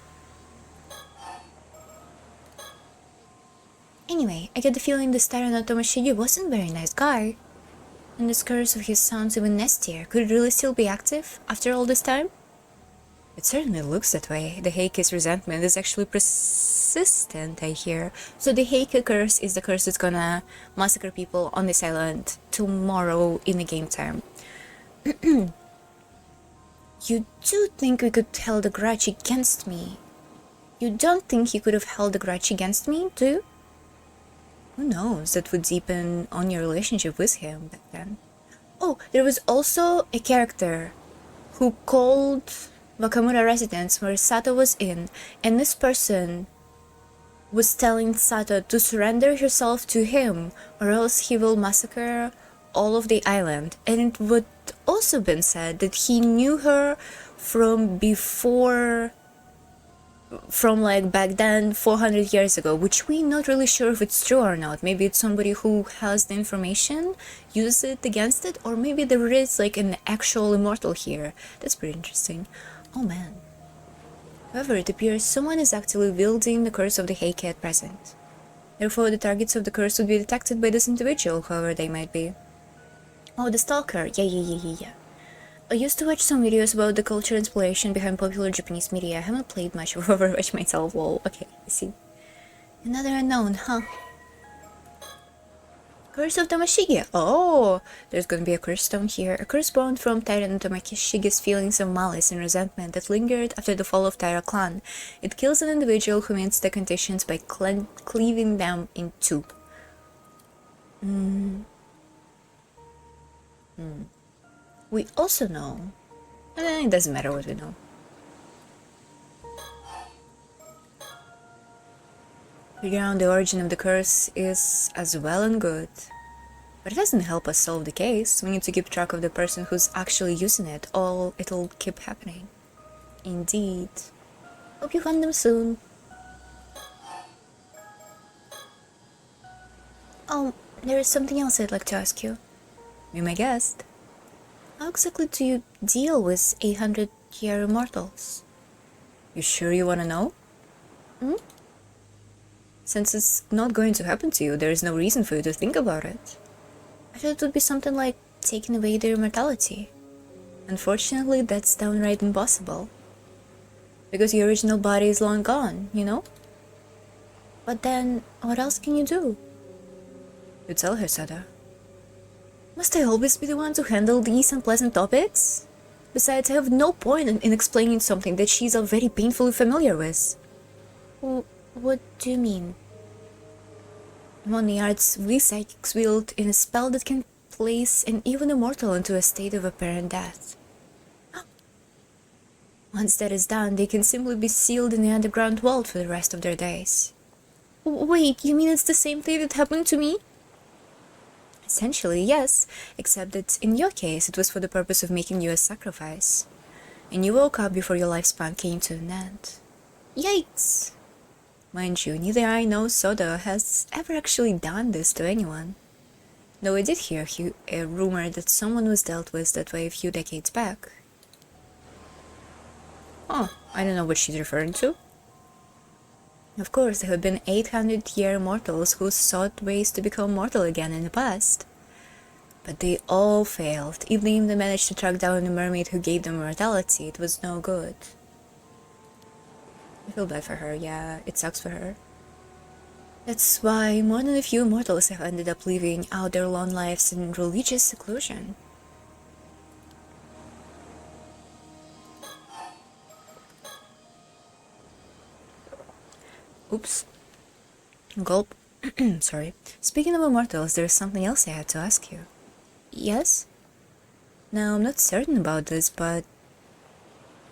Anyway, I get the feeling this Tyrant Tomoshige wasn't a very nice guy. And this curse of his sounds even nastier. Could it really still be active after all this time? It certainly looks that way. The Heike's resentment is actually persistent, I hear. So the Heike curse is the curse that's gonna massacre people on this island tomorrow in the game time. You do think we could hold a grudge against me? You don't think he could have held a grudge against me, do you? Who knows, that would deepen on your relationship with him back then. Oh, there was also a character who called Wakamura residence where Sato was in, and this person was telling Sato to surrender herself to him or else he will massacre all of the island. And it would also been said that he knew her from before, from like back then, 400 years ago, which we're not really sure if it's true or not. Maybe it's somebody who has the information, uses it against it, or maybe there is like an actual immortal here. That's pretty interesting. Oh man. However, it appears someone is actively wielding the curse of the Heike at present. Therefore, the targets of the curse would be detected by this individual, whoever they might be. Oh, the stalker. Yeah. I used to watch some videos about the culture inspiration behind popular Japanese media. I haven't played much of Overwatch myself. Well, okay, I see. Another unknown, huh? Curse of Tamashige. Oh, there's gonna be a curse stone here. A curse born from Tyrant Tamashige's feelings of malice and resentment that lingered after the fall of Taira clan. It kills an individual who meets the conditions by cleaving them in two. We also know... it doesn't matter what we know. Figuring out the origin of the curse is as well and good. But it doesn't help us solve the case. We need to keep track of the person who's actually using it, or it'll keep happening. Indeed. Hope you find them soon. Oh, there is something else I'd like to ask you. Be my guest. How exactly do you deal with 800-year immortals? You sure you want to know? Since it's not going to happen to you, there is no reason for you to think about it. I thought it would be something like taking away their immortality. Unfortunately, that's downright impossible. Because your original body is long gone, you know? But then, what else can you do? You tell her, Sada. Must I always be the one to handle these unpleasant topics? Besides, I have no point in explaining something that she's already painfully familiar with. Well, what do you mean? Among the arts, we psychics wield in a spell that can place an even immortal into a state of apparent death. Once that is done, they can simply be sealed in the underground vault for the rest of their days. Wait, you mean it's the same thing that happened to me? Essentially, yes, except that in your case it was for the purpose of making you a sacrifice. And you woke up before your lifespan came to an end. Yikes! Mind you, neither I nor Soda has ever actually done this to anyone. Though I did hear a rumor that someone was dealt with that way a few decades back. Oh, I don't know what she's referring to. Of course, there have been 800-year mortals who sought ways to become mortal again in the past. But they all failed. Even if they managed to track down the mermaid who gave them immortality, it was no good. I feel bad for her, yeah, it sucks for her. That's why more than a few mortals have ended up living out their long lives in religious seclusion. Oops. Gulp. Sorry. Speaking of immortals, there's something else I had to ask you. Yes? Now, I'm not certain about this, but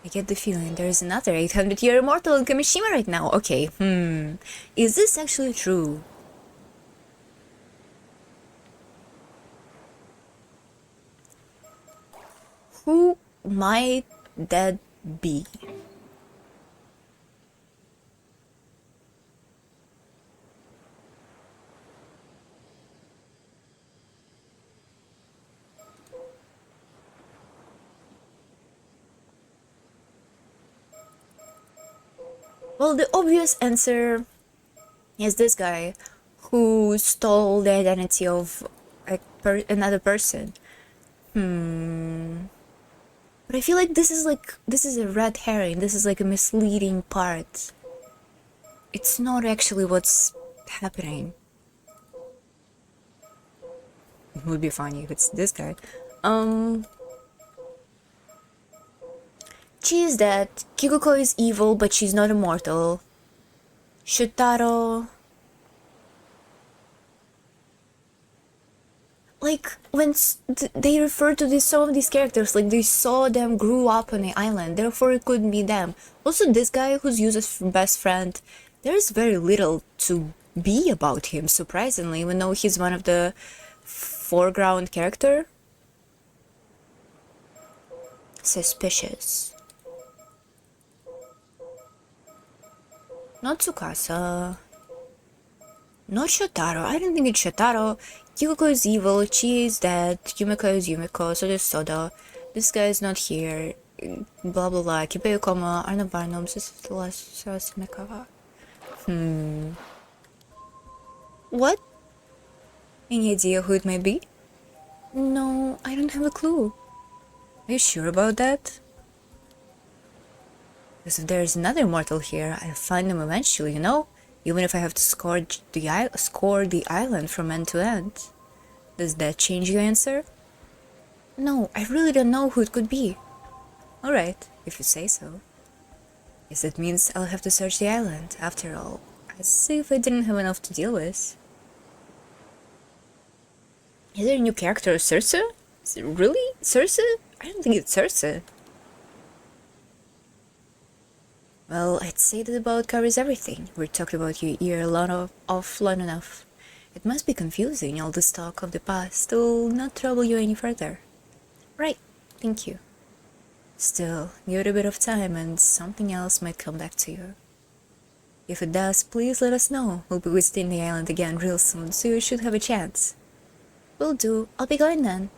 I get the feeling there is another 800-year immortal in Kamishima right now. Okay, is this actually true? Who might that be? Well, the obvious answer is this guy who stole the identity of another person. But I feel like this is a red herring. This is like a misleading part. It's not actually what's happening. It would be funny if it's this guy. She is dead. Kikuko is evil, but she's not immortal. Shotaro... Like, when they refer to some of these characters, like they saw them grew up on the island, therefore it couldn't be them. Also, this guy who's Yuza's best friend, there's very little to be about him, surprisingly, even though he's one of the foreground character. Suspicious. Not Tsukasa. Not Shotaro. I don't think it's Shotaro. Kikuko is evil, Chi is dead, Yumiko is Yumiko, so there's Soda. This guy is not here. Blah blah blah. Kipei Yukoma, Arna Barnum, Sasmekawa. What? Any idea who it might be? No, I don't have a clue. Are you sure about that? Because if there's another mortal here, I'll find them eventually, you know? Even if I have to score the island from end to end. Does that change your answer? No, I really don't know who it could be. Alright, if you say so. Yes, that means I'll have to search the island, after all. As if I didn't have enough to deal with. Is there a new character, Circe? Is it really Circe? I don't think it's Circe. Well, I'd say that about covers everything. We're talking about your ear long enough. It must be confusing, all this talk of the past will not trouble you any further. Right, thank you. Still, give it a bit of time and something else might come back to you. If it does, please let us know. We'll be visiting the island again real soon, so you should have a chance. Will do. I'll be going then.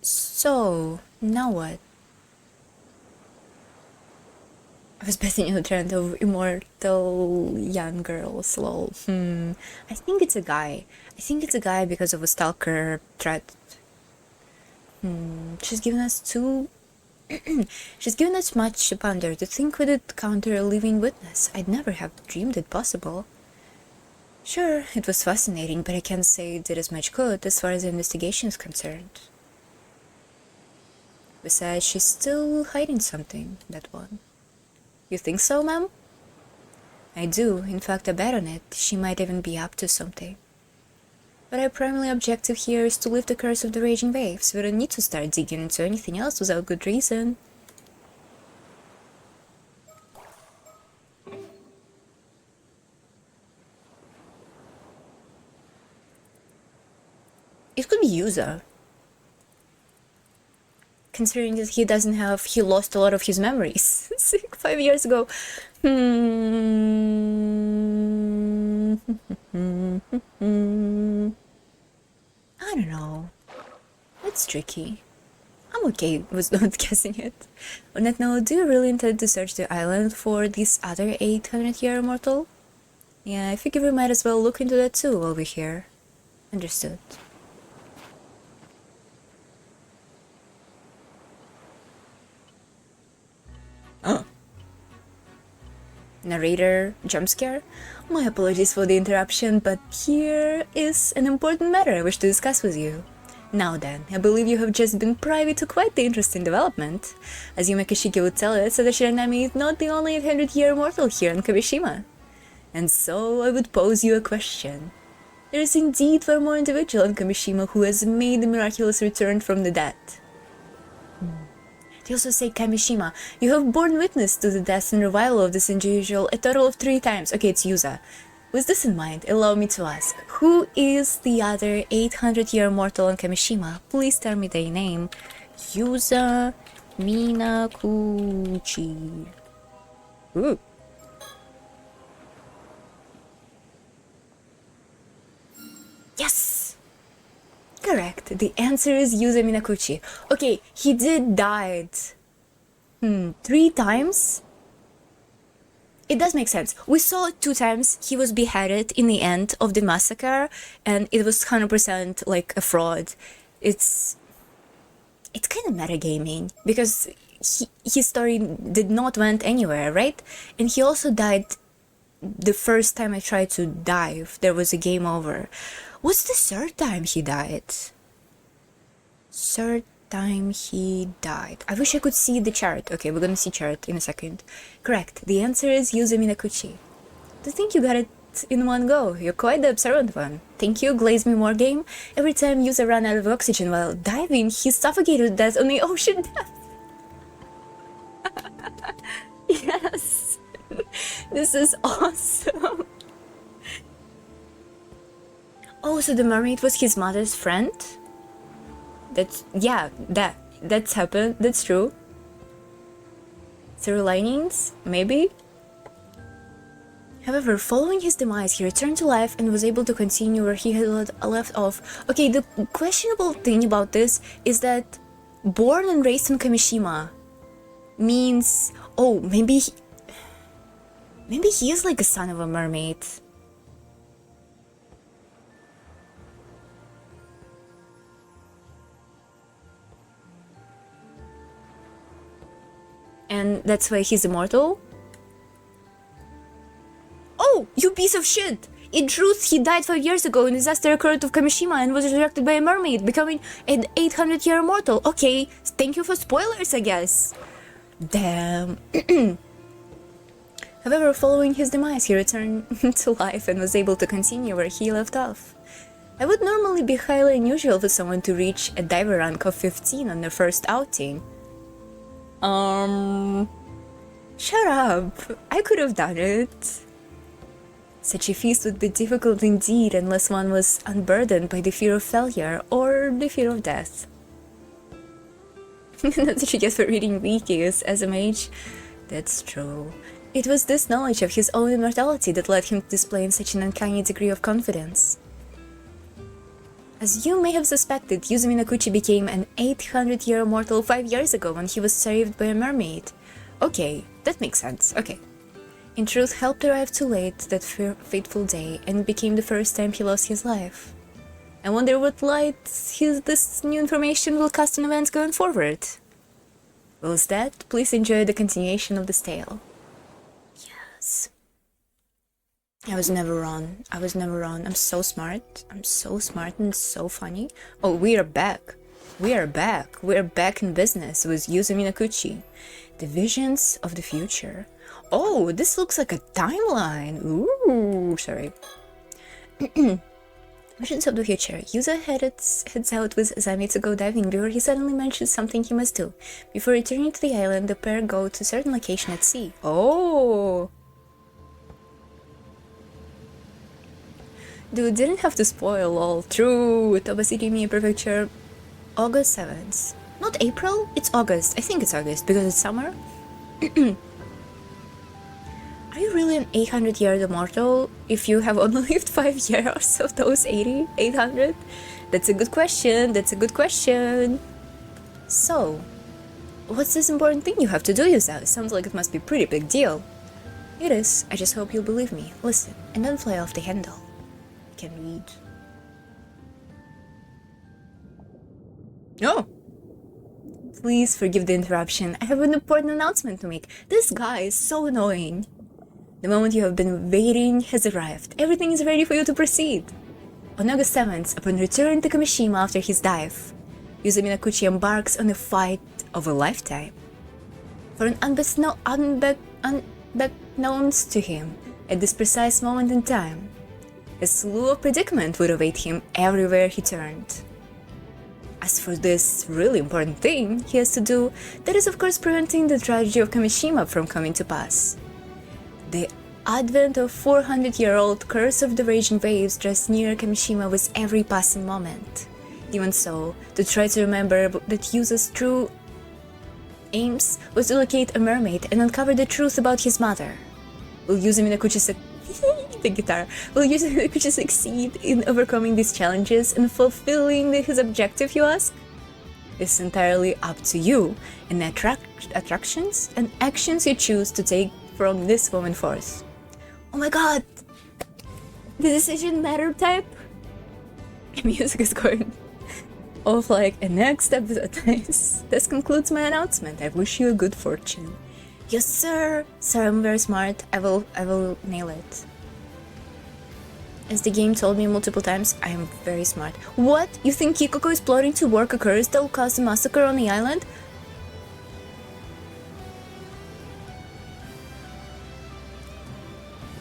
So, now what? I was betting on the trend of immortal young girls, lol. I think it's a guy. I think it's a guy because of a stalker threat. She's given us She's given us much to ponder. To think we did counter a living witness. I'd never have dreamed it possible. Sure, it was fascinating, but I can't say it did as much good as far as the investigation is concerned. Besides, she's still hiding something, that one. You think so, ma'am? I do. In fact, I bet on it. She might even be up to something. But our primary objective here is to lift the curse of the raging waves. We don't need to start digging into anything else without good reason. It could be Yuza. Considering that he lost a lot of his memories 5 years ago. I don't know. It's tricky. I'm okay with not guessing it. On that note, do you really intend to search the island for this other 800-year immortal? Yeah, I figure we might as well look into that too while we're here. Understood. Oh. Narrator jump scare? My apologies for the interruption, but here is an important matter I wish to discuss with you. Now then, I believe you have just been privy to quite the interesting development. As Yume Kishiki would tell it, Sada Shiranami is not the only 800-year mortal here in Kabishima. And so I would pose you a question. There is indeed one more individual in Kamishima who has made the miraculous return from the dead. They also say, Kamishima, you have borne witness to the death and revival of this individual a total of 3 times. Okay, it's Yuza. With this in mind, allow me to ask, who is the other 800-year mortal in Kamishima? Please tell me their name. Yuza Minakuchi. Ooh. Yes! Correct. The answer is Yuzo Minakuchi. Okay, he did died. 3 times? It does make sense. We saw 2 times he was beheaded in the end of the massacre, and it was 100% like a fraud. It's kind of metagaming, because his story did not went anywhere, right? And he also died the first time I tried to dive. There was a game over. What's the third time he died? Third time he died. I wish I could see the chart. Okay, we're gonna see chart in a second. Correct. The answer is Yuzo Minakuchi. I think you got it in one go. You're quite the observant one. Thank you, Glaze Me More game. Every time Yuzo ran out of oxygen while diving, he suffocated to death on the ocean depth. Yes. This is awesome. Oh, so the mermaid was his mother's friend? That's happened. That's true. Through linings? Maybe? However, following his demise, he returned to life and was able to continue where he had left off. Okay, the questionable thing about this is that born and raised in Kamishima means... Oh, maybe he is like a son of a mermaid. And that's why he's immortal? Oh, you piece of shit! In truth, he died 5 years ago in the disaster occurred of Kamishima and was resurrected by a mermaid, becoming an 800-year immortal. Okay, thank you for spoilers, I guess. Damn. However, following his demise, he returned to life and was able to continue where he left off. It would normally be highly unusual for someone to reach a diver rank of 15 on their first outing. Shut up. I could have done it. Such a feast would be difficult indeed unless one was unburdened by the fear of failure or the fear of death. That's what you get for reading wikis as a mage. That's true. It was this knowledge of his own immortality that led him to display such an uncanny degree of confidence. As you may have suspected, Yuzo Minakuchi became an 800-year immortal 5 years ago when he was saved by a mermaid. Okay, that makes sense, okay. In truth, help arrived too late that fateful day, and it became the first time he lost his life. I wonder what light this new information will cast on events going forward. Well, is that? Please enjoy the continuation of this tale. Yes. I was never wrong. I'm so smart. I'm so smart and so funny. Oh, we are back. We are back in business with Yuzo Minakuchi. The visions of the future. Oh, this looks like a timeline. Ooh, sorry. Visions of the future. Yuzo heads out with Asami to go diving before he suddenly mentions something he must do. Before returning to the island, the pair go to a certain location at sea. Oh! Dude, didn't have to spoil all. True. Tobasirimi Prefecture. August 7th. Not April? It's August. I think it's August because it's summer. Are you really an 800-year immortal if you have only lived 5 years of those 800? That's a good question. So, what's this important thing you have to do, Yuzo? Sounds like it must be a pretty big deal. It is. I just hope you'll believe me. Listen, and don't fly off the handle. I can read. No! Please forgive the interruption. I have an important announcement to make. This guy is so annoying. The moment you have been waiting has arrived. Everything is ready for you to proceed. On August 7th, upon return to Kamishima after his dive, Yuzo Minakuchi embarks on a fight of a lifetime. For an unbeknownst to him, at this precise moment in time, a slew of predicament would await him everywhere he turned. As for this really important thing he has to do, that is of course preventing the tragedy of Kamishima from coming to pass. The advent of 400-year-old curse of the raging waves draws near Kamishima with every passing moment. Even so, to try to remember that Yuzo's true aims was to locate a mermaid and uncover the truth about his mother. Will Yuzo Minakuchi the guitar. Will Yuza succeed in overcoming these challenges and fulfilling his objective, you ask? It's entirely up to you and the attractions and actions you choose to take from this moment forth. Oh my god! The decision matter type? Music is going off like a next episode. This concludes my announcement. I wish you a good fortune. Yes, sir! Sir, I'm very smart. I will nail it. As the game told me multiple times, I am very smart. What? You think Kikoko is plotting to work a curse that will cause a massacre on the island?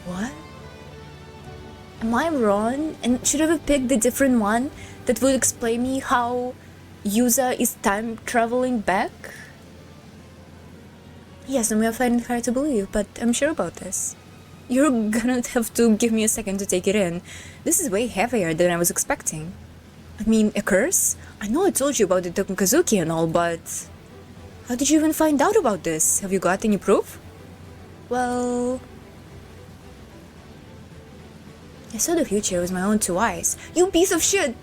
What? Am I wrong? And should I have picked a different one that would explain me how Yuza is time traveling back? Yes, I may find it hard to believe, but I'm sure about this. You're gonna have to give me a second to take it in. This is way heavier than I was expecting. I mean, a curse? I know I told you about the Tokunkazuki and all, but... How did you even find out about this? Have you got any proof? Well... I saw the future with my own two eyes. You piece of shit!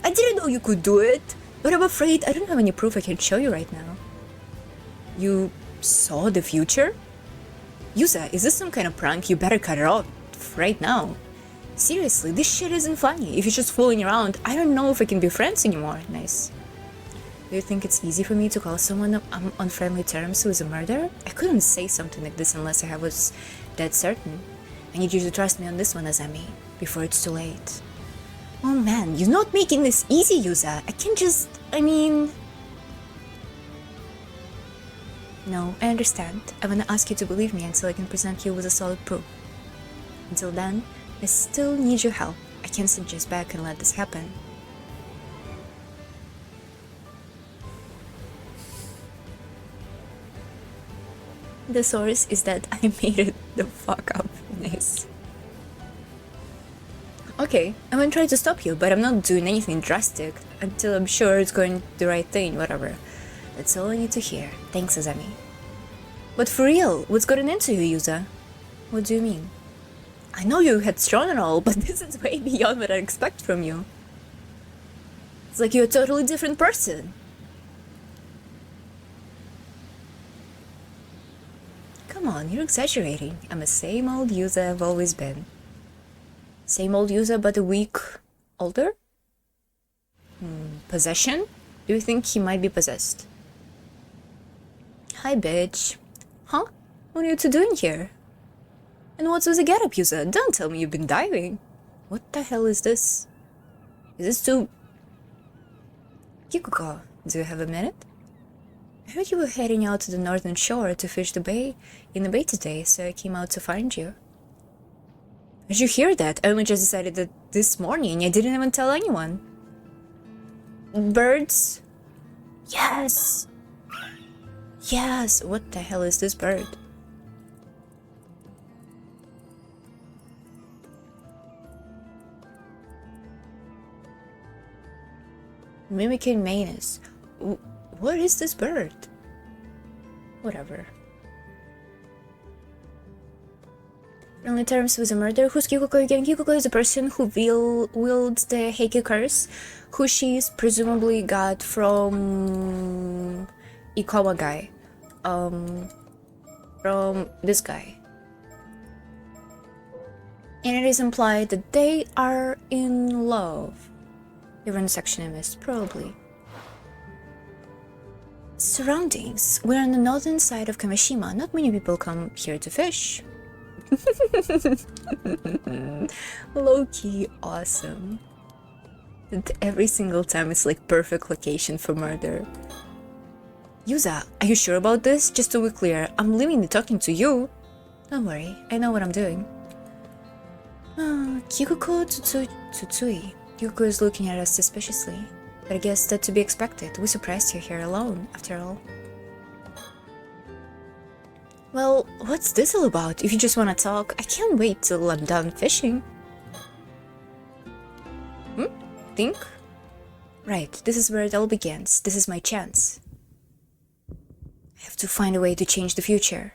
I didn't know you could do it! But I'm afraid I don't have any proof I can show you right now. You saw the future? Yuza, is this some kind of prank? You better cut it out right now. Seriously, this shit isn't funny. If you're just fooling around, I don't know if I can be friends anymore. Nice. Do you think it's easy for me to call someone I'm on friendly terms who is a murderer? I couldn't say something like this unless I was dead certain. I need you to trust me on this one, Azami, before it's too late. Oh man, you're not making this easy, Yuza. I can't just... I mean... No, I understand. I wanna ask you to believe me until I can present you with a solid proof. Until then, I still need your help. I can't sit just back and let this happen. The source is that I made it the fuck up. Nice. Okay, I'm gonna try to stop you, but I'm not doing anything drastic until I'm sure it's going the right thing, whatever. That's all I need to hear. Thanks, Azami. But for real, what's gotten into you, Yuza? What do you mean? I know you're headstrong and all, but this is way beyond what I expect from you. It's like you're a totally different person. Come on, you're exaggerating. I'm the same old Yuza I've always been. Same old Yuza, but a week older? Possession? Do you think he might be possessed? Hi, bitch. Huh? What are you two doing here? And what's with the getup, Yuza? Don't tell me you've been diving. What the hell is this? Is this too... Kikuko, do you have a minute? I heard you were heading out to the northern shore to fish in the bay today, so I came out to find you. Did you hear that? I only just decided that this morning. I didn't even tell anyone. Birds? Yes! Yes! What the hell is this bird? Mimicking Manus. What is this bird? Whatever. Friendly terms with a murderer. Who's Kikuko again? Kikuko is a person who wields the Heike curse, who she's presumably got from Ikoma guy. From this guy. And it is implied that they are in love. Even the section I missed, probably. Surroundings. We're on the northern side of Kamishima. Not many people come here to fish. Low-key awesome. And every single time it's like perfect location for murder. Yuza, are you sure about this? Just to be clear, I'm leaving the talking to you. Don't worry, I know what I'm doing. Kikuko Tsutsui. Kikuko is looking at us suspiciously. But I guess that's to be expected. We surprised you here alone, after all. Well, what's this all about? If you just want to talk, I can't wait till I'm done fishing. Think? Right, this is where it all begins. This is my chance. I have to find a way to change the future.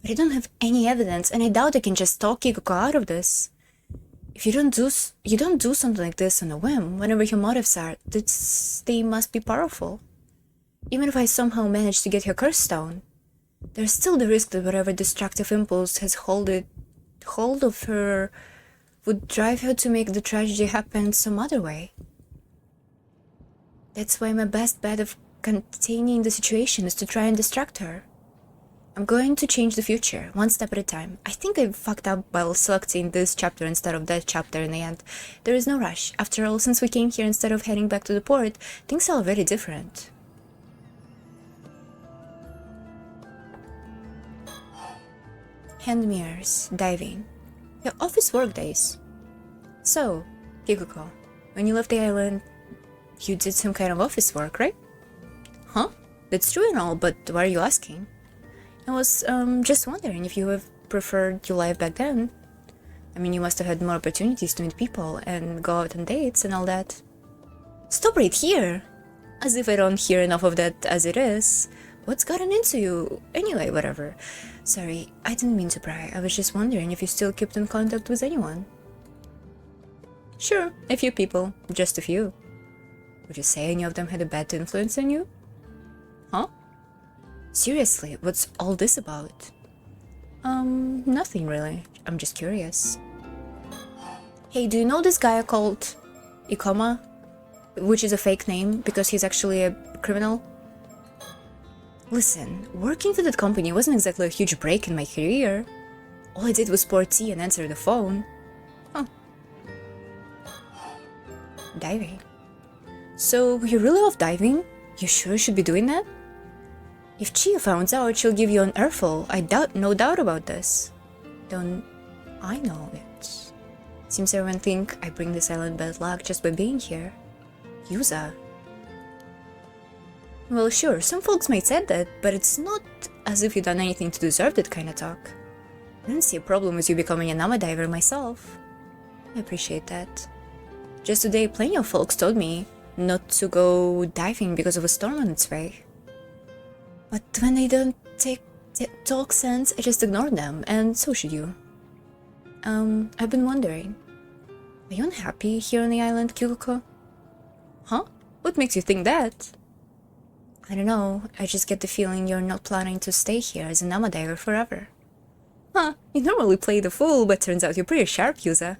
But I don't have any evidence, and I doubt I can just talk Kikuko out of this. If you don't do something like this on a whim, whenever your motives are, they must be powerful. Even if I somehow manage to get her curse down, there's still the risk that whatever destructive impulse has hold of her would drive her to make the tragedy happen some other way. That's why my best bet of containing the situation is to try and distract her. I'm going to change the future, one step at a time. I think I fucked up while selecting this chapter instead of that chapter in the end. There is no rush. After all, since we came here instead of heading back to the port, things are already different. Hand mirrors, diving. Your office work days. So, Kikuko, when you left the island, you did some kind of office work, right? Huh? That's true and all, but why are you asking? I was, just wondering if you have preferred your life back then. I mean, you must have had more opportunities to meet people and go out on dates and all that. Stop right here! As if I don't hear enough of that as it is. What's gotten into you? Anyway, whatever. Sorry, I didn't mean to pry. I was just wondering if you still kept in contact with anyone. Sure, a few people. Just a few. Would you say any of them had a bad influence on you? Huh? Seriously, what's all this about? Nothing really. I'm just curious. Hey, do you know this guy called Ikoma? Which is a fake name because he's actually a criminal? Listen, working for that company wasn't exactly a huge break in my career. All I did was pour tea and answer the phone. Huh. Diving. So, you really love diving? You sure you should be doing that? If Chia finds out, she'll give you an earful. No doubt about this. Don't I know it? Seems everyone think I bring this island bad luck just by being here. Yuza. Well, sure, some folks might say that, but it's not as if you've done anything to deserve that kind of talk. I don't see a problem with you becoming a Nama diver myself. I appreciate that. Just today, plenty of folks told me not to go diving because of a storm on its way. But when they don't talk sense, I just ignore them, and so should you. I've been wondering, are you unhappy here on the island, Kyuko? Huh? What makes you think that? I don't know, I just get the feeling you're not planning to stay here as a Nama diver forever. Huh, you normally play the fool, but turns out you're pretty sharp, Yuza.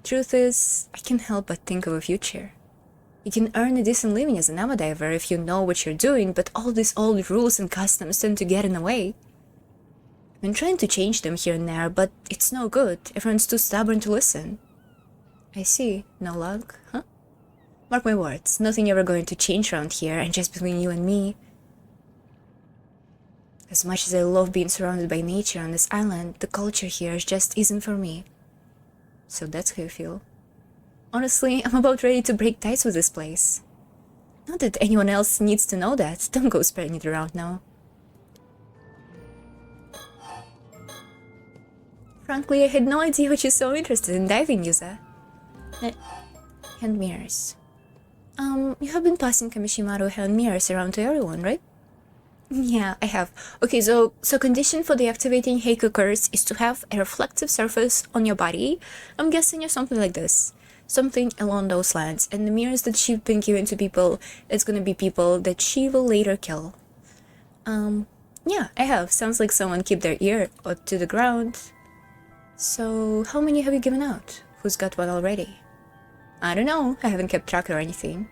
Truth is, I can't help but think of a future. You can earn a decent living as a Nama diver if you know what you're doing, but all these old rules and customs tend to get in the way. I've been trying to change them here and there, but it's no good. Everyone's too stubborn to listen. I see. No luck, huh? Mark my words, nothing ever going to change around here, and just between you and me. As much as I love being surrounded by nature on this island, the culture here just isn't for me. So that's how you feel. Honestly, I'm about ready to break ties with this place. Not that anyone else needs to know that. Don't go spreading it around now. Frankly, I had no idea what you're so interested in diving, Yuza. Hand mirrors. You have been passing Kamishimaru hand mirrors around to everyone, right? Yeah, I have. Okay, so condition for deactivating Heiku curse is to have a reflective surface on your body. I'm guessing you're something like this. Something along those lines. And the mirrors that she's been giving to people, it's gonna be people that she will later kill. Yeah, I have. Sounds like someone kept their ear to the ground. So, how many have you given out? Who's got one already? I don't know, I haven't kept track or anything.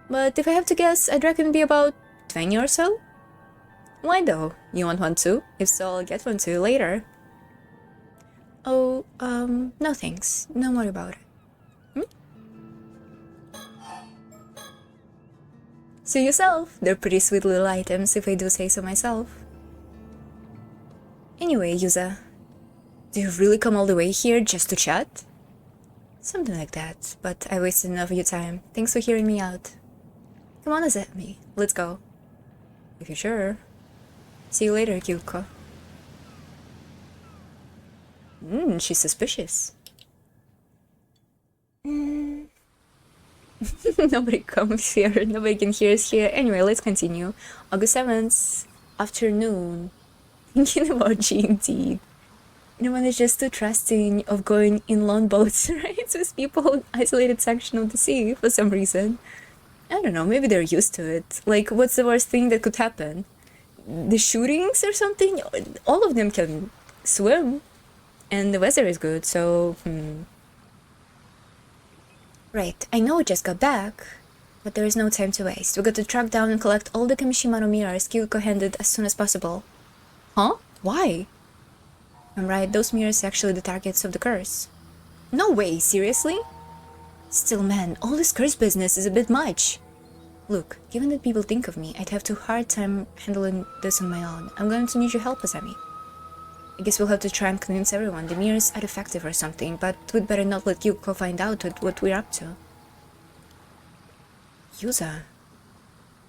But if I have to guess, I'd reckon it'd be about 20 or so? Why though? You want one too? If so, I'll get one too later. Oh, no thanks. Don't worry about it. See yourself. They're pretty sweet little items if I do say so myself. Anyway, Yuza, do you really come all the way here just to chat? Something like that, but I wasted enough of your time. Thanks for hearing me out. Come on, Azemi. Let's go. If you're sure. See you later, Kyuko. She's suspicious. Nobody comes here, nobody can hear us here. Anyway, let's continue. August 7th, afternoon. Thinking about G indeed. Anyone is just too trusting of going in longboats, right? With people in isolated section of the sea for some reason. I don't know, maybe they're used to it. Like, what's the worst thing that could happen? The shootings or something? All of them can swim. And the weather is good, so... Right, I know we just got back, but there is no time to waste. We got to track down and collect all the Kamishima no mirrors Kyuko handed as soon as possible. Huh? Why? I'm right, those mirrors are actually the targets of the curse. No way, seriously? Still, man, all this curse business is a bit much. Look, given that people think of me, I'd have too hard time handling this on my own. I'm going to need your help, Asami. I guess we'll have to try and convince everyone the mirrors are defective or something, but we'd better not let Yuko find out what we're up to. Yuza,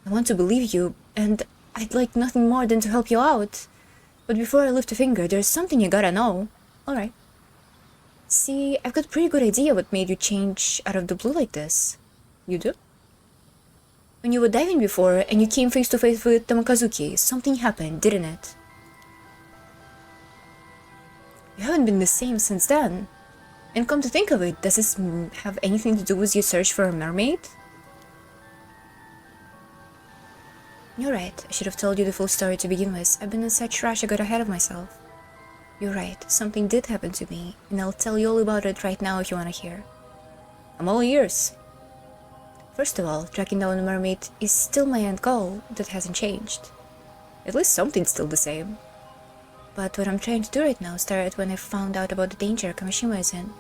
I want to believe you, and I'd like nothing more than to help you out. But before I lift a finger, there's something you gotta know. Alright. See, I've got a pretty good idea what made you change out of the blue like this. You do? When you were diving before, and you came face to face with Tamakazuki, something happened, didn't it? You haven't been the same since then. And come to think of it, does this have anything to do with your search for a mermaid? You're right, I should have told you the full story to begin with. I've been in such rush I got ahead of myself. You're right, something did happen to me, and I'll tell you all about it right now if you want to hear. I'm all ears. First of all, tracking down a mermaid is still my end goal. That hasn't changed. At least something's still the same. But what I'm trying to do right now started when I found out about the danger Kamishima is in,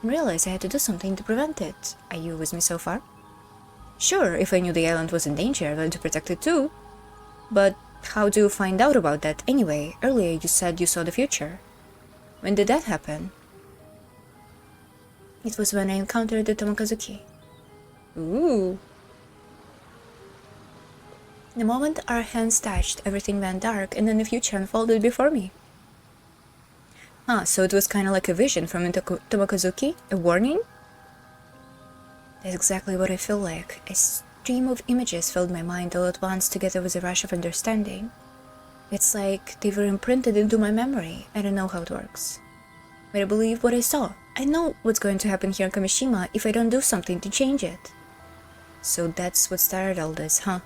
and realized I had to do something to prevent it. Are you with me so far? Sure, if I knew the island was in danger, I'd want to protect it too. But how do you find out about that anyway? Earlier you said you saw the future. When did that happen? It was when I encountered the Tamakazuki. Ooh. The moment our hands touched, everything went dark, and then the future unfolded before me. So it was kind of like a vision from Tamakazuki? A warning? That's exactly what I feel like. A stream of images filled my mind all at once, together with a rush of understanding. It's like they were imprinted into my memory. I don't know how it works. But I believe what I saw. I know what's going to happen here in Kamishima if I don't do something to change it. So that's what started all this, huh?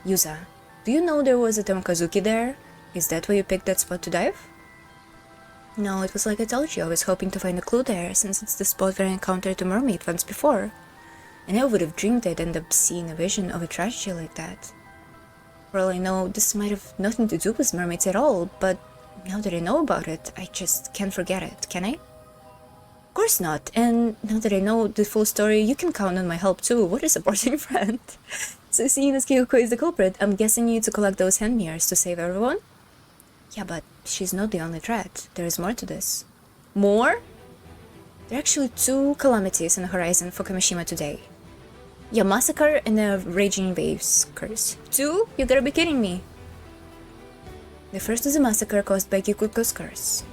Yuza, do you know there was a Tamakazuki there? Is that why you picked that spot to dive? No, it was like I told you, I was hoping to find a clue there, since it's the spot where I encountered a mermaid once before. I never would have dreamed I'd end up seeing a vision of a tragedy like that. For all I know, this might have nothing to do with mermaids at all, but now that I know about it, I just can't forget it, can I? Of course not, and now that I know the full story, you can count on my help too. What a supporting friend. So seeing as Kyoko is the culprit, I'm guessing you need to collect those hand mirrors to save everyone? Yeah, but she's not the only threat. There is more to this. More? There are actually two calamities on the horizon for Kamishima today. Yeah, massacre and a raging waves curse. Two? You gotta be kidding me. The first is a massacre caused by Kikuko's curse.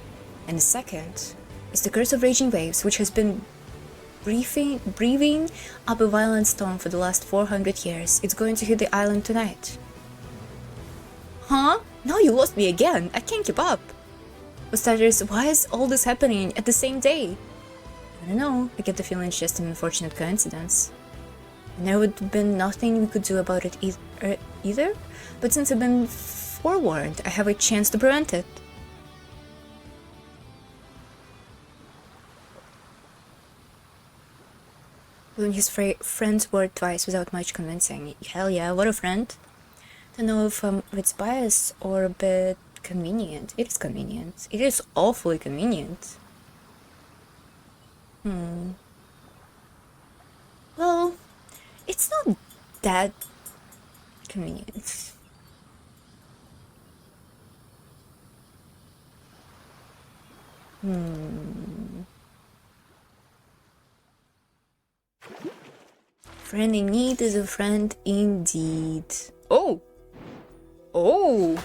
And the second is the curse of raging waves, which has been breathing up a violent storm for the last 400 years. It's going to hit the island tonight. Huh? Now you lost me again. I can't keep up. For starters, why is all this happening at the same day? I don't know. I get the feeling it's just an unfortunate coincidence. And there would have been nothing we could do about it either. But since I've been forewarned, I have a chance to prevent it. Pulling his friend's word twice without much convincing. Hell yeah, what a friend. Don't know if it's biased or a bit convenient. It is convenient. It is awfully convenient. Well, it's not that convenient. Friend in need is a friend indeed. Oh! Oh!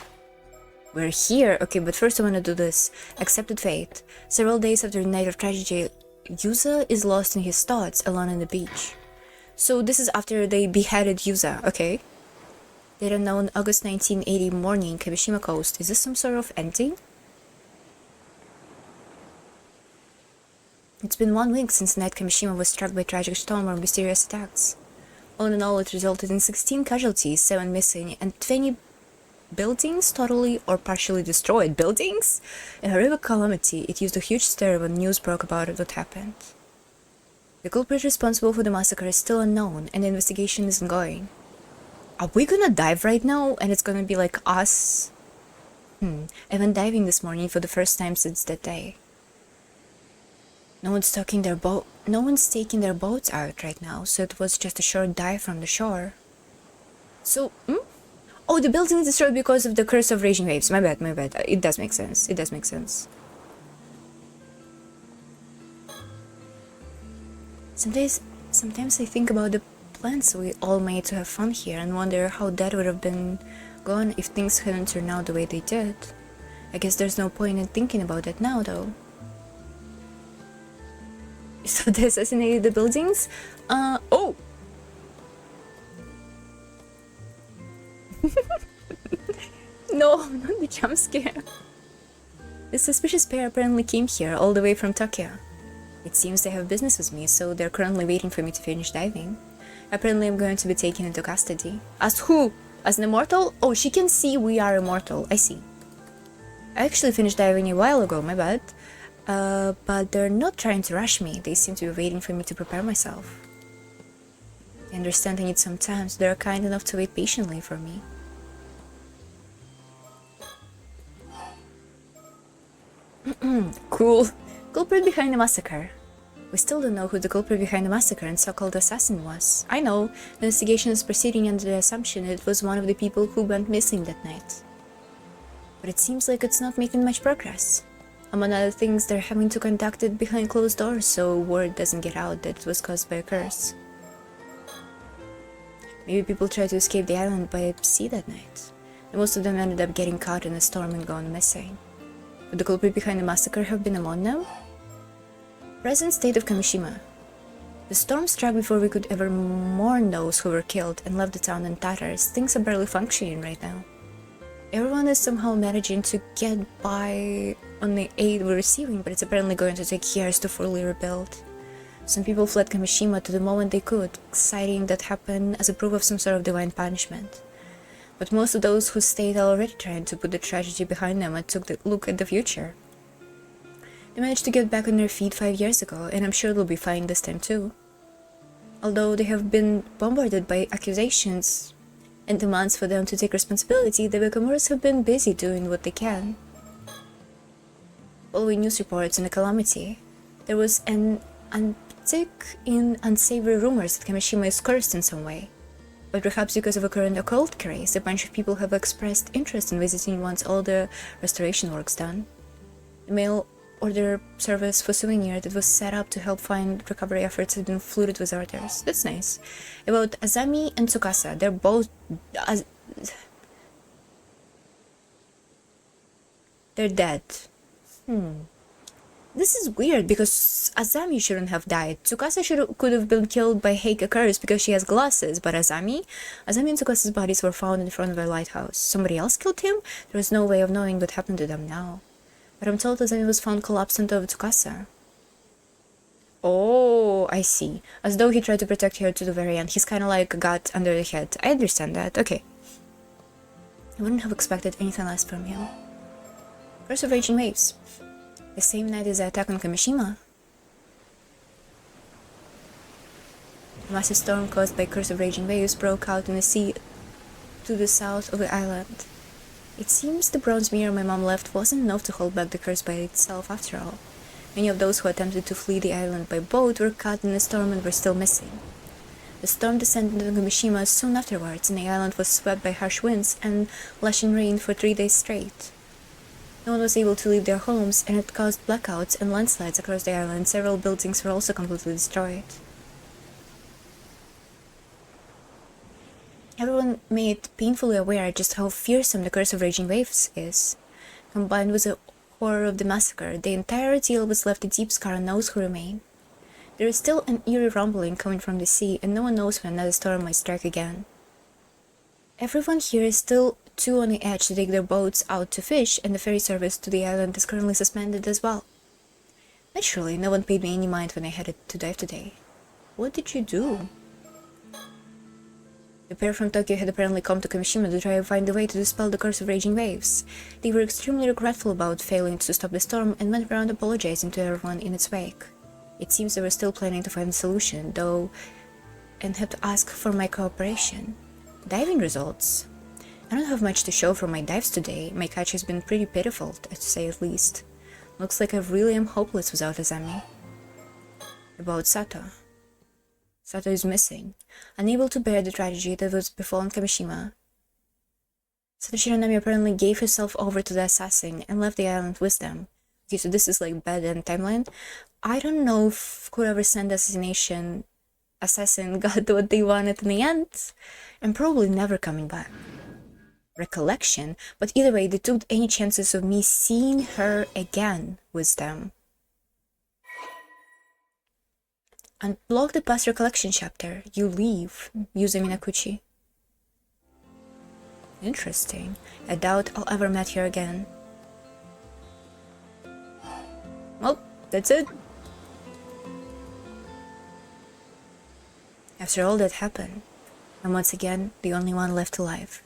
We're here. Okay, but first I want to do this. Accepted fate. Several days after the night of tragedy, Yuza is lost in his thoughts alone on the beach. So this is after they beheaded Yuza, okay? Data known August 1980 morning, Kamishima Coast. Is this some sort of ending? It's been 1 week since Night Kamishima was struck by tragic storm or mysterious attacks. All in all, it resulted in 16 casualties, 7 missing, and 20 buildings totally or partially destroyed. Buildings? In a horrific calamity, it used a huge stir when news broke about what happened. The culprit responsible for the massacre is still unknown, and the investigation is ongoing. Are we gonna dive right now, and it's gonna be like us? I went diving this morning for the first time since that day. No one's taking their boats out right now, so it was just a short dive from the shore. So, Oh, the building is destroyed because of the curse of raging waves. My bad. It does make sense. Sometimes I think about the plans we all made to have fun here and wonder how that would have been gone if things hadn't turned out the way they did. I guess there's no point in thinking about that now, though. So they assassinated the buildings? Oh! No, not the jump scare. The suspicious pair apparently came here all the way from Tokyo. It seems they have business with me, so they're currently waiting for me to finish diving. Apparently I'm going to be taken into custody. As who? As an immortal? Oh, she can see we are immortal. I see. I actually finished diving a while ago, my bad. But they're not trying to rush me. They seem to be waiting for me to prepare myself. I understand I need some time, so they're kind enough to wait patiently for me. Cool. Culprit behind the massacre. We still don't know who the culprit behind the massacre and so-called assassin was. I know, the investigation is proceeding under the assumption it was one of the people who went missing that night. But it seems like it's not making much progress. Among other things, they're having to conduct it behind closed doors so word doesn't get out that it was caused by a curse. Maybe people tried to escape the island by sea that night, and most of them ended up getting caught in a storm and gone missing. Could the culprit behind the massacre have been among them? Present state of Kamishima. The storm struck before we could ever mourn those who were killed and left the town in tatters. Things are barely functioning right now. Everyone is somehow managing to get by on the aid we're receiving, but it's apparently going to take years to fully rebuild. Some people fled Kamishima to the moment they could, citing that happened as a proof of some sort of divine punishment. But most of those who stayed are already trying to put the tragedy behind them and took a look at the future. They managed to get back on their feet 5 years ago, and I'm sure they'll be fine this time too. Although they have been bombarded by accusations and demands for them to take responsibility, the Bakamuras have been busy doing what they can. Following news reports on the calamity, there was an uptick in unsavory rumors that Kamishima is cursed in some way. But perhaps because of a current occult craze, a bunch of people have expressed interest in visiting once all the restoration work's done. The mail order service for souvenir that was set up to help find recovery efforts has been flooded with orders. That's nice. About Azami and Tsukasa, they're both... they're dead. This is weird because Azami shouldn't have died. Tsukasa could have been killed by Heike curse because she has glasses, but Azami and Tsukasa's bodies were found in front of a lighthouse. Somebody else killed him? There was no way of knowing what happened to them now. But I'm told Azami was found collapsed on top of Tsukasa. Oh, I see. As though he tried to protect her to the very end. He's kinda like got under the head. I understand that. Okay. I wouldn't have expected anything less from him. Curse of Raging Waves. The same night as the attack on Kamishima. A massive storm caused by Curse of Raging Waves broke out in the sea to the south of the island. It seems the bronze mirror my mom left wasn't enough to hold back the curse by itself after all. Many of those who attempted to flee the island by boat were caught in the storm and were still missing. The storm descended on Kamishima soon afterwards, and the island was swept by harsh winds and lashing rain for 3 days straight. No one was able to leave their homes, and it caused blackouts and landslides across the island. Several buildings were also completely destroyed. Everyone made painfully aware just how fearsome the Curse of Raging Waves is. Combined with the horror of the massacre, the entire ordeal was left a deep scar on those who remain. There is still an eerie rumbling coming from the sea, and no one knows when another storm might strike again. Everyone here is still too on the edge to take their boats out to fish, and the ferry service to the island is currently suspended as well. Naturally, no one paid me any mind when I headed to dive today. What did you do? The pair from Tokyo had apparently come to Kamishima to try to find a way to dispel the curse of raging waves. They were extremely regretful about failing to stop the storm and went around apologizing to everyone in its wake. It seems they were still planning to find a solution, though, and had to ask for my cooperation. Diving results. I don't have much to show from my dives today. My catch has been pretty pitiful, to say at least. Looks like I really am hopeless without Azami. About Sato. Sato is missing, unable to bear the tragedy that was befallen Kamishima. Sato Shiranami apparently gave herself over to the assassin and left the island with them. Okay, so this is like bad end timeline. I don't know if whoever sent the assassin got what they wanted in the end, and probably never coming back. Recollection, but either way, they took any chances of me seeing her again with them. Unblock the past recollection chapter. You leave, Yuzu Minakuchi. Interesting. I doubt I'll ever meet her again. Well, that's it. After all that happened, I'm once again the only one left alive.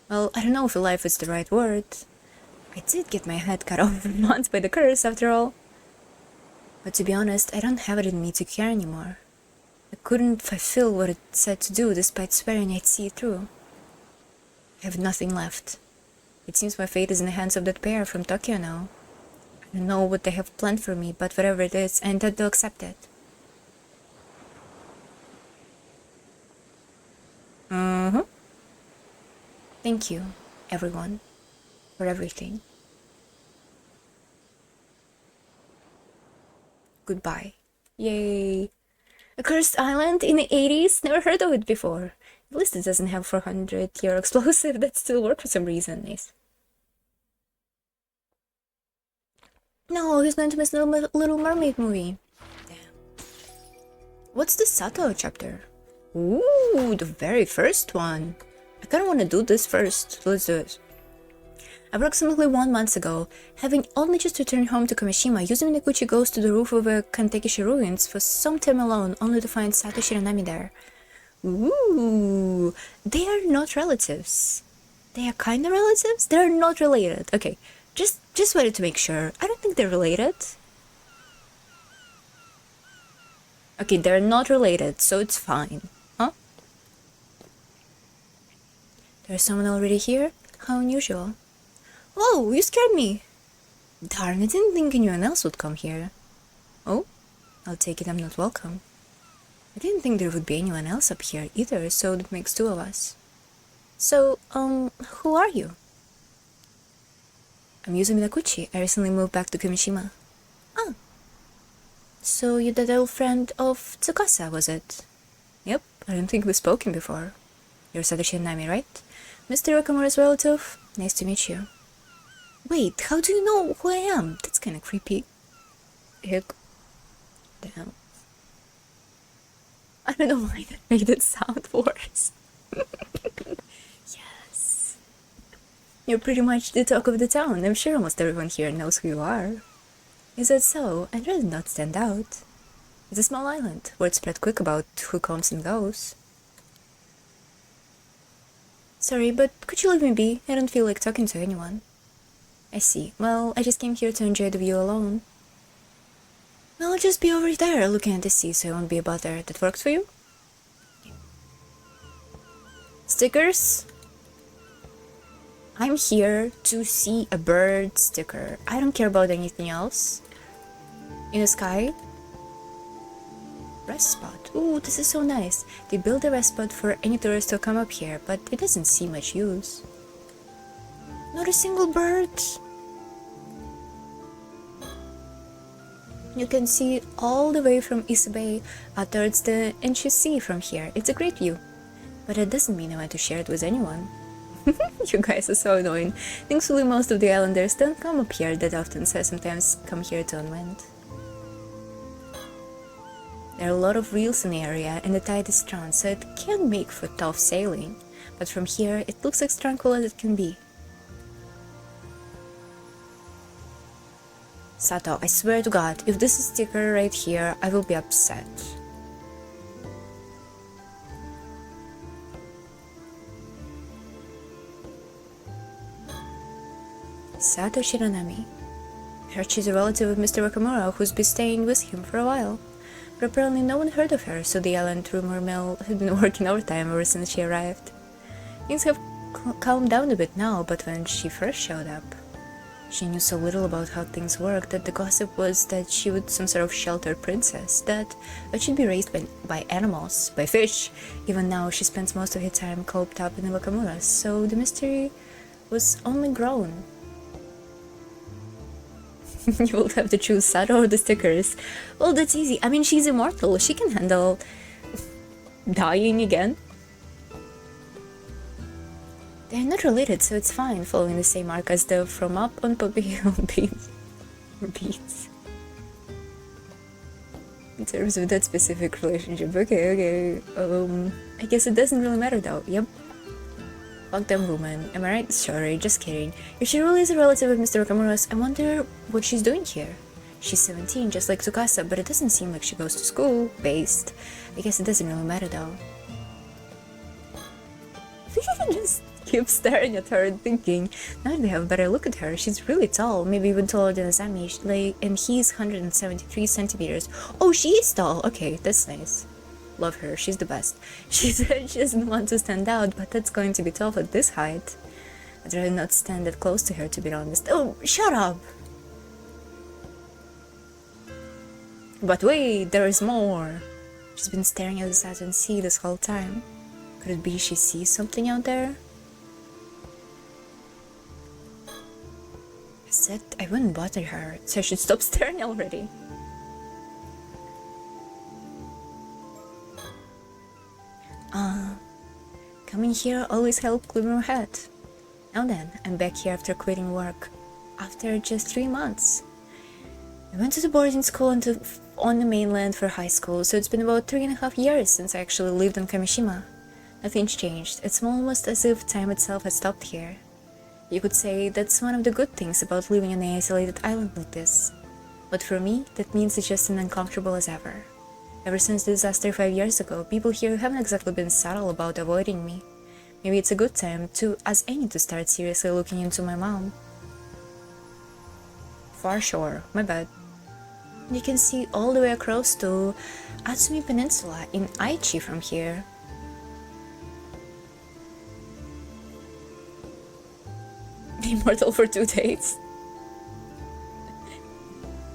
Well, I don't know if alive is the right word. I did get my head cut off once by the curse, after all. But to be honest, I don't have it in me to care anymore. I couldn't fulfill what it said to do, despite swearing I'd see it through. I have nothing left. It seems my fate is in the hands of that pair from Tokyo now. I don't know what they have planned for me, but whatever it is, I intend to accept it. Thank you, everyone, for everything. Goodbye. Yay! A cursed island in the 80s? Never heard of it before. At least it doesn't have 400-year explosive that still works for some reason. Nice. No, he's going to miss the Little Mermaid movie. Damn. What's the Sato chapter? Ooh, the very first one. I kinda wanna do this first. Let's do it. Approximately 1 month ago, having only just returned home to Kamishima, Yuzu Minakuchi goes to the roof of a Kantekishi ruins for some time alone, only to find Sato Shiranami there. Ooh, they are not relatives. They are kinda relatives? They're not related. Okay, just wanted to make sure. I don't think they're related. Okay, they're not related, so it's fine. Huh? There's someone already here? How unusual. Oh, you scared me! Darn, I didn't think anyone else would come here. Oh? I'll take it I'm not welcome. I didn't think there would be anyone else up here either, so that makes 2 of us. So, who are you? I'm Yuzu Minakuchi. I recently moved back to Kamishima. Ah. So you're that old friend of Tsukasa, was it? Yep, I don't think we've spoken before. You're Sato Shiranami, right? Mr. Okamura's relative? Nice to meet you. Wait, how do you know who I am? That's kinda creepy. Ick. Damn. I don't know why that made it sound worse. Yes. You're pretty much the talk of the town. I'm sure almost everyone here knows who you are. Is that so? I'd rather not stand out. It's a small island. Word spread quick about who comes and goes. Sorry, but could you leave me be? I don't feel like talking to anyone. I see. Well, I just came here to enjoy the view alone. Well, I'll just be over there looking at the sea so I won't be a bother. That works for you? Stickers? I'm here to see a bird sticker. I don't care about anything else. In the sky? Rest spot. Ooh, this is so nice. They build a rest spot for any tourist to come up here, but it doesn't see much use. Not a single bird. You can see it all the way from Ise Bay towards the Enchi Sea from here. It's a great view. But it doesn't mean I want to share it with anyone. You guys are so annoying. Thankfully, most of the islanders don't come up here that often, so I sometimes come here to unwind. There are a lot of reels in the area, and the tide is strong, so it can make for tough sailing. But from here, it looks as tranquil as it can be. Sato, I swear to God, if this is sticker right here, I will be upset. Sato Shiranami. I heard she's a relative of Mr. Wakamura who's been staying with him for a while. But apparently no one heard of her, so the island rumor mill had been working overtime ever since she arrived. Things have calmed down a bit now, but when she first showed up, she knew so little about how things worked that the gossip was that she was some sort of sheltered princess, that she'd be raised by animals, by fish. Even now, she spends most of her time cooped up in the Wakamuras, so the mystery was only grown. You will have to choose Sato or the stickers. Well, that's easy. I mean, she's immortal. She can handle dying again. They're not related, so it's fine, following the same arc as the From Up on Poppy Hill beats. In terms of that specific relationship, okay. I guess it doesn't really matter though. Yep. Fuck them woman. Am I right? Sorry, just kidding. If she really is a relative of Mr. Wakamura's, I wonder what she's doing here. She's 17, just like Tsukasa, but it doesn't seem like she goes to school, based. I guess it doesn't really matter though. Just keep staring at her and thinking, now that I have a better look at her, she's really tall, maybe even taller than Azami, and he's 173 centimeters. Oh, she is tall! Okay, that's nice. Love her, she's the best. She said she doesn't want to stand out, but that's going to be tough at this height. I'd rather not stand that close to her, to be honest. Oh, shut up! But wait, there is more! She's been staring at the Saturn Sea this whole time. Could it be she sees something out there? I said I wouldn't bother her, so I should stop staring already. Coming here always helped clear my head. Now then, I'm back here after quitting work. After just 3 months. I went to the boarding school on the mainland for high school, so it's been about 3.5 years since I actually lived on Kamishima. Nothing's changed. It's almost as if time itself has stopped here. You could say that's one of the good things about living on an isolated island like this. But for me, that means it's just as uncomfortable as ever. Ever since the disaster 5 years ago, people here haven't exactly been subtle about avoiding me. Maybe it's a good time to ask Annie to start seriously looking into my mom. Far shore, my bad. You can see all the way across to Atsumi Peninsula in Aichi from here. Immortal for 2 days.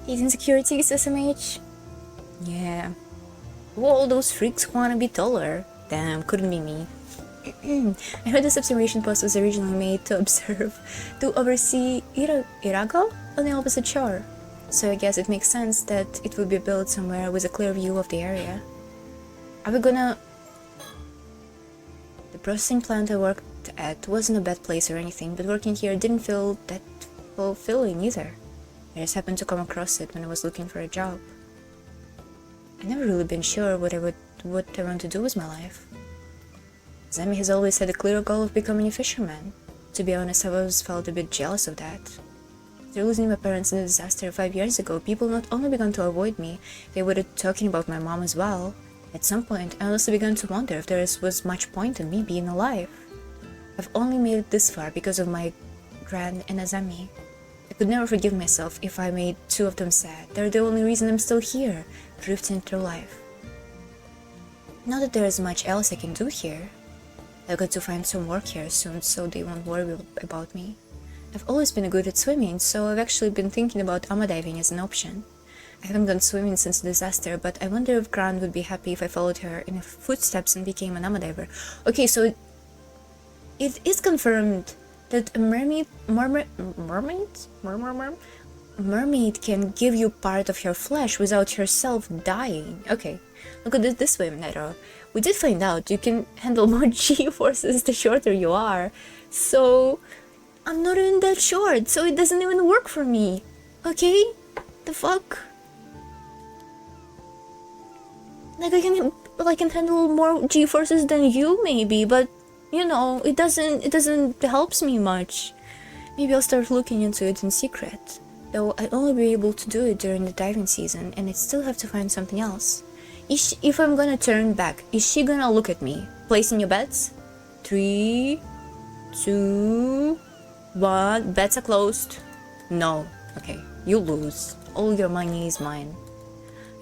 He's insecurities, SMH? Yeah. Well, those freaks wanna be taller. Damn, couldn't be me. I heard this observation post was originally made to oversee Irago on the opposite shore. So I guess it makes sense that it would be built somewhere with a clear view of the area. Are we gonna... The processing plant I worked at wasn't a bad place or anything, but working here didn't feel that fulfilling either. I just happened to come across it when I was looking for a job. I've never really been sure what I want to do with my life. Zami has always had a clear goal of becoming a fisherman. To be honest, I've always felt a bit jealous of that. After losing my parents in a disaster 5 years ago, people not only began to avoid me, they were talking about my mom as well. At some point, I also began to wonder if there was much point in me being alive. I've only made it this far because of my Gran and Azami. I could never forgive myself if I made 2 of them sad. They're the only reason I'm still here, drifting through life. Not that there is much else I can do here. I've got to find some work here soon, so they won't worry about me. I've always been good at swimming, so I've actually been thinking about ama diving as an option. I haven't gone swimming since the disaster, but I wonder if Gran would be happy if I followed her in her footsteps and became an ama diver. Okay, so it is confirmed that a mermaid can give you part of her flesh without herself dying. Okay, look at it this way, Nero. We did find out you can handle more G-forces the shorter you are. So, I'm not even that short, so it doesn't even work for me. Okay? The fuck? Like, I can handle more G-forces than you, maybe, but, you know, it doesn't helps me much. Maybe I'll start looking into it in secret. though I'd only be able to do it during the diving season, and I'd still have to find something else. If I'm gonna turn back, is she gonna look at me? Placing your bets? 3, 2, 1. Bets are closed. No. Okay, you lose. All your money is mine.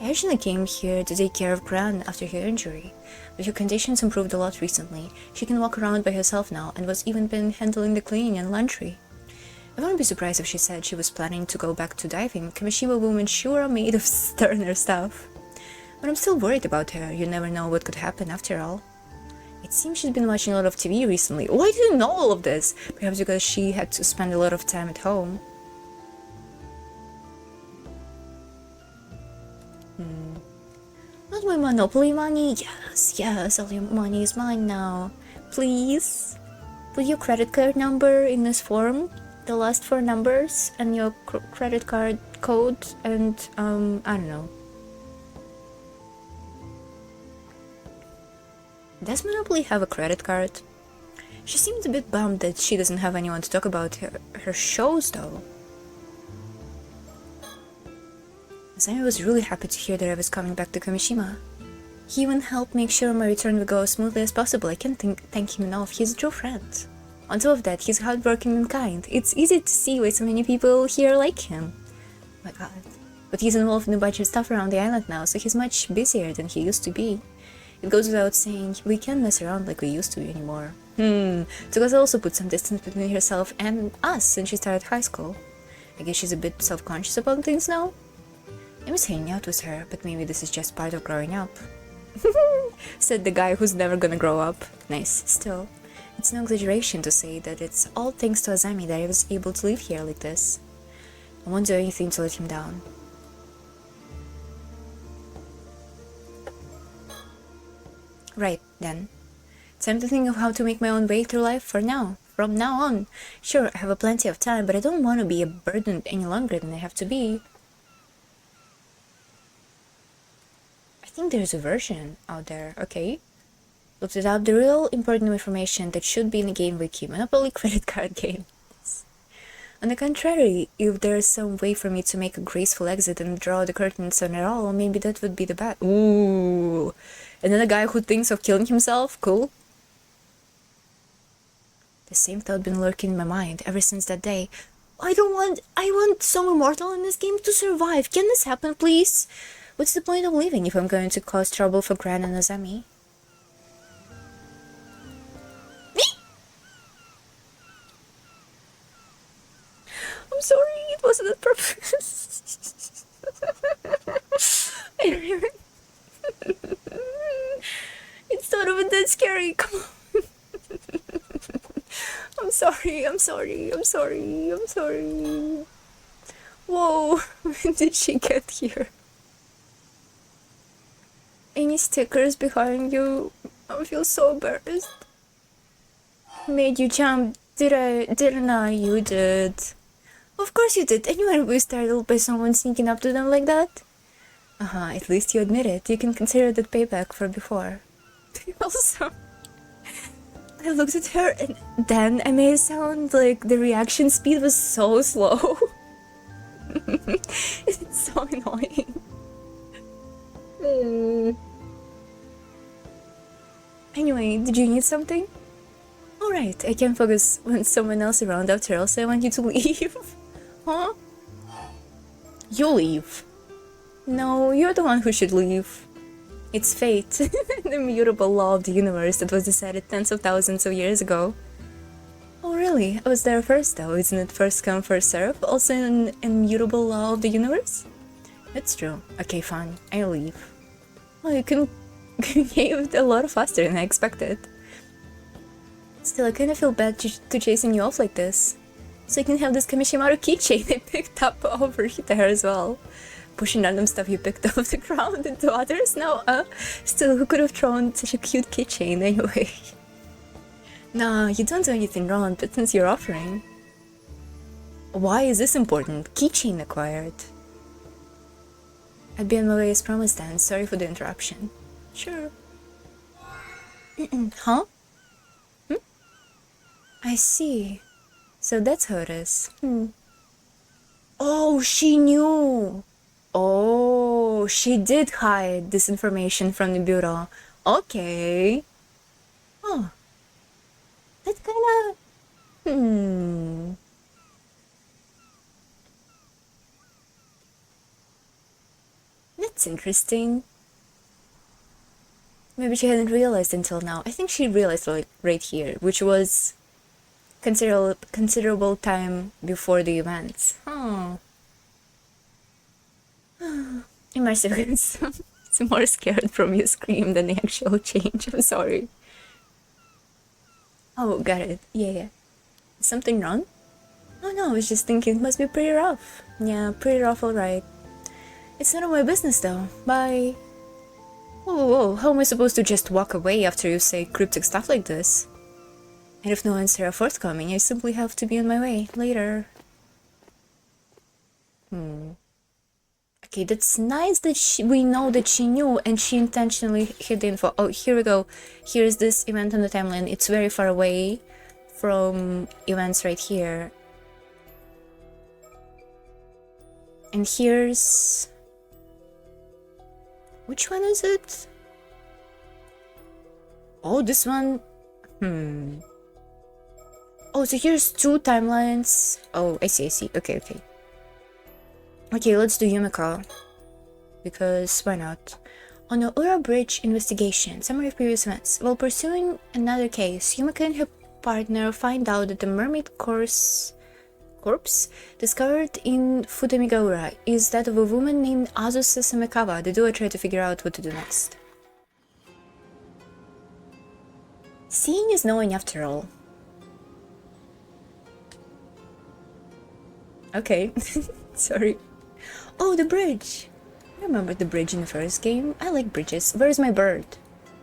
I actually came here to take care of Gran after her injury, but her conditions improved a lot recently. She can walk around by herself now and was even been handling the cleaning and laundry. I wouldn't be surprised if she said she was planning to go back to diving. Kamishima women sure are made of sterner stuff. But I'm still worried about her. You never know what could happen after all. It seems she's been watching a lot of TV recently. Why do you know all of this? Perhaps because she had to spend a lot of time at home. Not my Monopoly money. Yes, all your money is mine now. Please? Put your credit card number in this form, the last 4 numbers, and your credit card code, and, I don't know. Does Monopoly have a credit card? She seemed a bit bummed that she doesn't have anyone to talk about her shows, though. Asami was really happy to hear that I was coming back to Kamishima. He even helped make sure my return would go as smoothly as possible. I can't thank him enough. He's a true friend. On top of that, he's hardworking and kind. It's easy to see why so many people here like him. Oh my god. But he's involved in a bunch of stuff around the island now, so he's much busier than he used to be. It goes without saying, we can't mess around like we used to anymore. Tsukasa also put some distance between herself and us since she started high school. I guess she's a bit self-conscious about things now? I miss hanging out with her, but maybe this is just part of growing up. Said the guy who's never gonna grow up. Nice. Still, it's no exaggeration to say that it's all thanks to Azami that I was able to live here like this. I won't do anything to let him down. Right, then. Time to think of how to make my own way through life from now on. Sure, I have plenty of time, but I don't want to be a burden any longer than I have to be. I think there's a version out there, okay? Looked it up, the real important information that should be in a game wiki, Monopoly credit card game. On the contrary, if there's some way for me to make a graceful exit and draw the curtains on it all, maybe that would be the best. Ooh. And then a guy who thinks of killing himself? Cool. The same thought been lurking in my mind ever since that day. I want some immortal in this game to survive. Can this happen, please? What's the point of living if I'm going to cause trouble for Gran and Azami? I'm sorry, it wasn't on purpose. It's not even that scary, come on. I'm sorry. Whoa, when did she get here? Any stickers behind you? I feel so embarrassed. Made you jump, didn't I? You did. Of course you did. Anyone would be startled by someone sneaking up to them like that? At least you admit it. You can consider that payback for before. Also, I looked at her and then I made it sound like the reaction speed was so slow. It's so annoying. Anyway, did you need something? Alright, I can focus when someone else around after all, so I want you to leave. Huh? You leave. No, you're the one who should leave. It's fate, the immutable law of the universe that was decided tens of thousands of years ago. Oh really? I was there first though, isn't it first come first serve? Also an immutable law of the universe? That's true. Okay, fine, I'll leave. Well, you can caved a lot faster than I expected. Still, I kinda feel bad to chasing you off like this. So you can have this Kamishimaru keychain I picked up over there as well. Pushing random stuff you picked off the ground into others? No, still, who could have thrown such a cute keychain anyway? Nah, you don't do anything wrong, but since you're offering... Why is this important? Keychain acquired. I'd be on my way as promised then, sorry for the interruption. Sure. Huh? I see. So that's how it is. Oh, she knew. Oh, she did hide this information from the bureau. Okay. Oh, that kind of. That's interesting. Maybe she hadn't realized until now. I think she realized like right here, which was considerable time before the events. Oh, immersive is it's more scared from your scream than the actual change. I'm sorry. Oh, got it. Yeah, yeah. Is something wrong? Oh no, I was just thinking it must be pretty rough. Yeah, pretty rough, alright. It's none of my business though. Bye. Whoa, whoa, whoa, how am I supposed to just walk away after you say cryptic stuff like this? And if no answer are forthcoming, I simply have to be on my way. Later. Okay, that's nice that we know that she knew and she intentionally hid the info. Oh, here we go. Here's this event on the timeline. It's very far away from events right here. And here's... Which one is it? Oh, this one... Oh, so here's two timelines. Oh, I see, I see. Okay, okay. Okay, let's do Yumiko. Because why not? On the Ura Bridge investigation, summary of previous events. While pursuing another case, Yumiko and her partner find out that the mermaid corpse discovered in Futamigaura is that of a woman named Azusa Samekawa. The duo try to figure out what to do next. Seeing is knowing after all. Okay, sorry. Oh, the bridge! I remember the bridge in the first game. I like bridges. Where is my bird?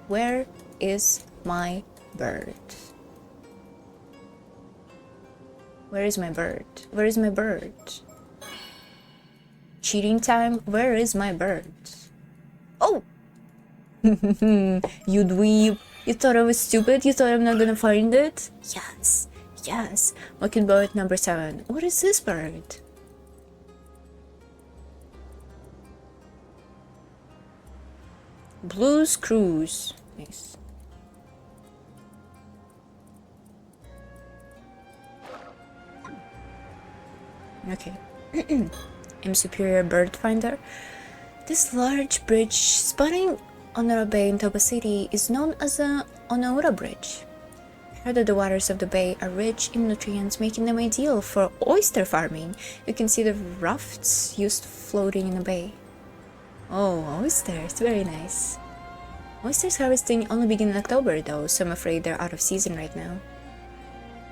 Where is my bird? Where is my bird? Where is my bird? Cheating time? Where is my bird? Oh! You dweeb. You thought I was stupid? You thought I'm not gonna find it? Yes. Yes. Mockingbird number 7. What is this bird? Blues Cruise. Nice. Okay. I'm Superior Bird Finder. This large bridge spawning Onora Bay in Toba City is known as the Onora Bridge. I heard that the waters of the bay are rich in nutrients, making them ideal for oyster farming. You can see the rafts used floating in the bay. Oh, oysters, very nice. Oysters harvesting only begin in October though, so I'm afraid they're out of season right now.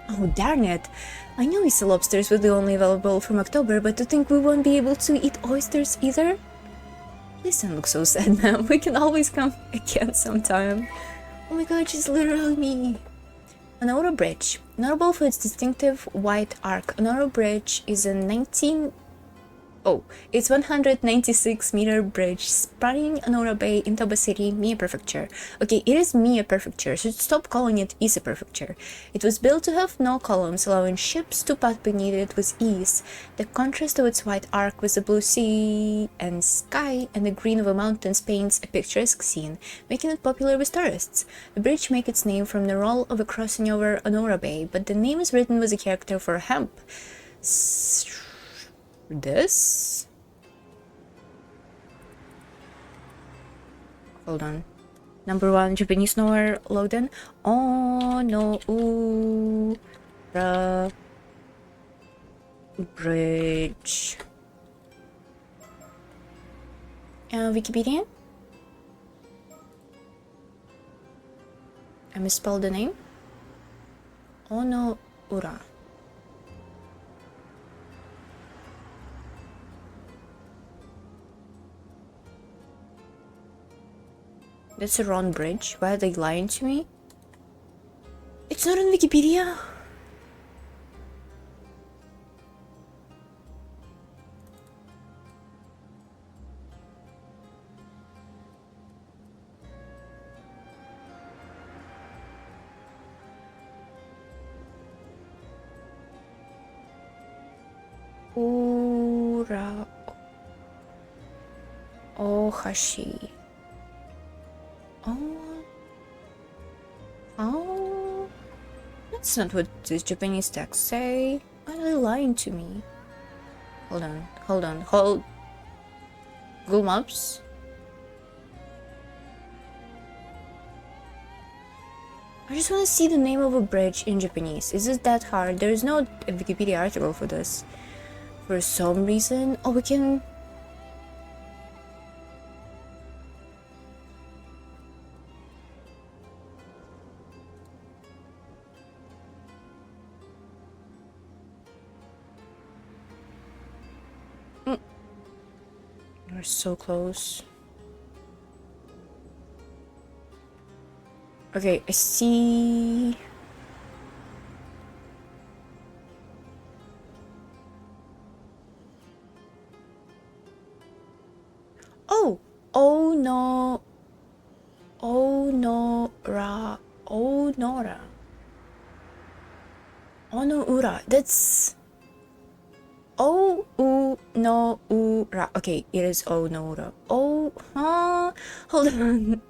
Oh, darn it! I knew sea lobsters were the only available from October, but to think we won't be able to eat oysters either? Please don't look so sad, ma'am. We can always come again sometime. Oh my god, she's literally me. Onoro Bridge. Notable for its distinctive white arc, Onoro Bridge is a 196-meter bridge spanning Onora Bay in Toba City, Mie Prefecture. Okay, it is Mie Prefecture, so stop calling it Ise Prefecture. It was built to have no columns, allowing ships to pass beneath it with ease. The contrast of its white arc with the blue sea and sky and the green of the mountains paints a picturesque scene, making it popular with tourists. The bridge makes its name from the role of a crossing over Onora Bay, but the name is written with a character for hemp. This? Hold on. Number 1, Japanese knower, Loden. Oh no, Bridge. Wikipedia? I misspelled the name. Ono Ura. That's a wrong bridge. Why are they lying to me? It's not on Wikipedia. Ooh. Ura Ohashi. Oh, that's not what this Japanese text say. Why are they lying to me? Hold on. Google Maps. I just want to see the name of a bridge in Japanese. Is it that hard? There is no Wikipedia article for this. For some reason. Oh, we can... We're so close. Okay, I see... Oh! Oh no... Oh no ra... Oh nora. Onoura. That's... Oh no ura. Okay, it is oh no ura. Oh, huh? Hold on.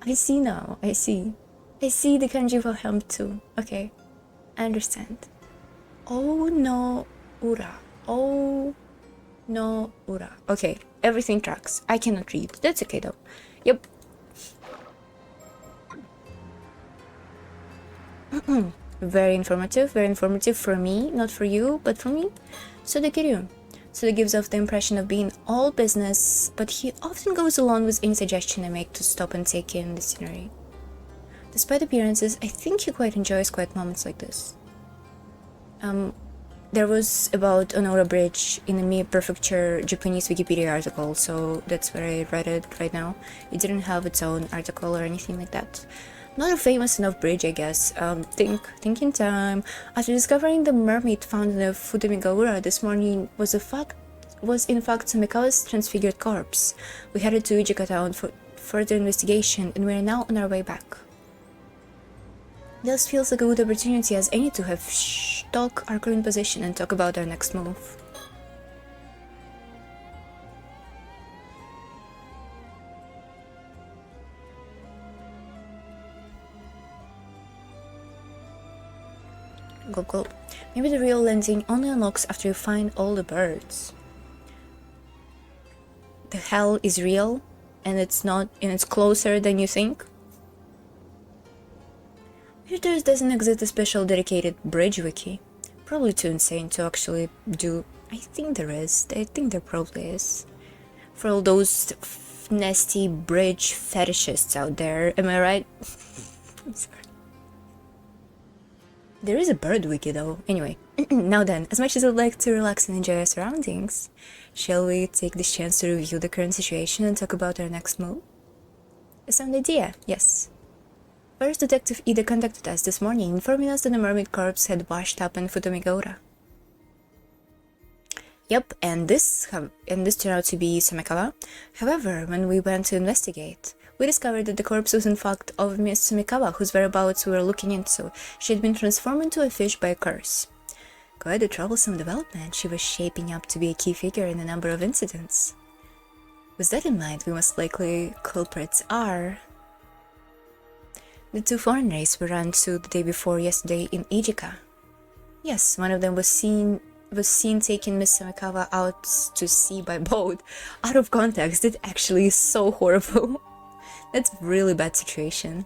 I see now. I see the kanji for hemp too. Okay, I understand. Oh no ura. Oh no ura. Okay, everything tracks. I cannot read. That's okay though. Yep. Very informative for me, not for you, but for me. Sodekiryu. Soda gives off the impression of being all business, but he often goes along with any suggestion I make to stop and take in the scenery. Despite appearances, I think he quite enjoys quiet moments like this. There was about Onora Bridge in a Mie Prefecture Japanese Wikipedia article, so that's where I read it right now. It didn't have its own article or anything like that. Not a famous enough bridge, I guess. Thinking time. After discovering the mermaid found in the Futamigaura this morning was in fact Samikawa's transfigured corpse. We headed to Ijika town for further investigation, and we are now on our way back. This feels like a good opportunity as any to have talk our current position and talk about our next move. Go. Maybe the real landing only unlocks after you find all the birds. The hell is real, and it's closer than you think. If there doesn't exist a special dedicated bridge wiki, probably too insane to actually do. I think there is. I think there probably is. For all those nasty bridge fetishists out there, am I right? I'm sorry. There is a bird wiki though. Anyway, now then, as much as I'd like to relax and enjoy our surroundings, shall we take this chance to review the current situation and talk about our next move? A sound idea, yes. First, Detective Ida contacted us this morning, informing us that the mermaid corpse had washed up in Futamigaura. Yep, and this turned out to be Samikawa. However, when we went to investigate, we discovered that the corpse was in fact of Miss Sumikawa, whose whereabouts we were looking into. She had been transformed into a fish by a curse. Quite a troublesome development. She was shaping up to be a key figure in a number of incidents. With that in mind, we most likely culprits are the two foreigners we ran to the day before yesterday in Ijika. Yes, one of them was seen taking Miss Sumikawa out to sea by boat. Out of context, it actually is so horrible. That's a really bad situation.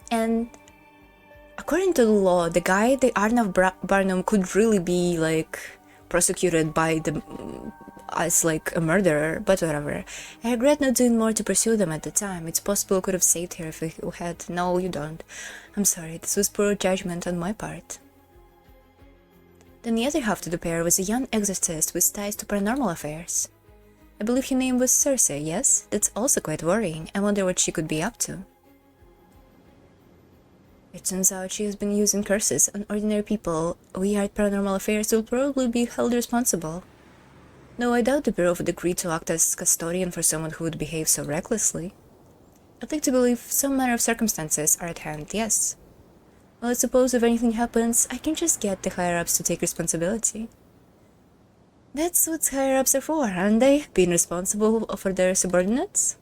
And according to the law, the guy, the Arnav Barnum, could really be like prosecuted by as like a murderer, but whatever. I regret not doing more to pursue them at the time. It's possible I could have saved her if we had. No, you don't. I'm sorry, this was poor judgment on my part. Then the other half to the pair was a young exorcist with ties to paranormal affairs. I believe her name was Cersei, yes? That's also quite worrying. I wonder what she could be up to. It turns out she has been using curses on ordinary people. We at Paranormal Affairs will probably be held responsible. No, I doubt the Bureau would agree to act as custodian for someone who would behave so recklessly. I'd like to believe some manner of circumstances are at hand, yes. Well, I suppose if anything happens, I can just get the higher-ups to take responsibility. That's what higher-ups are for, aren't they? Being responsible for their subordinates?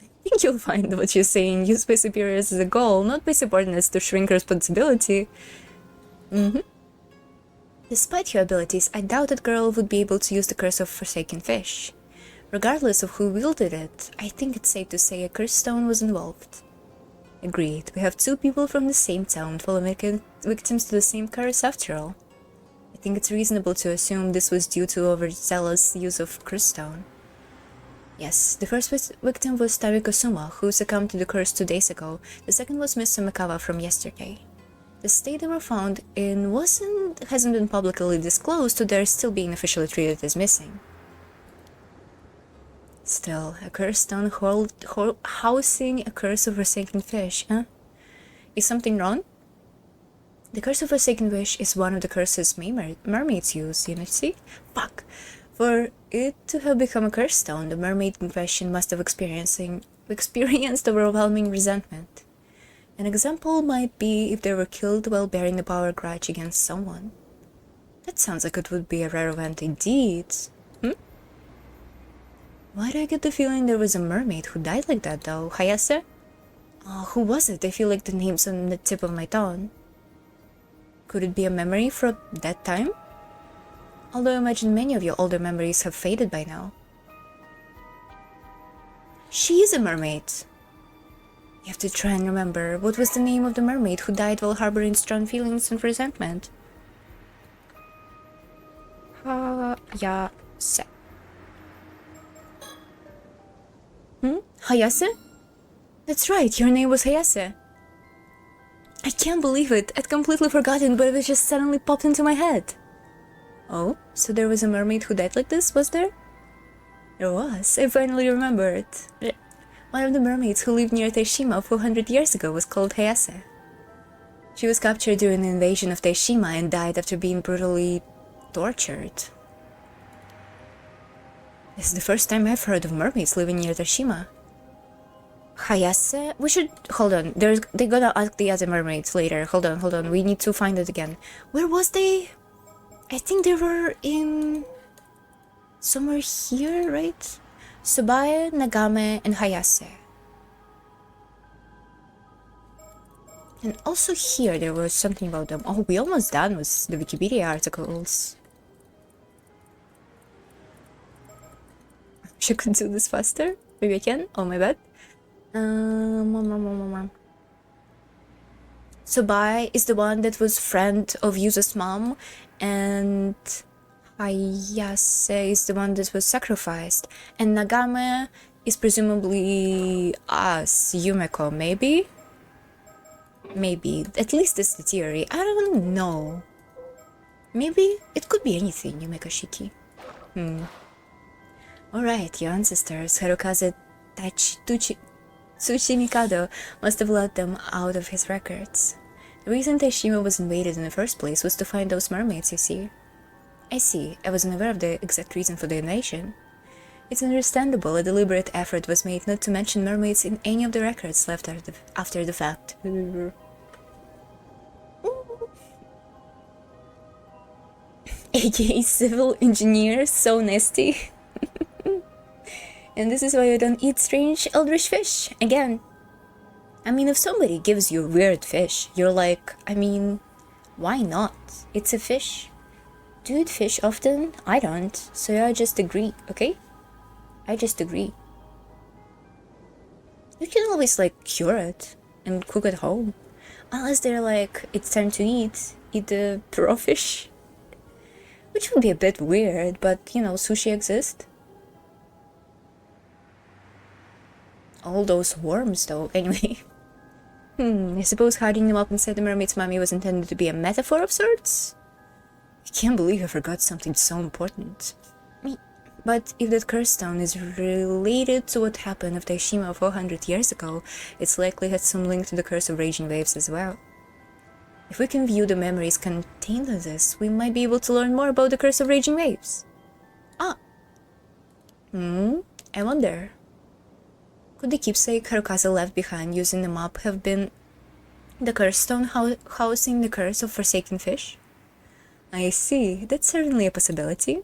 I think you'll find what you're saying used by superiors as a goal, not by subordinates to shrink responsibility. Despite your abilities, I doubt that girl would be able to use the Curse of Forsaken Fish. Regardless of who wielded it, I think it's safe to say a cursed stone was involved. Agreed, we have two people from the same town falling victims to the same curse after all. I think it's reasonable to assume this was due to overzealous use of cursed stone. Yes, the first victim was Tariko Suma, who succumbed to the curse 2 days ago. The second was Miss Sumikawa from yesterday. The state they were found in hasn't been publicly disclosed, so they're still being officially treated as missing. Still, a cursed stone housing a curse of forsaken fish, huh? Is something wrong? The curse of forsaken fish is one of the curses mermaids use, you know, see? Fuck! For it to have become a cursed stone, the mermaid in question must have experienced overwhelming resentment. An example might be if they were killed while bearing a power grudge against someone. That sounds like it would be a rare event indeed. Why do I get the feeling there was a mermaid who died like that though? Hayase? Who was it? I feel like the name's on the tip of my tongue. Could it be a memory from that time? Although I imagine many of your older memories have faded by now. She is a mermaid! You have to try and remember, what was the name of the mermaid who died while harboring strong feelings and resentment? Hayase. Hayase? That's right, your name was Hayase. I can't believe it, I'd completely forgotten, but it just suddenly popped into my head. Oh, so there was a mermaid who died like this, was there? There was, I finally remembered. One of the mermaids who lived near Taishima 400 years ago was called Hayase. She was captured during the invasion of Taishima and died after being brutally tortured. This is the first time I've heard of mermaids living near Taishima. Hayase? We should... Hold on, they're gonna ask the other mermaids later. Hold on, we need to find it again. Where was they? I think they were in... somewhere here, right? Subae, Nagame, and Hayase. And also here there was something about them. Oh, we almost done with the Wikipedia articles. Wish I could do this faster. Maybe I can. Oh, my bad. Subae is the one that was friend of Yuza's mom, and Hayase is the one that was sacrificed, and Nagame is presumably us, Yumeko, maybe? Maybe. At least that's the theory. I don't know. Maybe? It could be anything, Yumeko Shiki. Alright, your ancestors, Harukaze Tsuchimikado, must have let them out of his records. The reason Taishima was invaded in the first place was to find those mermaids, you see. I see. I wasn't aware of the exact reason for the invasion. It's understandable a deliberate effort was made not to mention mermaids in any of the records left after the fact. AKA civil engineer, so nasty. And this is why you don't eat strange eldritch fish, again. I mean, if somebody gives you weird fish, you're like, I mean, why not? It's a fish. Do you eat fish often? I don't, so I just agree, okay? I just agree. You can always, like, cure it and cook at home. Unless they're like, it's time to eat the raw fish. Which would be a bit weird, but, you know, sushi exists. All those worms, though, anyway. I suppose hiding them up inside the mermaid's mummy was intended to be a metaphor of sorts? I can't believe I forgot something so important. But if that curse stone is related to what happened of Taishima 400 years ago, it's likely had some link to the curse of raging waves as well. If we can view the memories contained in this, we might be able to learn more about the curse of raging waves. I wonder. Could the keepsake Harukaze left behind using the map have been the curse stone housing the curse of forsaken fish? I see, that's certainly a possibility.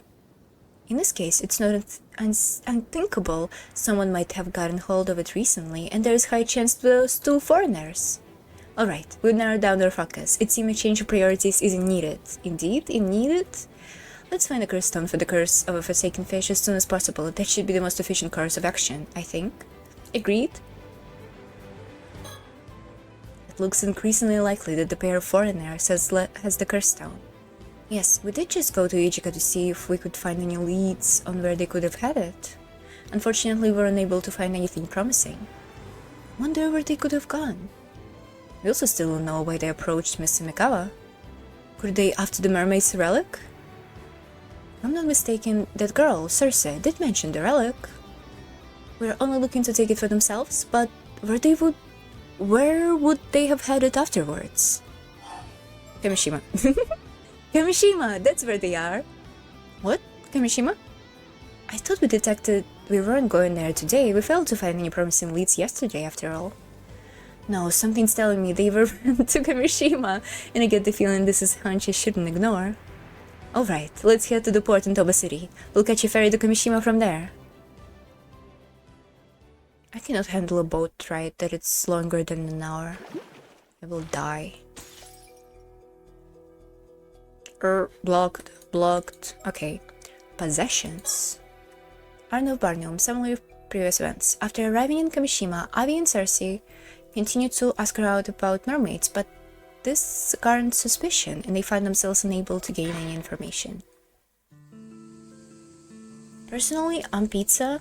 In this case, it's not unthinkable someone might have gotten hold of it recently, and there is high chance those two foreigners. Alright, we'll narrow down our focus. It seems a change of priorities isn't needed. Indeed, needed? Let's find a curse stone for the curse of a forsaken fish as soon as possible. That should be the most efficient course of action, I think. Agreed? It looks increasingly likely that the pair of foreigners has the curse stone. Yes, we did just go to Ijika to see if we could find any leads on where they could have had it. Unfortunately, we were unable to find anything promising. Wonder where they could have gone. We also still don't know why they approached Miss Simikawa. Were they after the mermaid's relic? If I'm not mistaken, that girl, Circe, did mention the relic. We're only looking to take it for themselves, but where would they have had it afterwards? Kamishima. Kamishima, that's where they are. What? Kamishima? I thought we weren't going there today. We failed to find any promising leads yesterday, after all. No, something's telling me they were to Kamishima, and I get the feeling this is a hunch I shouldn't ignore. Alright, let's head to the port in Toba City. We'll catch a ferry to Kamishima from there. I cannot handle a boat ride that it's longer than an hour. I will die. Blocked. Okay. Possessions. Arno Barnum, summary of previous events. After arriving in Kamishima, Avi and Cersei continued to ask her out about mermaids, but this garnered suspicion, and they found themselves unable to gain any information. Personally, I'm Pizza.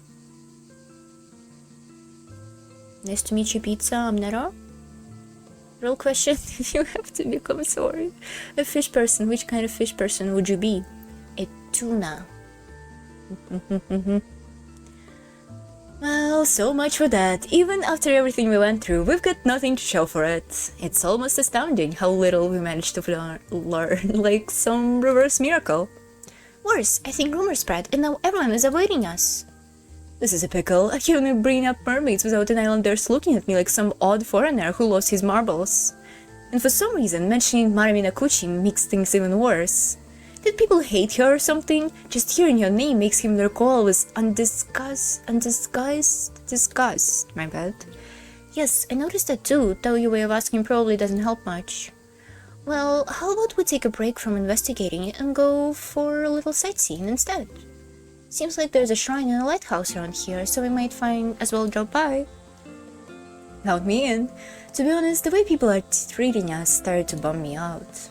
Nice to meet you, Pizza. I'm Nero. Real question, if you have to become a fish person, which kind of fish person would you be? A tuna. Well, so much for that. Even after everything we went through, we've got nothing to show for it. It's almost astounding how little we managed to learn, like some reverse miracle. Worse, I think rumors spread, and now everyone is avoiding us. This is a pickle. I can't even bring up mermaids without an islanders looking at me like some odd foreigner who lost his marbles. And for some reason, mentioning Marami Nakuchi makes things even worse. Did people hate her or something? Just hearing your name makes him recall with undisguised disgust. My bad. Yes, I noticed that too, though your way of asking probably doesn't help much. Well, how about we take a break from investigating and go for a little sightseeing instead? Seems like there's a shrine and a lighthouse around here, so we might find as well drop by. Count me in. To be honest, the way people are treating us started to bum me out.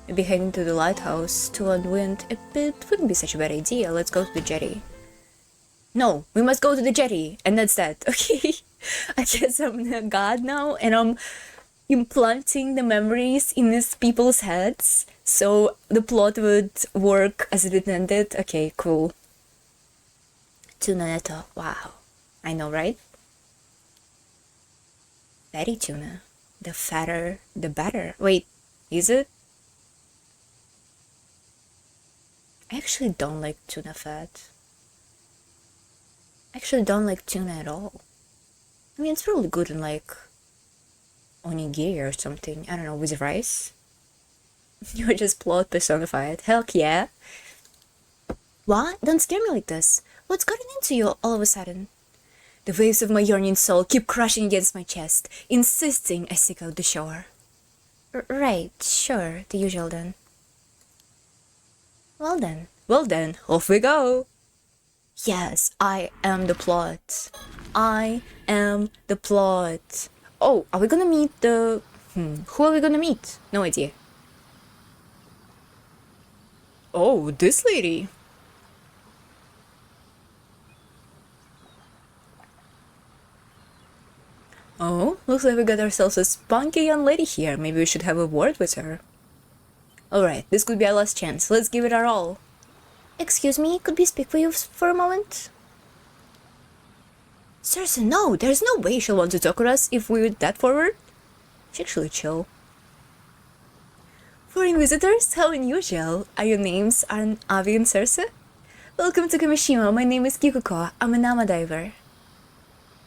Maybe heading to the lighthouse to unwind a bit wouldn't be such a bad idea. Let's go to the jetty. No, we must go to the jetty, and that's that, okay? I guess I'm a god now, and I'm implanting the memories in these people's heads, so the plot would work as it intended. Okay, cool. Tuna netto, wow. I know, right? Fatty tuna. The fatter, the better. Wait, is it? I actually don't like tuna fat. I actually don't like tuna at all. I mean, it's probably good in like onigiri or something. I don't know, with rice. You're just plot personified. Heck yeah. What? Don't scare me like this. What's gotten into you all of a sudden? The waves of my yearning soul keep crashing against my chest, insisting I seek out the shore. Right, sure, the usual then. Well then, off we go! Yes, I am the plot. I am the plot. Oh, are we gonna meet the... who are we gonna meet? No idea. Oh, this lady. Oh, looks like we got ourselves a spunky young lady here. Maybe we should have a word with her. Alright, this could be our last chance. Let's give it our all. Excuse me, could we speak with you for a moment? Cersei, no, there's no way she'll want to talk with us if we're that forward. She's actually chill. Foreign visitors, how unusual. Are your names Avi and Cersei? Welcome to Kamishima, my name is Kikuko. I'm an ama diver.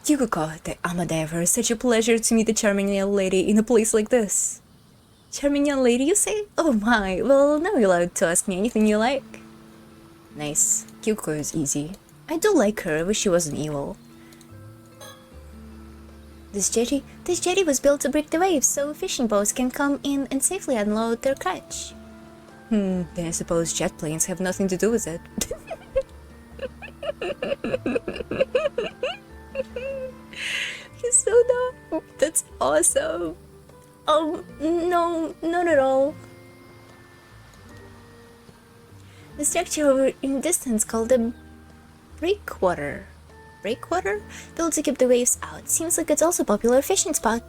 Kikuko, the ama diver, such a pleasure to meet a charming young lady in a place like this. Charming young lady, you say? Oh my, well, now you're allowed to ask me anything you like. Nice. Kyuko is easy. I do like her, I wish she wasn't evil. This jetty was built to break the waves so fishing boats can come in and safely unload their catch. Then I suppose jet planes have nothing to do with it. He's so dumb. That's awesome. No, not at all. The structure over in the distance called the breakwater. Breakwater? Built to keep the waves out. Seems like it's also a popular fishing spot.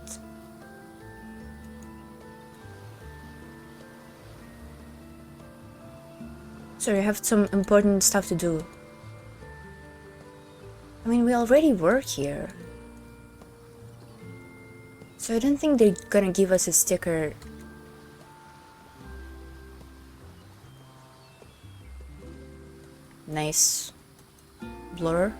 Sorry, I have some important stuff to do. I mean, we already work here. So I don't think they're gonna give us a sticker. Nice blur.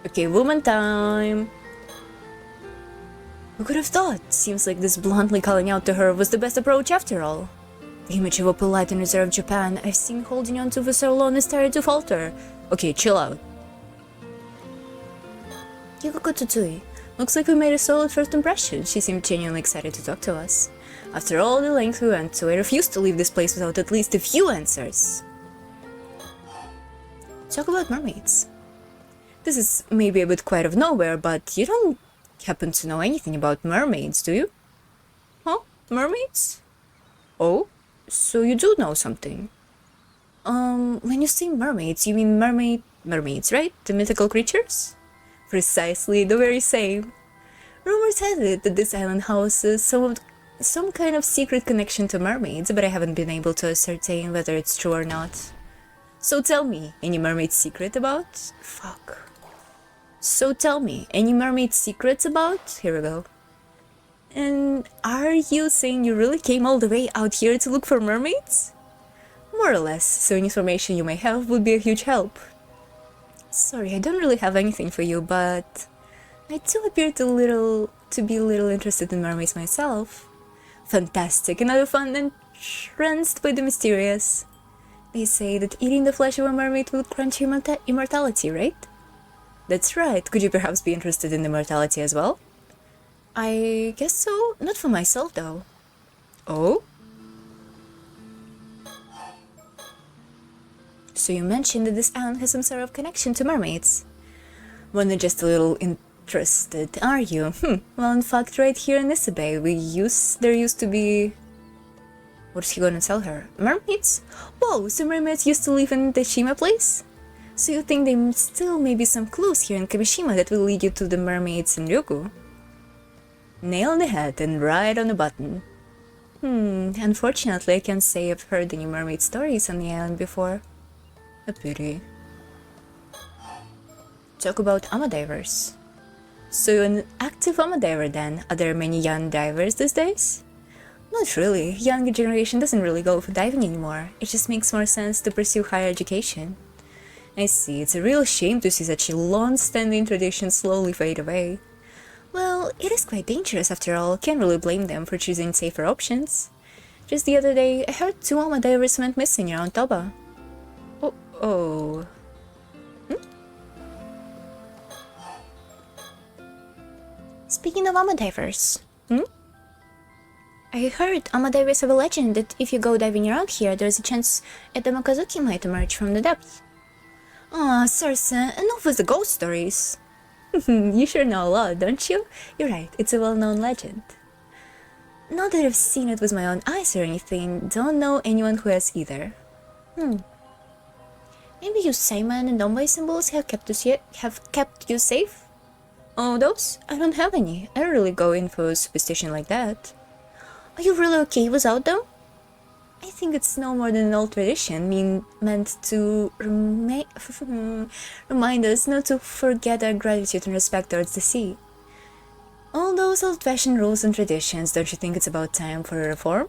Okay, woman time! Who could have thought? Seems like this bluntly calling out to her was the best approach after all. The image of a polite and reserved Japan I've seen holding on to for so long is starting to falter. Okay, chill out. Yukiko Tutsui. Looks like we made a solid first impression. She seemed genuinely excited to talk to us. After all the length we went to, I refused to leave this place without at least a few answers. Talk about mermaids. This is maybe a bit quite of nowhere, but you don't happen to know anything about mermaids, do you? Huh? Mermaids? Oh? So you do know something. When you say mermaids, you mean mermaids, right? The mythical creatures? Precisely, the very same. Rumors had it that this island houses some kind of secret connection to mermaids, but I haven't been able to ascertain whether it's true or not. So tell me, any mermaid secret about? Fuck. So tell me, any mermaid secrets about? Here we go. And are you saying you really came all the way out here to look for mermaids? More or less, so any information you may have would be a huge help. Sorry, I don't really have anything for you, but I do appear to be a little interested in mermaids myself. Fantastic, another fun entranced by the mysterious. They say that eating the flesh of a mermaid will grant you immortality, right? That's right. Could you perhaps be interested in immortality as well? I guess so. Not for myself, though. Oh? So you mentioned that this island has some sort of connection to mermaids. Well, not just a little interested, are you? Well, in fact, right here in Issa Bay, there used to be... What's he gonna tell her? Mermaids? Whoa, so mermaids used to live in the Shima place? So you think there still may be some clues here in Kamishima that will lead you to the mermaids in Ryukyu? Nail on the head and right on the button. Unfortunately I can't say I've heard any mermaid stories on the island before. A pity. Talk about ama divers. So you're an active ama diver then? Are there many young divers these days? Not really. Younger generation doesn't really go for diving anymore. It just makes more sense to pursue higher education. I see. It's a real shame to see such a long-standing tradition slowly fade away. Well, it is quite dangerous after all. Can't really blame them for choosing safer options. Just the other day, I heard 2 ama divers went missing around Toba. Oh. Speaking of ama divers, I heard ama divers have a legend that if you go diving around here, there's a chance a Makazuki might emerge from the depths. Aw, Sarsa, enough with the ghost stories. You sure know a lot, don't you? You're right, it's a well-known legend. Not that I've seen it with my own eyes or anything, don't know anyone who has either. Maybe you Simon and Donbai symbols have kept you safe? Oh, those? I don't have any. I don't really go in for superstition like that. Are you really okay without them? I think it's no more than an old tradition, meant to remind us not to forget our gratitude and respect towards the sea. All those old-fashioned rules and traditions, don't you think it's about time for a reform?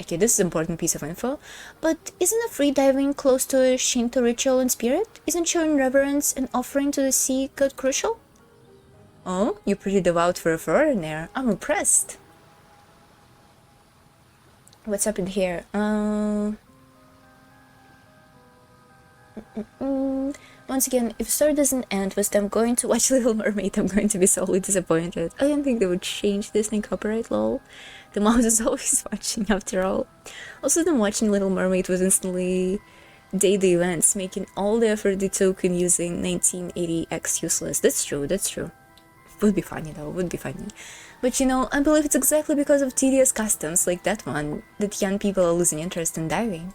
Okay, this is an important piece of info, but isn't a free diving close to a Shinto ritual in spirit? Isn't showing reverence and offering to the sea god crucial? Oh, you're pretty devout for a foreigner. I'm impressed. What's happened here? Once again, if the story doesn't end with them going to watch Little Mermaid, I'm going to be sorely disappointed. I didn't think they would change Disney copyright, lol. The mouse is always watching after all. Also, them watching Little Mermaid was instantly daily events, making all the effort they took in using 1980X useless. That's true, that's true. Would be funny though, would be funny. But you know, I believe it's exactly because of tedious customs like that one that young people are losing interest in diving.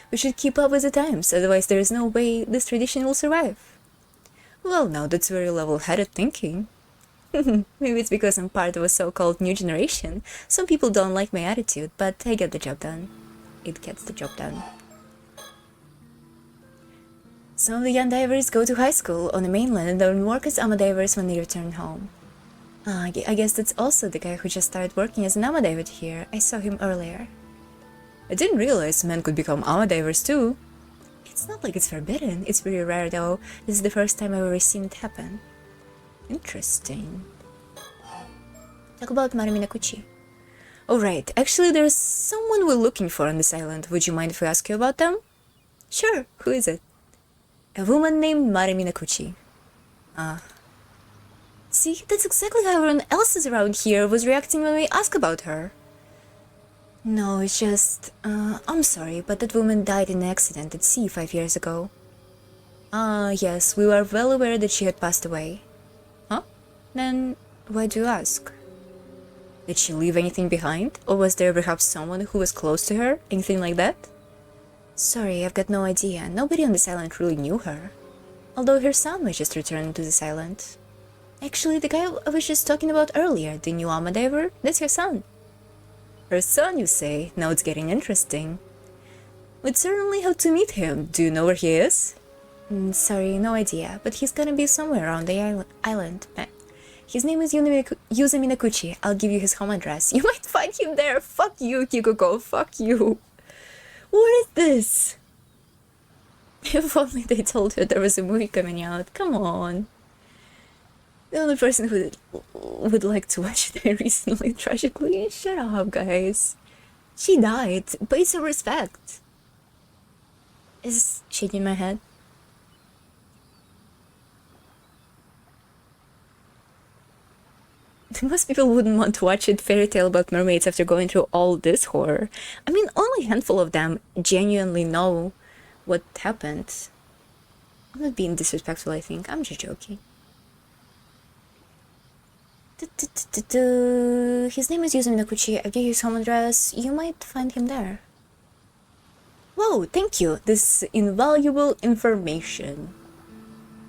We should keep up with the times, otherwise there is no way this tradition will survive. Well, now that's very level-headed thinking. Maybe it's because I'm part of a so-called new generation. Some people don't like my attitude, but I get the job done. It gets the job done. Some of the young divers go to high school on the mainland and then work as AMA divers when they return home. I guess that's also the guy who just started working as an AMA diver here. I saw him earlier. I didn't realize men could become AMA divers too. It's not like it's forbidden. It's very rare though. This is the first time I've ever seen it happen. Interesting. Talk about Mariminakuchi. Oh right, actually there's someone we're looking for on this island. Would you mind if we ask you about them? Sure, who is it? A woman named Mariminakuchi. See, that's exactly how everyone else around here was reacting when we asked about her. No, it's just, I'm sorry, but that woman died in an accident at sea 5 years ago. Yes, we were well aware that she had passed away. Huh? Then, why do you ask? Did she leave anything behind? Or was there perhaps someone who was close to her? Anything like that? Sorry, I've got no idea. Nobody on this island really knew her. Although her son was just returned to this island. Actually, the guy I was just talking about earlier, the new AMA diver, that's her son. Her son, you say? Now it's getting interesting. We'd certainly have to meet him. Do you know where he is? Sorry, no idea, but he's gonna be somewhere around the island. His name is Yuza Minakuchi. I'll give you his home address. You might find him there. Fuck you, Kikuko. Fuck you. What is this? If only they told her there was a movie coming out. Come on. The only person who would like to watch it recently, tragically. Shut up, guys. She died. Pay some respect. Is this shaking my head? Most people wouldn't want to watch a fairy tale about mermaids after going through all this horror. I mean, only a handful of them genuinely know what happened. I'm not being disrespectful, I think. I'm just joking. His name is Yuza Minakuchi. I gave you his home address. You might find him there. Whoa, thank you. This is invaluable information.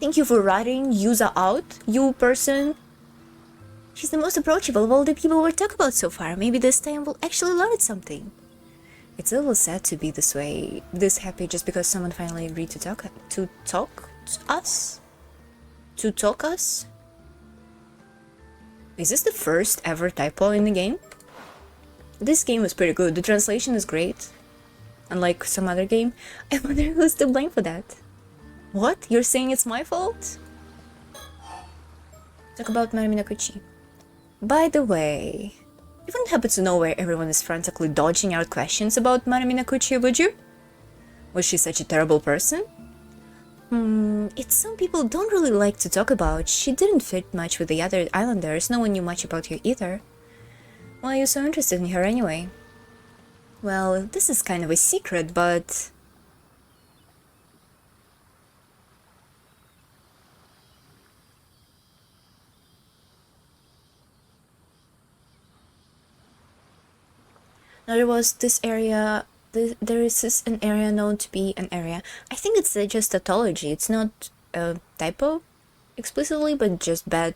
Thank you for writing Yuza out, you person. She's the most approachable of all the people we've talked about so far. Maybe this time we'll actually learn something. It's a little sad to be this way, this happy just because someone finally agreed to talk us? To talk us? Is this the first ever typo in the game? This game was pretty good. The translation is great. Unlike some other game. I wonder who's to blame for that. What? You're saying it's my fault? Talk about Mariminakuchi. By the way, you wouldn't happen to know where everyone is frantically dodging out questions about Mariminakuchi, would you? Was she such a terrible person? It's some people don't really like to talk about. She didn't fit much with the other islanders. No one knew much about her either. Why are you so interested in her anyway? Well, this is kind of a secret, but... Now there was this area... There is an area known to be an area. I think it's just tautology. It's not a typo explicitly, but just bad.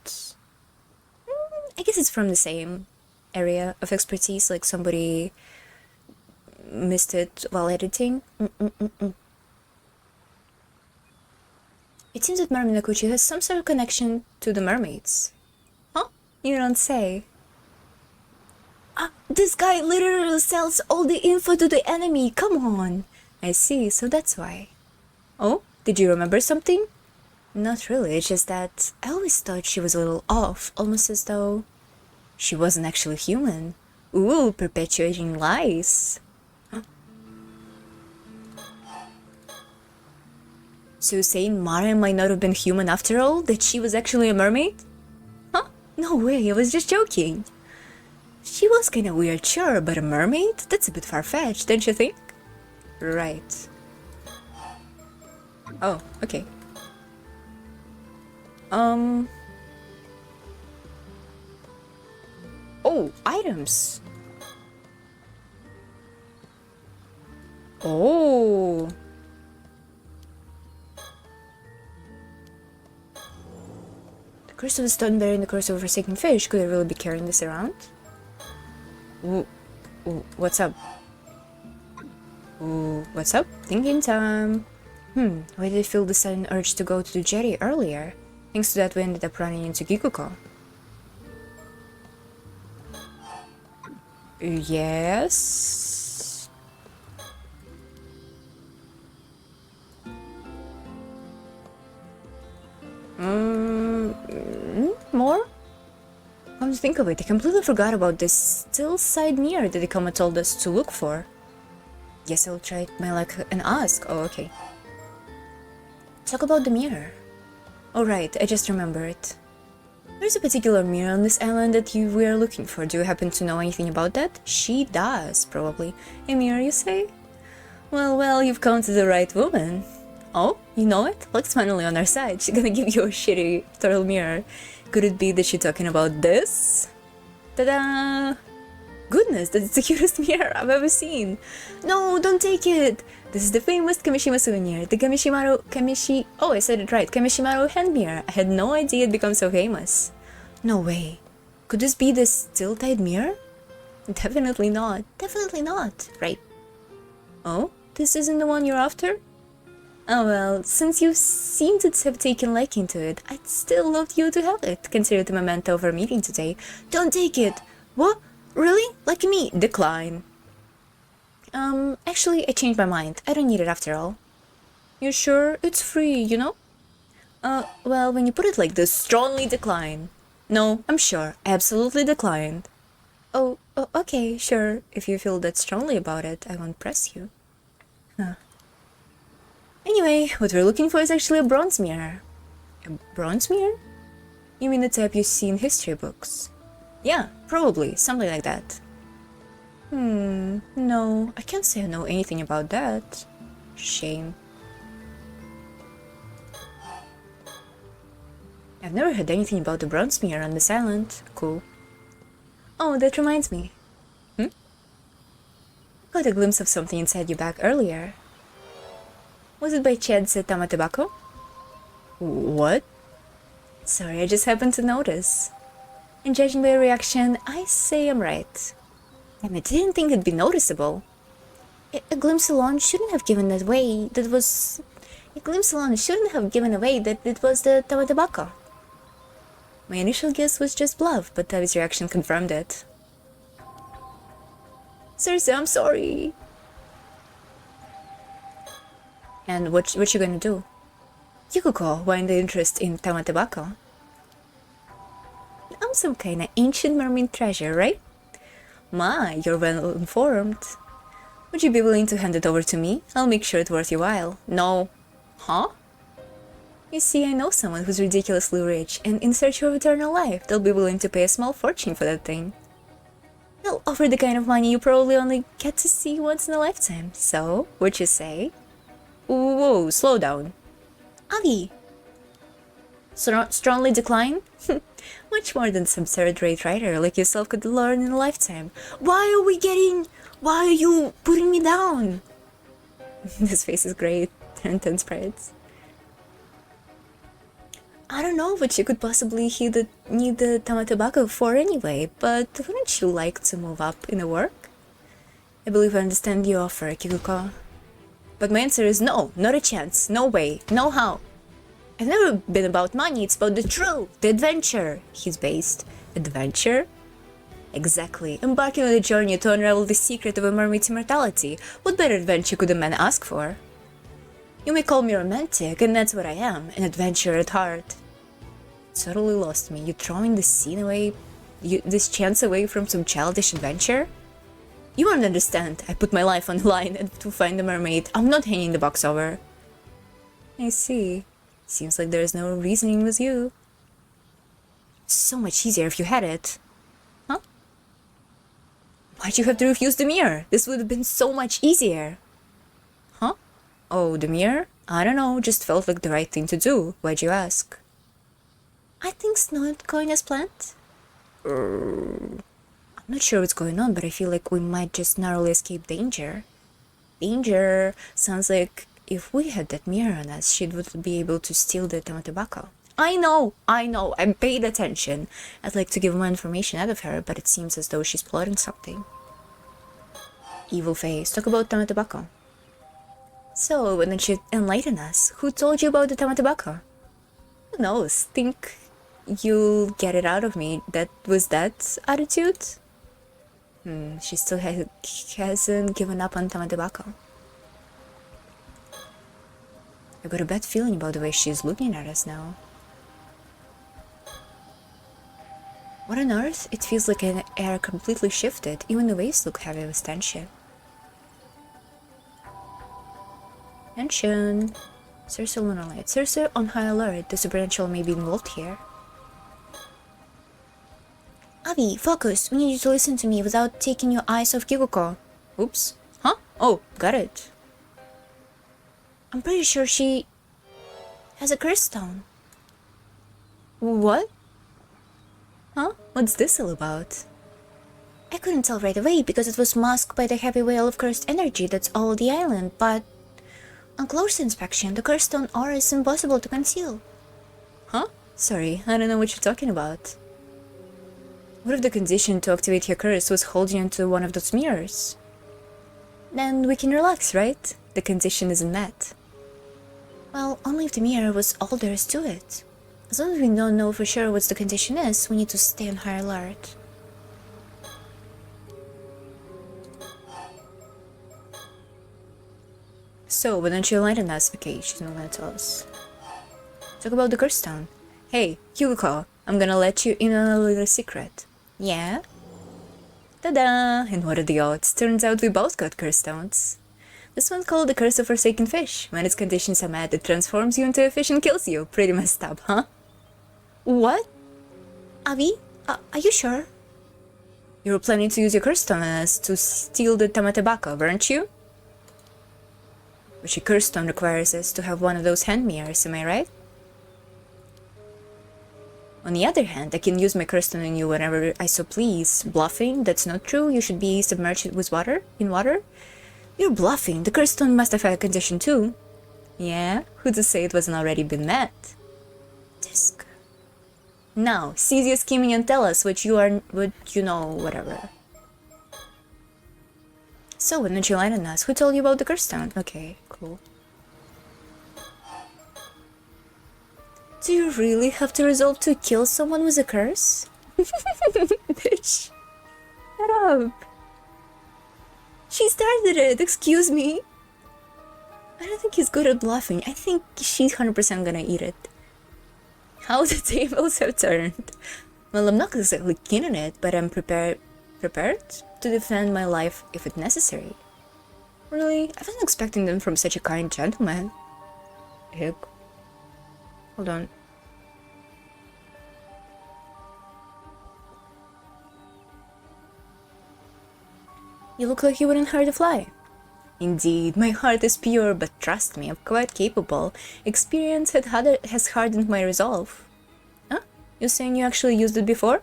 I guess it's from the same area of expertise, like somebody missed it while editing. It seems that Mariminakuchi has some sort of connection to the mermaids. Huh? You don't say. This guy literally sells all the info to the enemy. Come on. I see, so that's why. Oh, did you remember something? Not really, it's just that I always thought she was a little off, almost as though she wasn't actually human. Ooh, perpetuating lies. So you're saying Mara might not have been human after all? That she was actually a mermaid? Huh? No way, I was just joking. She was kinda weird, sure, but a mermaid? That's a bit far-fetched, don't you think? Right. Oh, okay. Oh, items. Oh. The curse of the stone bearing the curse of a forsaken fish. Could I really be carrying this around? Ooh, what's up? Ooh, what's up? Thinking time. Why did I feel the sudden urge to go to the jetty earlier? Thanks to that, we ended up running into Gikuko. Yes. More? Come to think of it, I completely forgot about this still side mirror that Ikoma told us to look for. Guess I'll try my luck and ask. Oh, okay. Talk about the mirror. Oh right, I just remembered. There's a particular mirror on this island that we are looking for. Do you happen to know anything about that? She does, probably. A mirror, you say? Well, you've come to the right woman. Oh, you know it? Luck's finally on our side. She's gonna give you a shitty turtle mirror. Could it be that she's talking about this? Ta-da! Goodness, that's the cutest mirror I've ever seen. No, don't take it! This is the famous Kamishima souvenir, the oh, I said it right, Kamishimaru hand mirror. I had no idea it'd become so famous. No way. Could this be the still-tied mirror? Definitely not. Definitely not. Right. Oh, this isn't the one you're after? Oh well, since you seem to have taken liking to it, I'd still love you to have it. Consider the memento of our meeting today. Don't take it! What? Really? Like me? Decline. Actually, I changed my mind. I don't need it after all. You sure? It's free, you know? Well, when you put it like this, strongly decline. No, I'm sure. Absolutely declined. Oh, okay, sure. If you feel that strongly about it, I won't press you. Huh. Anyway, what we're looking for is actually a bronze mirror. A bronze mirror? You mean the type you see in history books? Yeah, probably, something like that. No, I can't say I know anything about that. Shame. I've never heard anything about the bronze mirror on this island. Cool. Oh, that reminds me. Got a glimpse of something inside your bag earlier. Was it by chance a tamatebako? What? Sorry, I just happened to notice. And judging by your reaction, I say I'm right. And I didn't think it'd be noticeable. A glimpse alone shouldn't have given away that it was the tamatebako. My initial guess was just bluff, but Tavi's reaction confirmed it. Seriously, I'm sorry. And what you gonna do? Yukuko, why the interest in tamatebako? I'm some kinda ancient mermaid treasure, right? My, you're well informed. Would you be willing to hand it over to me? I'll make sure it's worth your while. No. Huh? You see, I know someone who's ridiculously rich and in search of eternal life. They'll be willing to pay a small fortune for that thing. They'll offer the kind of money you probably only get to see once in a lifetime. So, what'd you say? Whoa, slow down. Avi! Strongly decline? Much more than some third-rate writer like yourself could learn in a lifetime. Why are you putting me down? This face is great. Intense spreads. I don't know what you could possibly need the tamatebako for anyway, but wouldn't you like to move up in the work? I believe I understand your offer, Kikuko. But my answer is no, not a chance, no way, no how. I've never been about money, it's about the thrill, the adventure. He's based. Adventure? Exactly. Embarking on a journey to unravel the secret of a mermaid's immortality. What better adventure could a man ask for? You may call me romantic, and that's what I am, an adventurer at heart. Totally lost me. You throwing this scene away, this chance away from some childish adventure? You won't understand. I put my life on the line to find the mermaid. I'm not hanging the box over. I see. Seems like there's no reasoning with you. So much easier if you had it. Huh? Why'd you have to refuse the mirror? This would have been so much easier. Huh? Oh, the mirror? I don't know, just felt like the right thing to do. Why'd you ask? I think's not going as planned. I'm not sure what's going on, but I feel like we might just narrowly escape danger. Danger? Sounds like if we had that mirror on us, she would be able to steal the tobacco. I know, I paid attention. I'd like to give more information out of her, but it seems as though she's plotting something. Evil face, talk about tobacco. So, why don't you enlighten us? Who told you about the tobacco? Who knows? Think you'll get it out of me. That was that attitude? She still hasn't given up on tobacco. I got a bad feeling about the way she's looking at us now. What on earth? It feels like an air completely shifted. Even the waves look heavy with tension. Tension. Circe lunar light. Circe on high alert. The supernatural may be involved here. Avi, focus. We need you to listen to me without taking your eyes off Kikuko. Oops. Huh? Oh, got it. I'm pretty sure she has a curse stone. What? Huh? What's this all about? I couldn't tell right away because it was masked by the heavy veil of cursed energy that's all over the island, but on close inspection, the cursed stone aura is impossible to conceal. Huh? Sorry, I don't know what you're talking about. What if the condition to activate your curse was holding onto one of those mirrors? Then we can relax, right? The condition isn't met. Well, only if the mirror was all there is to it. As long as we don't know for sure what the condition is, we need to stay on high alert. So, why don't you enlighten us? Okay, she's not gonna tell us. Talk about the curse stone. Hey, Yuko, I'm gonna let you in on a little secret. Yeah? Ta-da! And what are the odds? Turns out we both got curse stones. This one's called the Curse of Forsaken Fish. When its conditions are met, it transforms you into a fish and kills you. Pretty messed up, huh? What? Avi? Are you sure? You were planning to use your curse stone on us to steal the tobacco, weren't you? But your curse stone requires us to have one of those hand mirrors, am I right? On the other hand, I can use my curse stone on you whenever I so please. Bluffing? That's not true. You should be submerged with water? In water? You're bluffing. The curse stone must have had a condition too. Yeah? Who'd say it wasn't already been met? Disc. Now, cease your scheming and tell us what you know, whatever. So, why don't you enlighten us? Who told you about the curse stone? Okay, cool. Do you really have to resolve to kill someone with a curse? Bitch. Shut up. She started it, excuse me. I don't think he's good at bluffing. I think she's 100% gonna eat it. How the tables have turned. Well, I'm not exactly keen on it, but I'm prepared to defend my life if it's necessary. Really? I wasn't expecting them from such a kind gentleman. Heck. Hold on. You look like you wouldn't hurt a fly. Indeed, my heart is pure, but trust me, I'm quite capable. Experience has hardened my resolve. Huh? You're saying you actually used it before?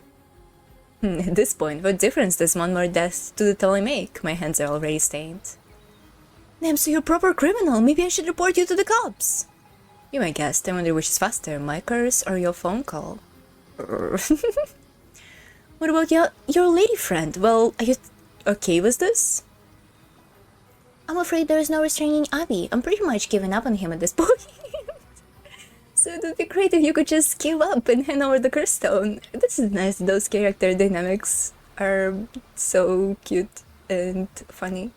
At this point, what difference does one more death to the tally make? My hands are already stained. Damn, so you're a proper criminal. Maybe I should report you to the cops. You're my guest. I wonder which is faster, my curse or your phone call. What about your lady friend? Well, are you okay with this? I'm afraid there is no restraining Abby. I'm pretty much giving up on him at this point. So it would be great if you could just give up and hand over the curse stone. This is nice, those character dynamics are so cute and funny.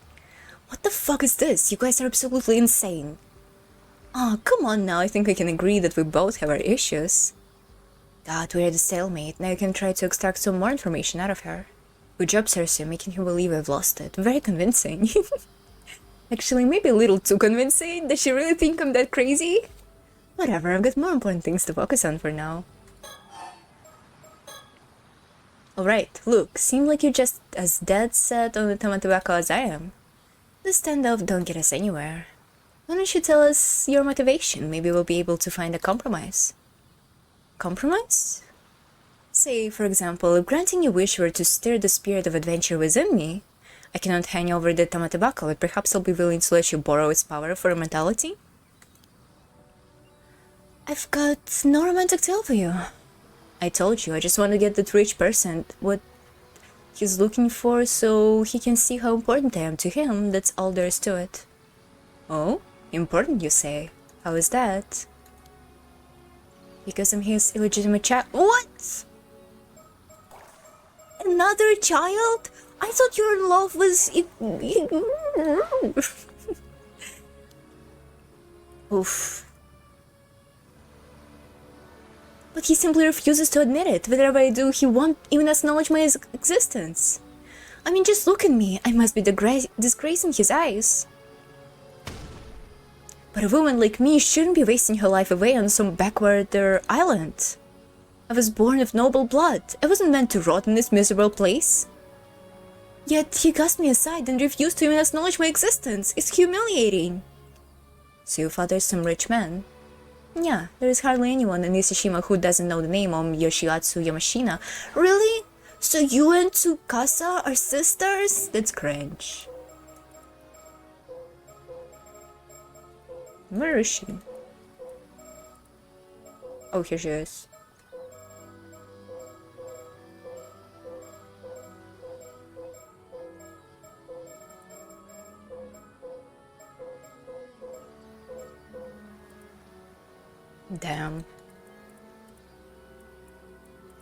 What the fuck is this? You guys are absolutely insane. Oh, come on now, I think we can agree that we both have our issues. God, we're at a stalemate. Now you can try to extract some more information out of her. Good job, Cersei, making him believe I've lost it. Very convincing. Actually, maybe a little too convincing. Does she really think I'm that crazy? Whatever, I've got more important things to focus on for now. Alright, look, seems like you're just as dead set on the Tamatobacco as I am. The standoff don't get us anywhere. Why don't you tell us your motivation? Maybe we'll be able to find a compromise. Compromise? Say, for example, if granting your wish were to stir the spirit of adventure within me, I cannot hand over the Tamatobacco, but perhaps I'll be willing to let you borrow its power for immortality? I've got no romantic tale for you. I told you, I just want to get that rich person what he's looking for so he can see how important I am to him. That's all there is to it. Oh? Important, you say? How is that? Because I'm his illegitimate child. What? Another child? I thought your love was... Oof. But he simply refuses to admit it. Whatever I do, he won't even acknowledge my existence. I mean, just look at me. I must be disgrace in his eyes. But a woman like me shouldn't be wasting her life away on some backward island. I was born of noble blood. I wasn't meant to rot in this miserable place. Yet he cast me aside and refused to even acknowledge my existence. It's humiliating. So you fathered some rich man? Yeah, there is hardly anyone in Nishishima who doesn't know the name of Yoshiatsu Yamashina. Really? So you and Tsukasa are sisters? That's cringe. Where is she? Oh, here she is. Damn.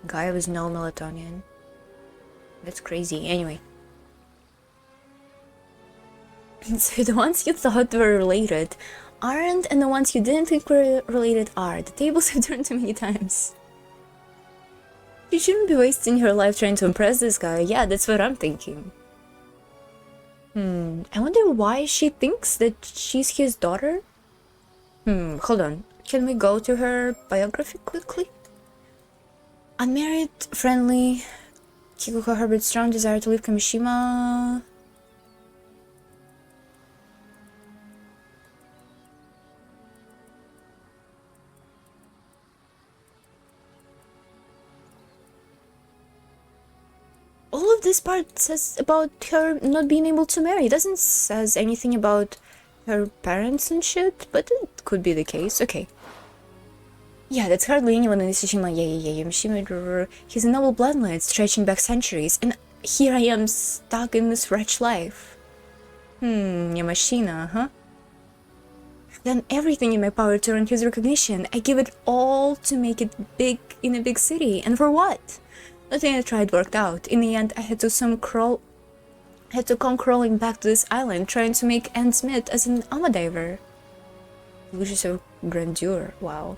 Guy with no melatonin. That's crazy. Anyway. So the ones you thought were related aren't, and the ones you didn't think were related are. The tables have turned too many times. You shouldn't be wasting your life trying to impress this guy. Yeah, that's what I'm thinking. I wonder why she thinks that she's his daughter? Hold on. Can we go to her biography quickly? Unmarried, friendly, Kikuko harbored strong desire to leave Kamishima. All of this part says about her not being able to marry. It doesn't says anything about her parents and shit, but it could be the case. Okay. Yeah, that's hardly anyone in Nishishima. Yeah. Yamashima, he's a noble bloodline stretching back centuries, and here I am stuck in this wretched life. Yamashina, huh? I've done everything in my power to earn his recognition. I give it all to make it big in a big city, and for what? Nothing I tried worked out. In the end, I had to come crawling back to this island, trying to make ends meet as an ama diver. Illusions of grandeur. Wow.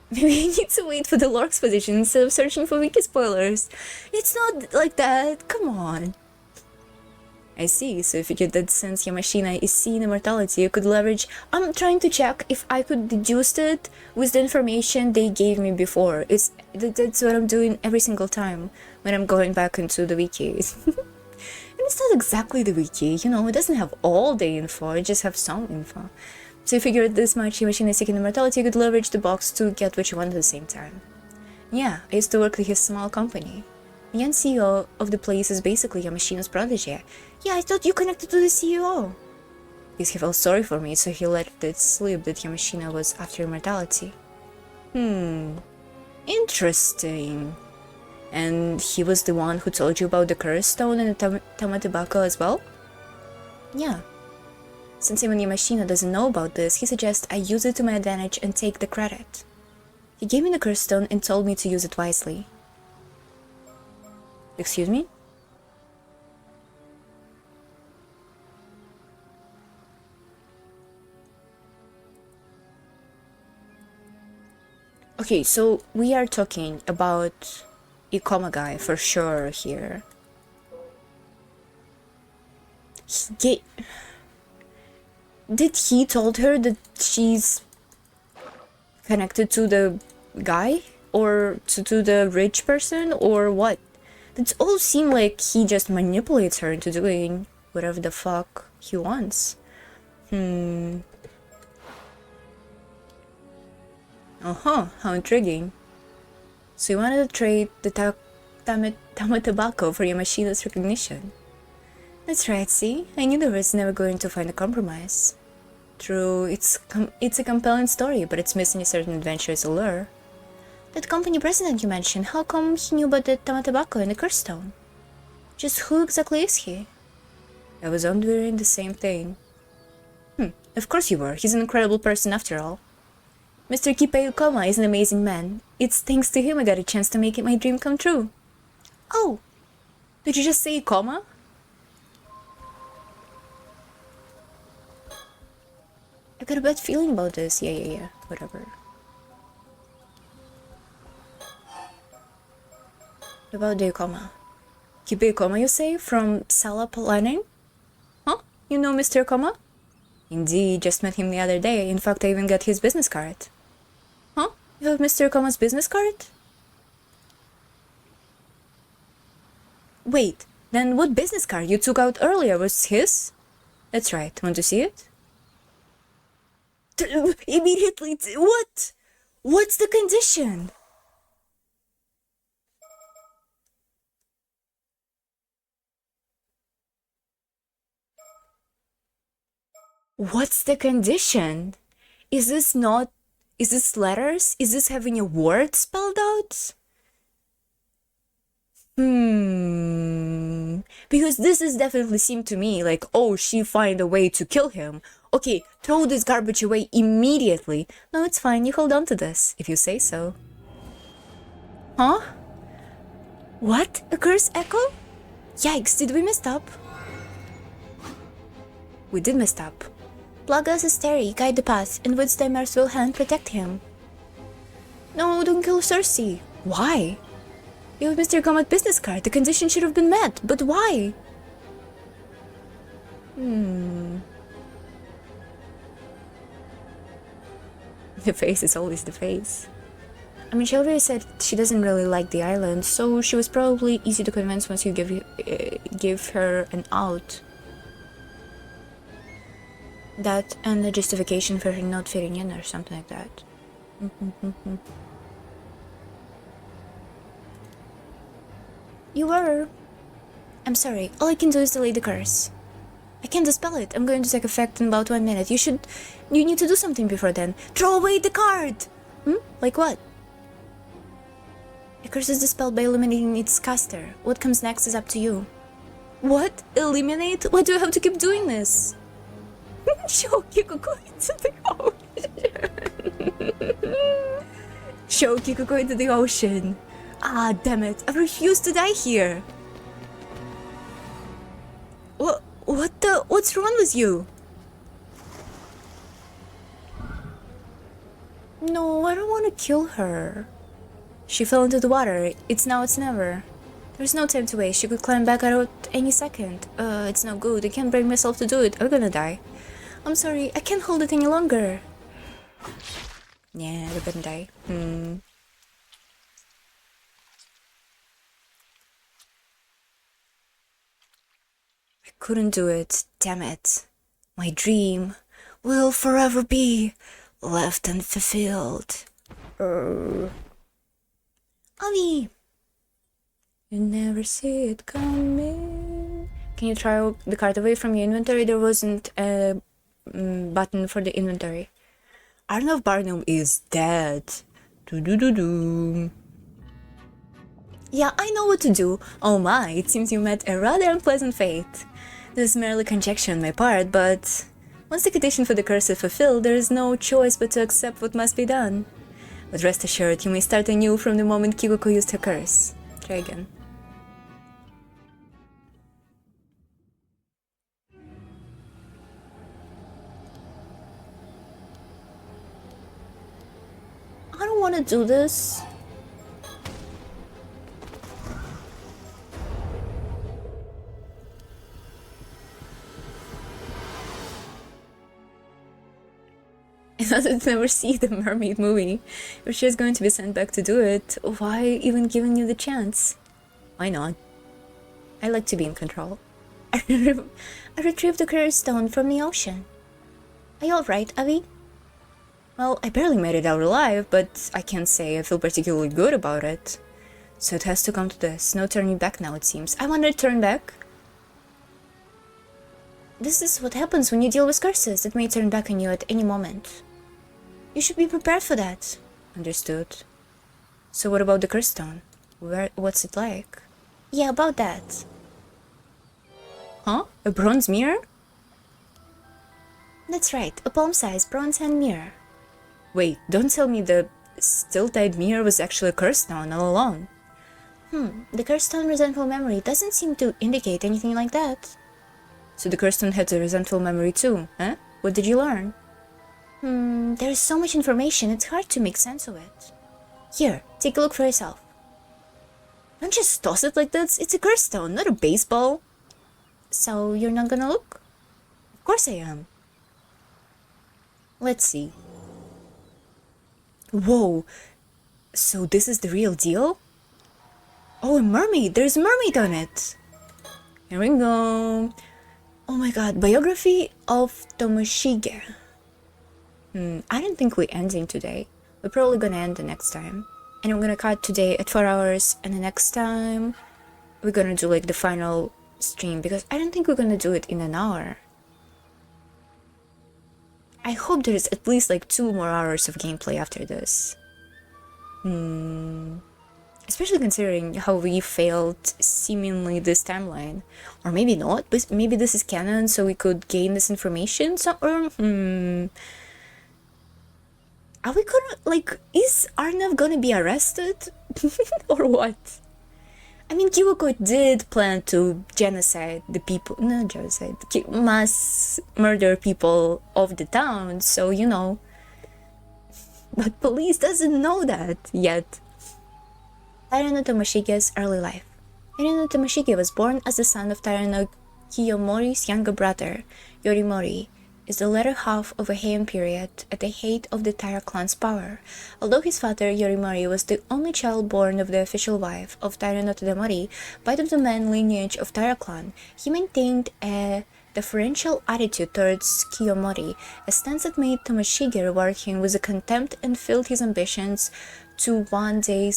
Maybe I need to wait for the lore exposition instead of searching for wiki spoilers. It's not like that. Come on. I see. So if you get that since Yamashina is seeing immortality, you could leverage... I'm trying to check if I could deduce it with the information they gave me before. That's what I'm doing every single time when I'm going back into the wikis. And it's not exactly the wiki, you know, it doesn't have all the info, it just has some info. So you figure this much Yamashina is seeking immortality, you could leverage the box to get what you want at the same time. Yeah, I used to work with his small company. The young CEO of the place is basically Yamashina's protege. Yeah, I thought you connected to the CEO. Because he felt sorry for me, so he let it slip that Yamashina was after immortality. Interesting. And he was the one who told you about the curse stone and the Tamatobacco as well? Yeah. Since even Yamashina doesn't know about this, he suggests I use it to my advantage and take the credit. He gave me the curse stone and told me to use it wisely. Excuse me? Okay, so we are talking about Ikoma guy for sure here. Did he told her that she's connected to the guy? Or to the rich person? Or what? It all seemed like he just manipulates her into doing whatever the fuck he wants. Uh-huh, how intriguing. So you wanted to trade the Tama tobacco for your machinist recognition. That's right, see? I knew there was never going to find a compromise. True, it's a compelling story, but it's missing a certain adventurous allure. That company president you mentioned, how come he knew about the Tama tobacco and the curse stone? Just who exactly is he? I was wondering the same thing. Of course you were. He's an incredible person after all. Mr. Kipei Ukoma is an amazing man. It's thanks to him I got a chance to make my dream come true. Oh, did you just say Ukoma? I got a bad feeling about this. Yeah, whatever. About the Ukoma. Kipei Ukoma, you say? From Sala Planning? Huh? You know Mr. Ukoma? Indeed, just met him the other day. In fact, I even got his business card. Huh? You have Mr. Ukoma's business card? Wait, then what business card you took out earlier was his? That's right. Want to see it? Immediately. What? What's the condition? What's the condition? Is this letters? Is this having a word spelled out? Because this is definitely seemed to me like, oh, she find a way to kill him. Okay, throw this garbage away immediately. No, it's fine, you hold on to this, if you say so. Huh? What? A curse echo? Yikes, did we mess up? We did mess up. Plagas Asteri, guide the path, and with thy merciful hand protect him. No, don't kill Cersei. Why? You have Mr. Gomat business card. The condition should have been met, but why? The face is always the face. I mean, she already said she doesn't really like the island, so she was probably easy to convince once you give her an out. That and the justification for her not fitting in or something like that. You were. I'm sorry, all I can do is delay the curse. I can't dispel it. I'm going to take effect in about 1 minute. You need to do something before then. Throw away the card! Like what? The curse is dispelled by eliminating its caster. What comes next is up to you. What? Eliminate? Why do I have to keep doing this? Show Kikuko into the ocean. Show Kikuko into the ocean. Ah, damn it. I refuse to die here. What's wrong with you? No, I don't want to kill her. She fell into the water. It's now, it's never. There's no time to waste. She could climb back out any second. It's no good. I can't bring myself to do it. I'm gonna die. I'm sorry. I can't hold it any longer. Yeah, we're gonna die. I couldn't do it. Damn it. My dream will forever be left unfulfilled. Avi! You never see it coming. Can you try the card away from your inventory? There wasn't a button for the inventory. Arnav Barnum is dead. Do. Yeah, I know what to do. Oh my, it seems you met a rather unpleasant fate. This is merely conjecture on my part, but once the condition for the curse is fulfilled, there is no choice but to accept what must be done. But rest assured, you may start anew from the moment Kikuko used her curse. Try again. don't want to do this. In order to never see the mermaid movie, if she's going to be sent back to do it, why even giving you the chance? Why not? I like to be in control. I retrieved the clear stone from the ocean. Are you alright, Avi? Well, I barely made it out alive, but I can't say I feel particularly good about it. So it has to come to this. No turning back now, it seems. I want to turn back. This is what happens when you deal with curses that may turn back on you at any moment. You should be prepared for that. Understood. So what about the curse stone? What's it like? Yeah, about that. Huh? A bronze mirror? That's right, a palm-sized bronze hand mirror. Wait, don't tell me the still-tied mirror was actually a curse stone all along. The curse stone resentful memory doesn't seem to indicate anything like that. So the curse stone had a resentful memory too, huh? What did you learn? There's so much information, it's hard to make sense of it. Here, take a look for yourself. Don't just toss it like this, it's a curse stone, not a baseball. So you're not gonna look? Of course I am. Let's see. Whoa, so this is the real deal? Oh, a mermaid, there's a mermaid on it. Here we go. Oh my god, biography of Tomoshige. I don't think we're ending today. We're probably gonna end the next time. And I'm gonna cut today at 4 hours, and the next time we're gonna do like the final stream, because I don't think we're gonna do it in an hour. I hope there's at least like 2 more hours of gameplay after this. Especially considering how we failed seemingly this timeline. Or maybe not, but maybe this is canon so we could gain this information. Are we gonna, like, is Arnav gonna be arrested? Or what? I mean, Kiwako did plan to genocide the people, not genocide, mass murder people of the town, so you know. But police doesn't know that yet. Taira Tomoshige's early life. Taira Tomoshige was born as the son of Taira Kiyomori's younger brother, Yorimori, is the latter half of a Heian period at the height of the Taira clan's power. Although his father, Yorimori, was the only child born of the official wife of Taira no Tadamori, part of the main lineage of Taira clan, he maintained a deferential attitude towards Kiyomori, a stance that made Tomoshige reward him with a contempt and filled his ambitions to one day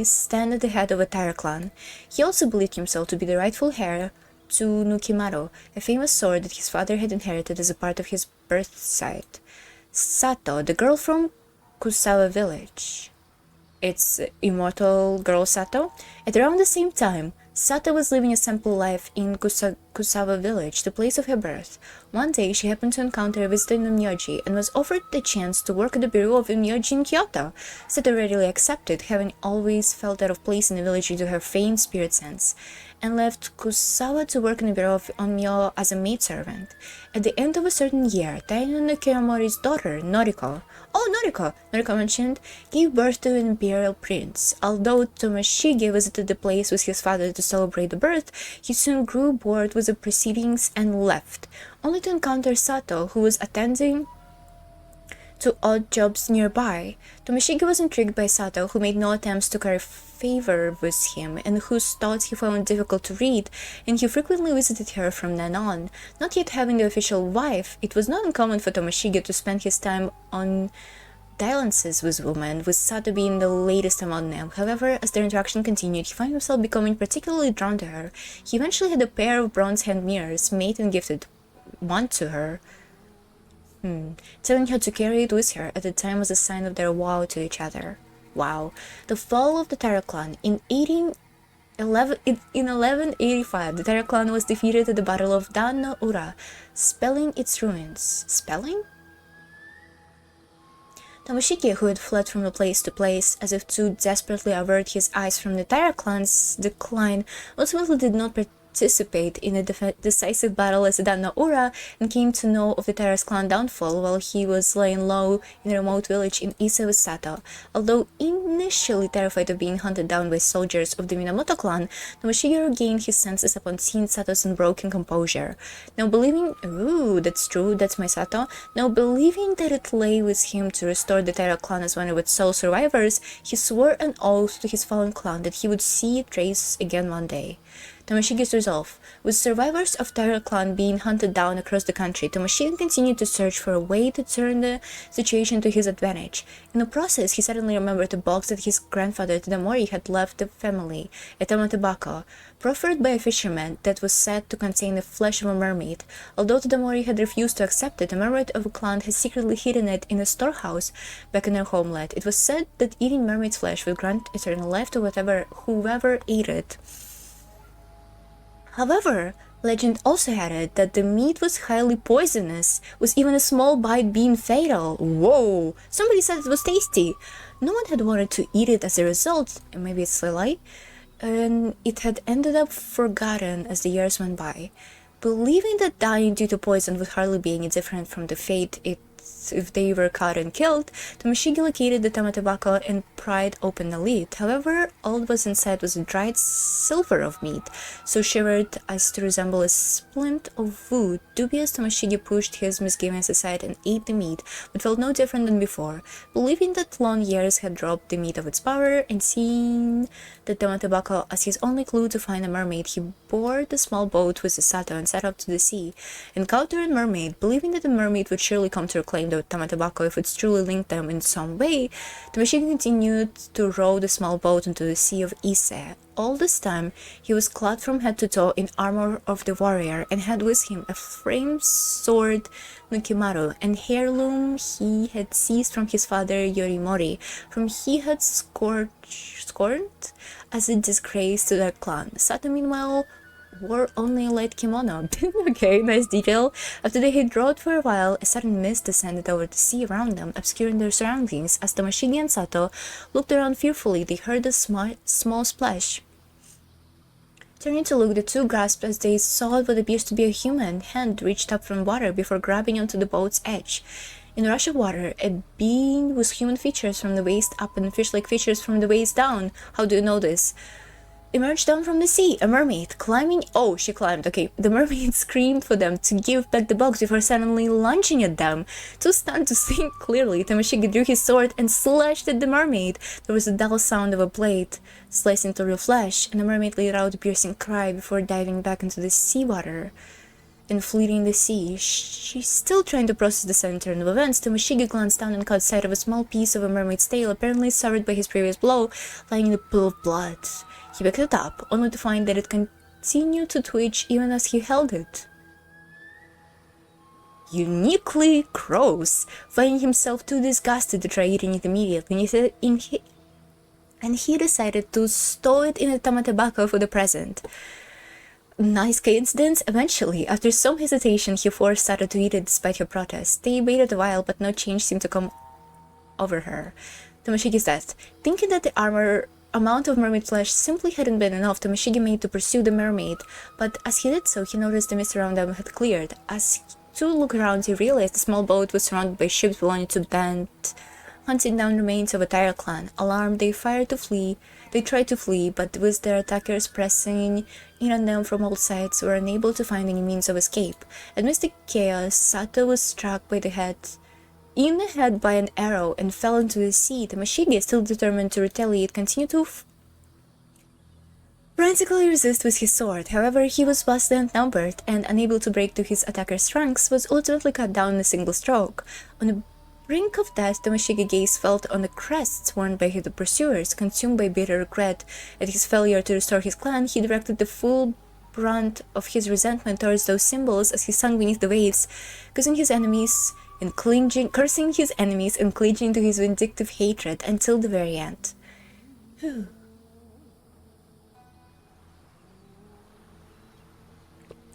stand at the head of a Taira clan. He also believed himself to be the rightful heir to Nukimaro, a famous sword that his father had inherited as a part of his birthright. Sato, the girl from Kusawa village. It's immortal girl Sato. At around the same time, Sato was living a simple life in Kusawa village, the place of her birth. One day, she happened to encounter a visitor in Myoji and was offered the chance to work at the bureau of Myoji in Kyoto. Sato readily accepted, having always felt out of place in the village due to her faint spirit sense, and left Kusawa to work in the bureau of Onmyo as a maidservant. At the end of a certain year, Taira no Kiyomori's daughter, Noriko, Noriko mentioned, gave birth to an imperial prince. Although Tomoshige visited the place with his father to celebrate the birth, he soon grew bored with the proceedings and left, only to encounter Sato, who was attending to odd jobs nearby. Tomoshige was intrigued by Sato, who made no attempts to curry favor with him and whose thoughts he found difficult to read, and he frequently visited her from then on. Not yet having the official wife, it was not uncommon for Tomoshige to spend his time on dalliances with women, with Sato being the latest among them. However, as their interaction continued, he found himself becoming particularly drawn to her. He eventually had a pair of bronze hand mirrors made and gifted one to her, telling her to carry it with her at the time was a sign of their vow to each other. Wow. The fall of the Taira clan. In 1185, the Taira clan was defeated at the Battle of Dan no Ura, spelling its ruins. Spelling? Tomoshige, who had fled from place to place as if to desperately avert his eyes from the Taira clan's decline, ultimately did not participate in a decisive battle as Dan no Ura and came to know of the Terrace clan downfall while he was laying low in a remote village in Ise with Sato. Although initially terrified of being hunted down by soldiers of the Minamoto clan, Nobushige regained his senses upon seeing Sato's unbroken composure. Now believing, ooh, that's true, that's my Sato. Now believing that it lay with him to restore the Terra clan as one of its sole survivors, he swore an oath to his fallen clan that he would see it rise again one day. Tomoshige's resolve. With survivors of Terra clan being hunted down across the country, Tomoshige continued to search for a way to turn the situation to his advantage. In the process, he suddenly remembered a box that his grandfather Tadamori had left the family at Tamatobako, proffered by a fisherman that was said to contain the flesh of a mermaid. Although Tadamori had refused to accept it, a mermaid of a clan had secretly hidden it in a storehouse back in their homeland. It was said that eating mermaid's flesh would grant eternal life to whoever ate it. However, legend also had it that the meat was highly poisonous, with even a small bite being fatal. Whoa! Somebody said it was tasty. No one had wanted to eat it as a result, and maybe it's a lie, and it had ended up forgotten as the years went by. Believing that dying due to poison would hardly be any different from the fate if they were caught and killed, Tomoshige located the Tamatobako and pried open the lid. However, all that was inside was a dried silver of meat, so shivered as to resemble a splint of wood. Dubious, Tomoshige pushed his misgivings aside and ate the meat, but felt no different than before. Believing that long years had robbed the meat of its power, and seeing the Tamatobako as his only clue to find a mermaid, he boarded the small boat with Sato and set out to the sea. Encountering a mermaid, believing that the mermaid would surely come to reclaim the Tamatobako if it's truly linked them in some way, Tomoshige continued to row the small boat into the sea of Ise. All this time, he was clad from head to toe in armor of the warrior and had with him a framed sword Nukimaru, and heirloom he had seized from his father Yorimori, whom he had scorned as a disgrace to their clan. Sato, meanwhile, wore only a light kimono. Okay, nice detail. After they had rowed for a while, a sudden mist descended over the sea around them, obscuring their surroundings. As Tomoshige and Sato looked around fearfully, they heard a small splash. Turning to look, the two grasped as they saw what appears to be a human hand reached up from water before grabbing onto the boat's edge. In a rush of water, a being with human features from the waist up and fish-like features from the waist down. How do you know this? Emerged down from the sea, a mermaid, climbing— oh, she climbed, okay. The mermaid screamed for them to give back the box before suddenly lunging at them. Too stunned to think clearly, Tomoshige drew his sword and slashed at the mermaid. There was a dull sound of a blade slicing through the flesh, and the mermaid let out a piercing cry before diving back into the seawater and fleeing the sea. She's still trying to process the sudden turn of events. Tomoshige glanced down and caught sight of a small piece of a mermaid's tail, apparently severed by his previous blow, lying in a pool of blood. He picked it up, only to find that it continued to twitch even as he held it. Uniquely gross, finding himself too disgusted to try eating it immediately, and he decided to stow it in a Tamatobako for the present. Nice coincidence. Eventually, after some hesitation, he forced Sato to eat it despite her protest. They waited a while, but no change seemed to come over her. Tomoshige's death. Thinking that the amount of mermaid flesh simply hadn't been enough, Tomoshige made to pursue the mermaid, but as he did so, he noticed the mist around them had cleared. As to look around, he realized the small boat was surrounded by ships belonging to band, hunting down remains of a Taira clan. Alarmed, they tried to flee, but with their attackers pressing in on them from all sides, were unable to find any means of escape. Amidst the chaos, Sato was struck in the head by an arrow and fell into the sea. Tomoshige, still determined to retaliate, continued to frantically resist with his sword. However, he was vastly outnumbered and, unable to break through his attacker's ranks, was ultimately cut down in a single stroke. On the brink of death, Tomoshige's gaze fell on the crests worn by his pursuers. Consumed by bitter regret at his failure to restore his clan, he directed the full brunt of his resentment towards those symbols as he sunk beneath the waves, cursing his enemies and clinging to his vindictive hatred until the very end.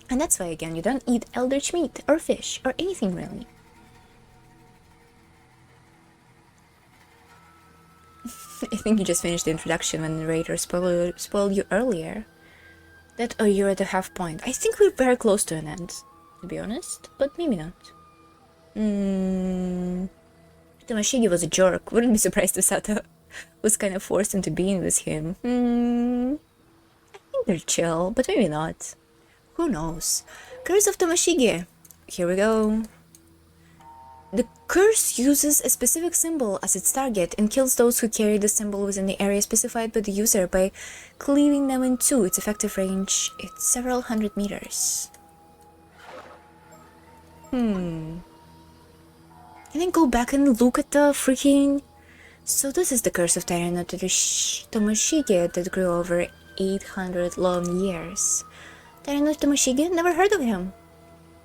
And that's why, again, you don't eat eldritch meat or fish or anything really. I think you just finished the introduction when the narrator spoiled you earlier. That or you're at the half point. I think we're very close to an end, to be honest, but maybe not. Tamashigi was a jerk. Wouldn't be surprised if Sato was kind of forced into being with him. I think they're chill, but maybe not. Who knows? Curse of Tamashigi. Here we go. The curse uses a specific symbol as its target and kills those who carry the symbol within the area specified by the user by cleaving them in two. Its effective range is several hundred meters. I then go back and look at the freaking... So this is the curse of Tamashigi that grew over 800 long years. Tamashigi? Never heard of him.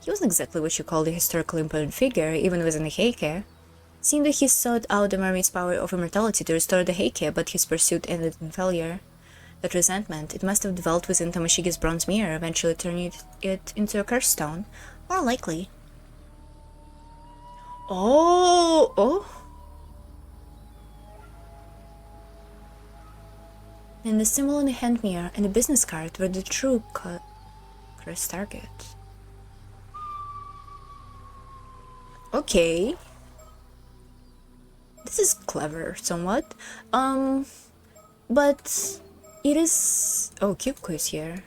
He wasn't exactly what you call a historically important figure, even within the Heike. Seemed that he sought out the mermaid's power of immortality to restore the Heike, but his pursuit ended in failure. That resentment, it must have dwelt within Tamashigi's bronze mirror, eventually turning it into a curse stone. More likely. Oh! Then the symbol on the hand mirror and the business card were the true curse target. Okay. This is clever, somewhat. But it is... Oh, Kyuko is here.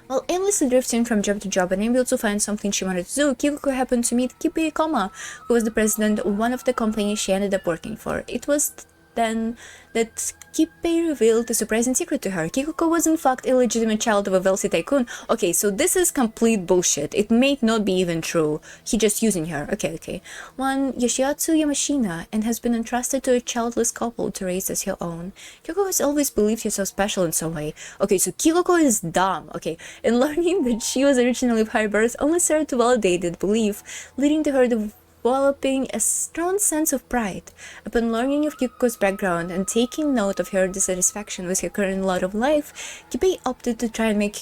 While aimlessly drifting from job to job, unable to find something she wanted to do, Kyuko happened to meet Kippei Koma, who was the president of one of the companies she ended up working for. It was then that Kippei revealed a surprising secret to her. Kikuko was in fact a illegitimate child of a wealthy tycoon. Okay, so this is complete bullshit. It may not be even true. He just using her. Okay. One Yoshiatsu Yamashina, and has been entrusted to a childless couple to raise as her own. Kikuko has always believed herself special in some way. Okay, so Kikuko is dumb. Okay, and learning that she was originally of high birth only served to validate that belief, leading to her developing a strong sense of pride. Upon learning of Kikuko's background and taking note of her dissatisfaction with her current lot of life, Kippei opted to try and make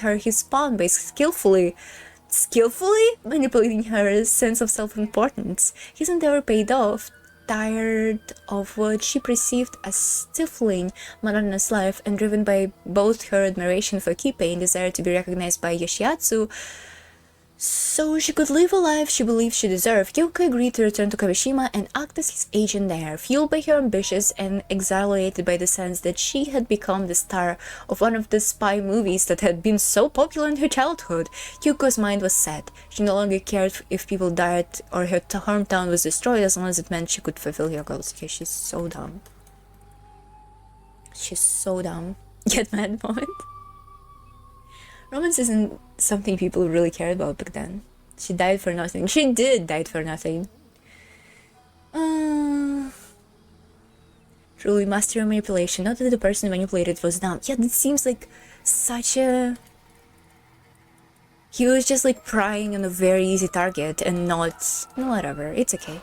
her his pawn by skillfully manipulating her sense of self-importance. His endeavor paid off. Tired of what she perceived as stifling monotonous life and driven by both her admiration for Kippei and desire to be recognized by Yoshiatsu, so she could live a life she believed she deserved, Kyuko agreed to return to Kawashima and act as his agent there, fueled by her ambitions and exhilarated by the sense that she had become the star of one of the spy movies that had been so popular in her childhood. Kyuko's mind was set. She no longer cared if people died or her hometown was destroyed as long as it meant she could fulfill her goals. Okay, she's so dumb. She's so dumb. Get mad moment. Romance isn't something people really cared about back then. She died for nothing. She did die for nothing. Truly master of manipulation. Not that the person manipulated was dumb. Yeah, this seems like such a... He was just like prying on a very easy target and not... Whatever, it's okay.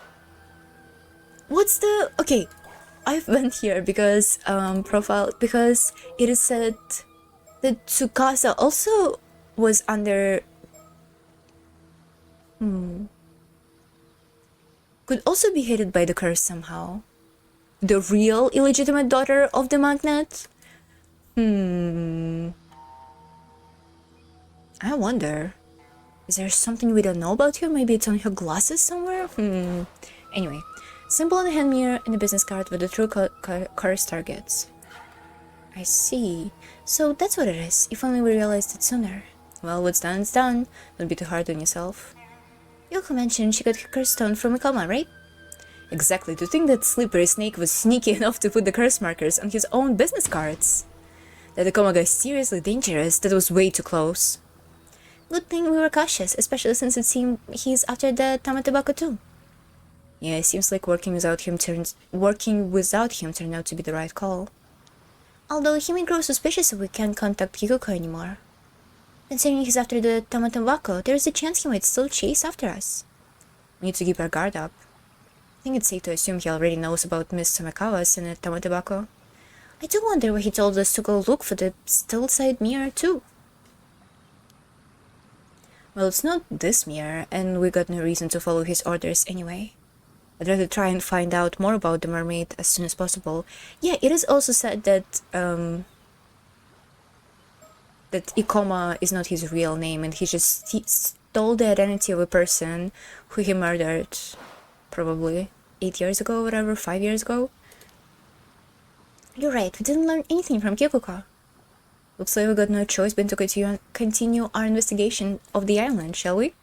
What's the... Okay, I've went here because, because it is said... that Tsukasa also was under... Could also be hated by the curse somehow. The real illegitimate daughter of the magnate? I wonder. Is there something we don't know about her? Maybe it's on her glasses somewhere? Anyway, symbol on the hand mirror and the business card with the true curse targets. I see. So that's what it is. If only we realized it sooner. Well, what's done is done. Don't be too hard on yourself. Yoko mentioned she got her curse stone from Ikoma, right? Exactly. To think that slippery snake was sneaky enough to put the curse markers on his own business cards. That Ikoma guy is seriously dangerous. That was way too close. Good thing we were cautious, especially since it seemed he's after the Tamatobako too. Yeah, it seems like working without him turned out to be the right call. Although he may grow suspicious if we can't contact Kikuko anymore. Considering he's after the Tamatobako, there's a chance he might still chase after us. We need to keep our guard up. I think it's safe to assume he already knows about Miss Samakawa's and the Tamatobako. I do wonder why he told us to go look for the still side mirror too. Well, it's not this mirror, and we got no reason to follow his orders anyway. I'd rather try and find out more about the mermaid as soon as possible. Yeah, it is also said that that Ikoma is not his real name, and he stole the identity of a person who he murdered probably 8 years ago, whatever, 5 years ago. You're right, we didn't learn anything from Kikuko. Looks like we got no choice but to continue our investigation of the island, shall we?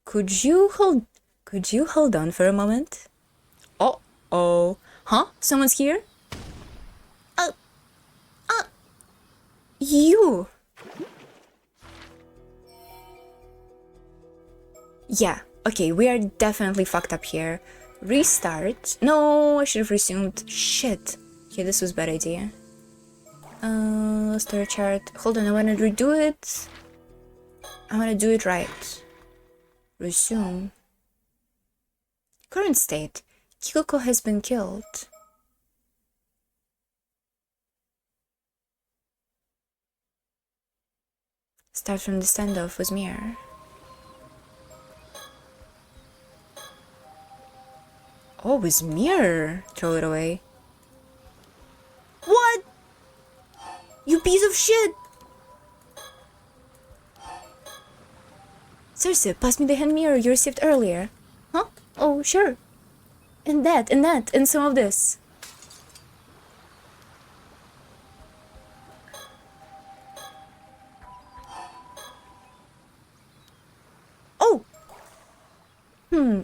Could you hold on for a moment? Oh. Huh? Someone's here? You! Yeah, okay, we are definitely fucked up here. Restart? No, I should have resumed. Shit. Okay, this was a bad idea. Start chart. Hold on, I wanna redo it. I wanna do it right. Resume. Current state. Kikuko has been killed. Start from the standoff with mirror. Oh, with mirror. Throw it away. What? You piece of shit! Cersei, pass me the hand mirror you received earlier. Huh? Oh, sure. And that, and some of this. Oh!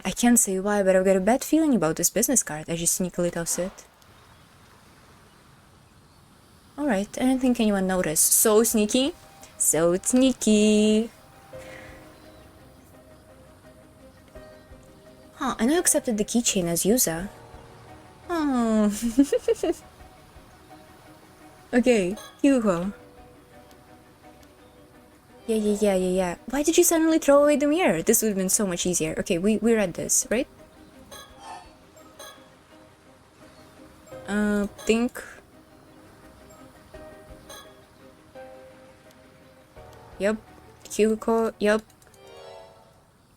I can't say why, but I've got a bad feeling about this business card. I just sneakily toss it. Alright, I don't think anyone noticed. So sneaky. So sneaky. Huh, I know you accepted the keychain as user. Oh. Okay, Hugo. Yeah. Why did you suddenly throw away the mirror? This would have been so much easier. Okay, we read this, right? Think. Yep. Hugo, yep.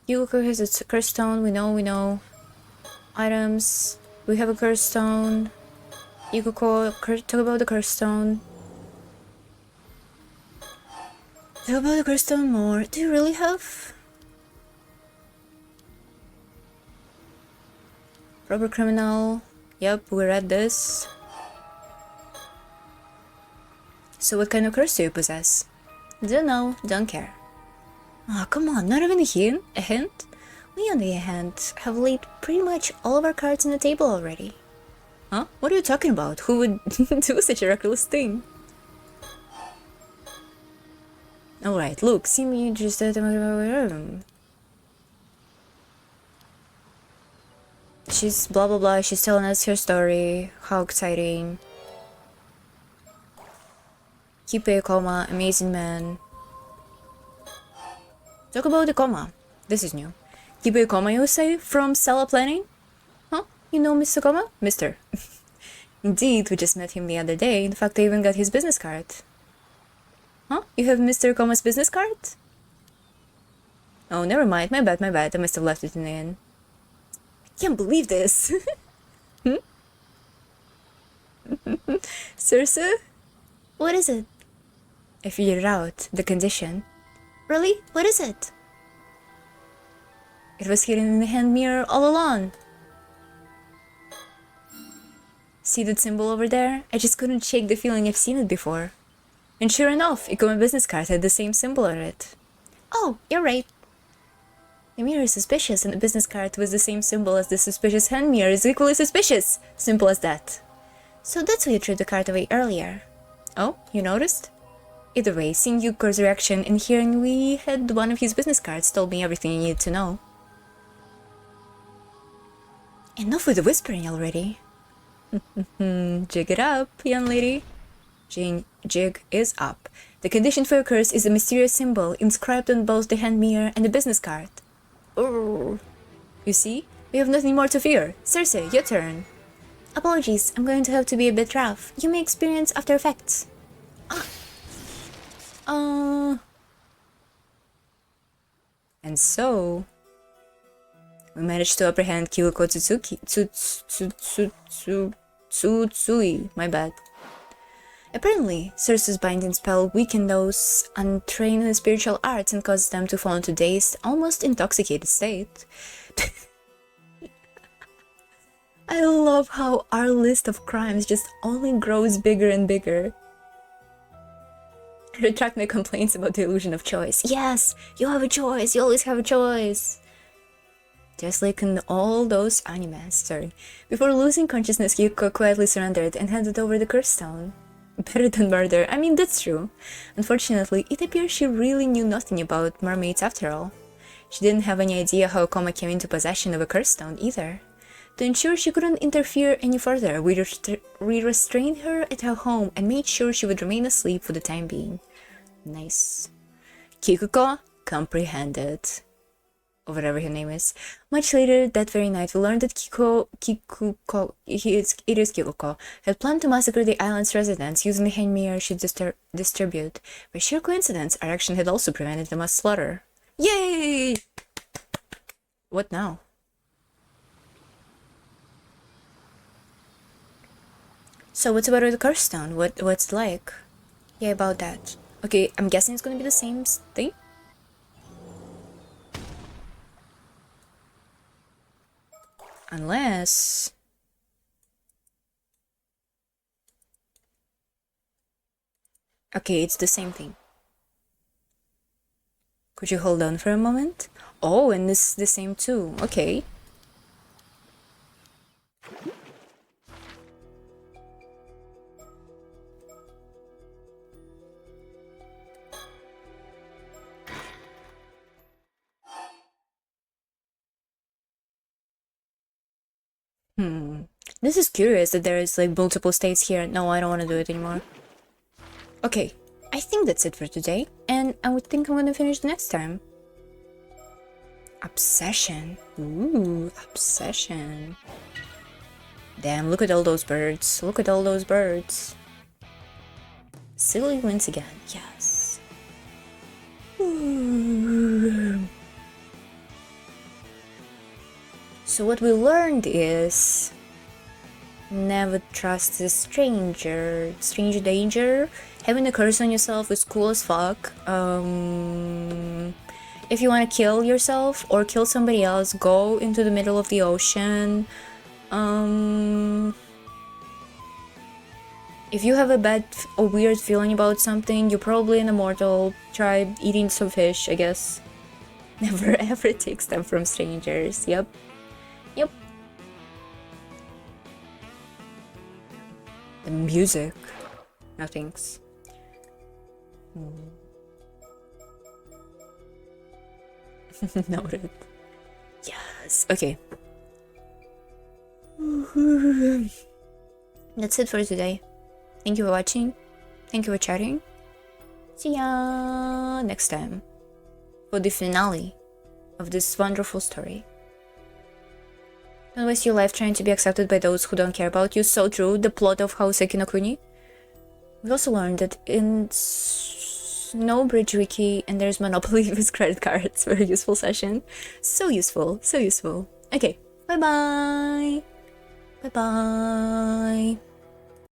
Hugo has a curse stone, we know. Items. We have a curse stone. Yuko, talk about the curse stone. Talk about the curse stone more. Do you really have? Robber criminal. Yep, we read this. So what kind of curse do you possess? Don't know, don't care. Oh, come on, not even a hint? A hint? We, on the other hand, have laid pretty much all of our cards on the table already. Huh? What are you talking about? Who would do such a reckless thing? Alright, look, see me just she's blah blah blah, she's telling us her story. How exciting. Keep a coma, amazing man. Talk about the coma. This is new. Keep a coma, you say? From Stella Planning? Huh? You know Mr. Coma? Mr. Indeed, we just met him the other day. In fact, I even got his business card. Huh? You have Mr. Coma's business card? Oh, never mind. My bad. I must have left it in the inn. I can't believe this. Cersei? What is it? I figured it out. The condition. Really? What is it? It was hidden in the hand mirror all along. See that symbol over there? I just couldn't shake the feeling I've seen it before. And sure enough, Ikoma business card had the same symbol on it. Oh, you're right. The mirror is suspicious, and the business card with the same symbol as the suspicious hand mirror is equally suspicious. Simple as that. So that's why you threw the card away earlier. Oh, you noticed? Either way, seeing Yuko's reaction and hearing we had one of his business cards told me everything you needed to know. Enough with the whispering already. Jig it up, young lady. Jig is up. The condition for your curse is a mysterious symbol inscribed on both the hand mirror and the business card. Oh. You see? We have nothing more to fear. Cersei, your turn. Apologies, I'm going to have to be a bit rough. You may experience after effects. And so, we managed to apprehend Kyoko Tsutsui, my bad. Apparently, Circe's binding spell weakened those untrained in spiritual arts and caused them to fall into dazed, almost intoxicated state. I love how our list of crimes just only grows bigger and bigger. I retract my complaints about the illusion of choice. Yes, you have a choice, you always have a choice. Just like in all those animes, sorry. Before losing consciousness, Kyoko quietly surrendered and handed over the curse stone. Better than murder, I mean that's true. Unfortunately, it appears she really knew nothing about mermaids after all. She didn't have any idea how Koma came into possession of a curse stone either. To ensure she couldn't interfere any further, we restrained her at her home and made sure she would remain asleep for the time being. Nice. Kikuko comprehended. Or whatever her name is. Much later that very night, we learned that Kikuko, it is Kikuko, had planned to massacre the island's residents using the hand mirror she distribute. By sheer coincidence, our action had also prevented the mass slaughter. Yay! What now? So what's about the curse stone? What's it like? Yeah, about that. Okay, I'm guessing it's gonna be the same thing? Unless... Okay, it's the same thing. Could you hold on for a moment? Oh, and this is the same too. Okay. This is curious that there is like multiple states here. No, I don't want to do it anymore. Okay, I think that's it for today, and I would think I'm gonna finish the next time. Obsession. Ooh, obsession. Damn, look at all those birds. Look at all those birds. Silly wins again. Yes. Ooh. So what we learned is never trust a stranger. Stranger danger. Having a curse on yourself is cool as fuck. If you want to kill yourself or kill somebody else, go into the middle of the ocean. If you have a bad or weird feeling about something, you're probably an immortal. Try eating some fish, I guess. Never ever take stuff from strangers. Yep. Yep. The music. No thanks. Noted. Yes. Okay. That's it for today. Thank you for watching. Thank you for chatting. See ya next time for the finale of this wonderful story. Don't waste your life trying to be accepted by those who don't care about you. So true. The plot of Houseki no Kuni. We also learned that in Snowbridge Wiki and there's Monopoly with credit cards. Very useful session. So useful. So useful. Okay. Bye bye. Bye bye.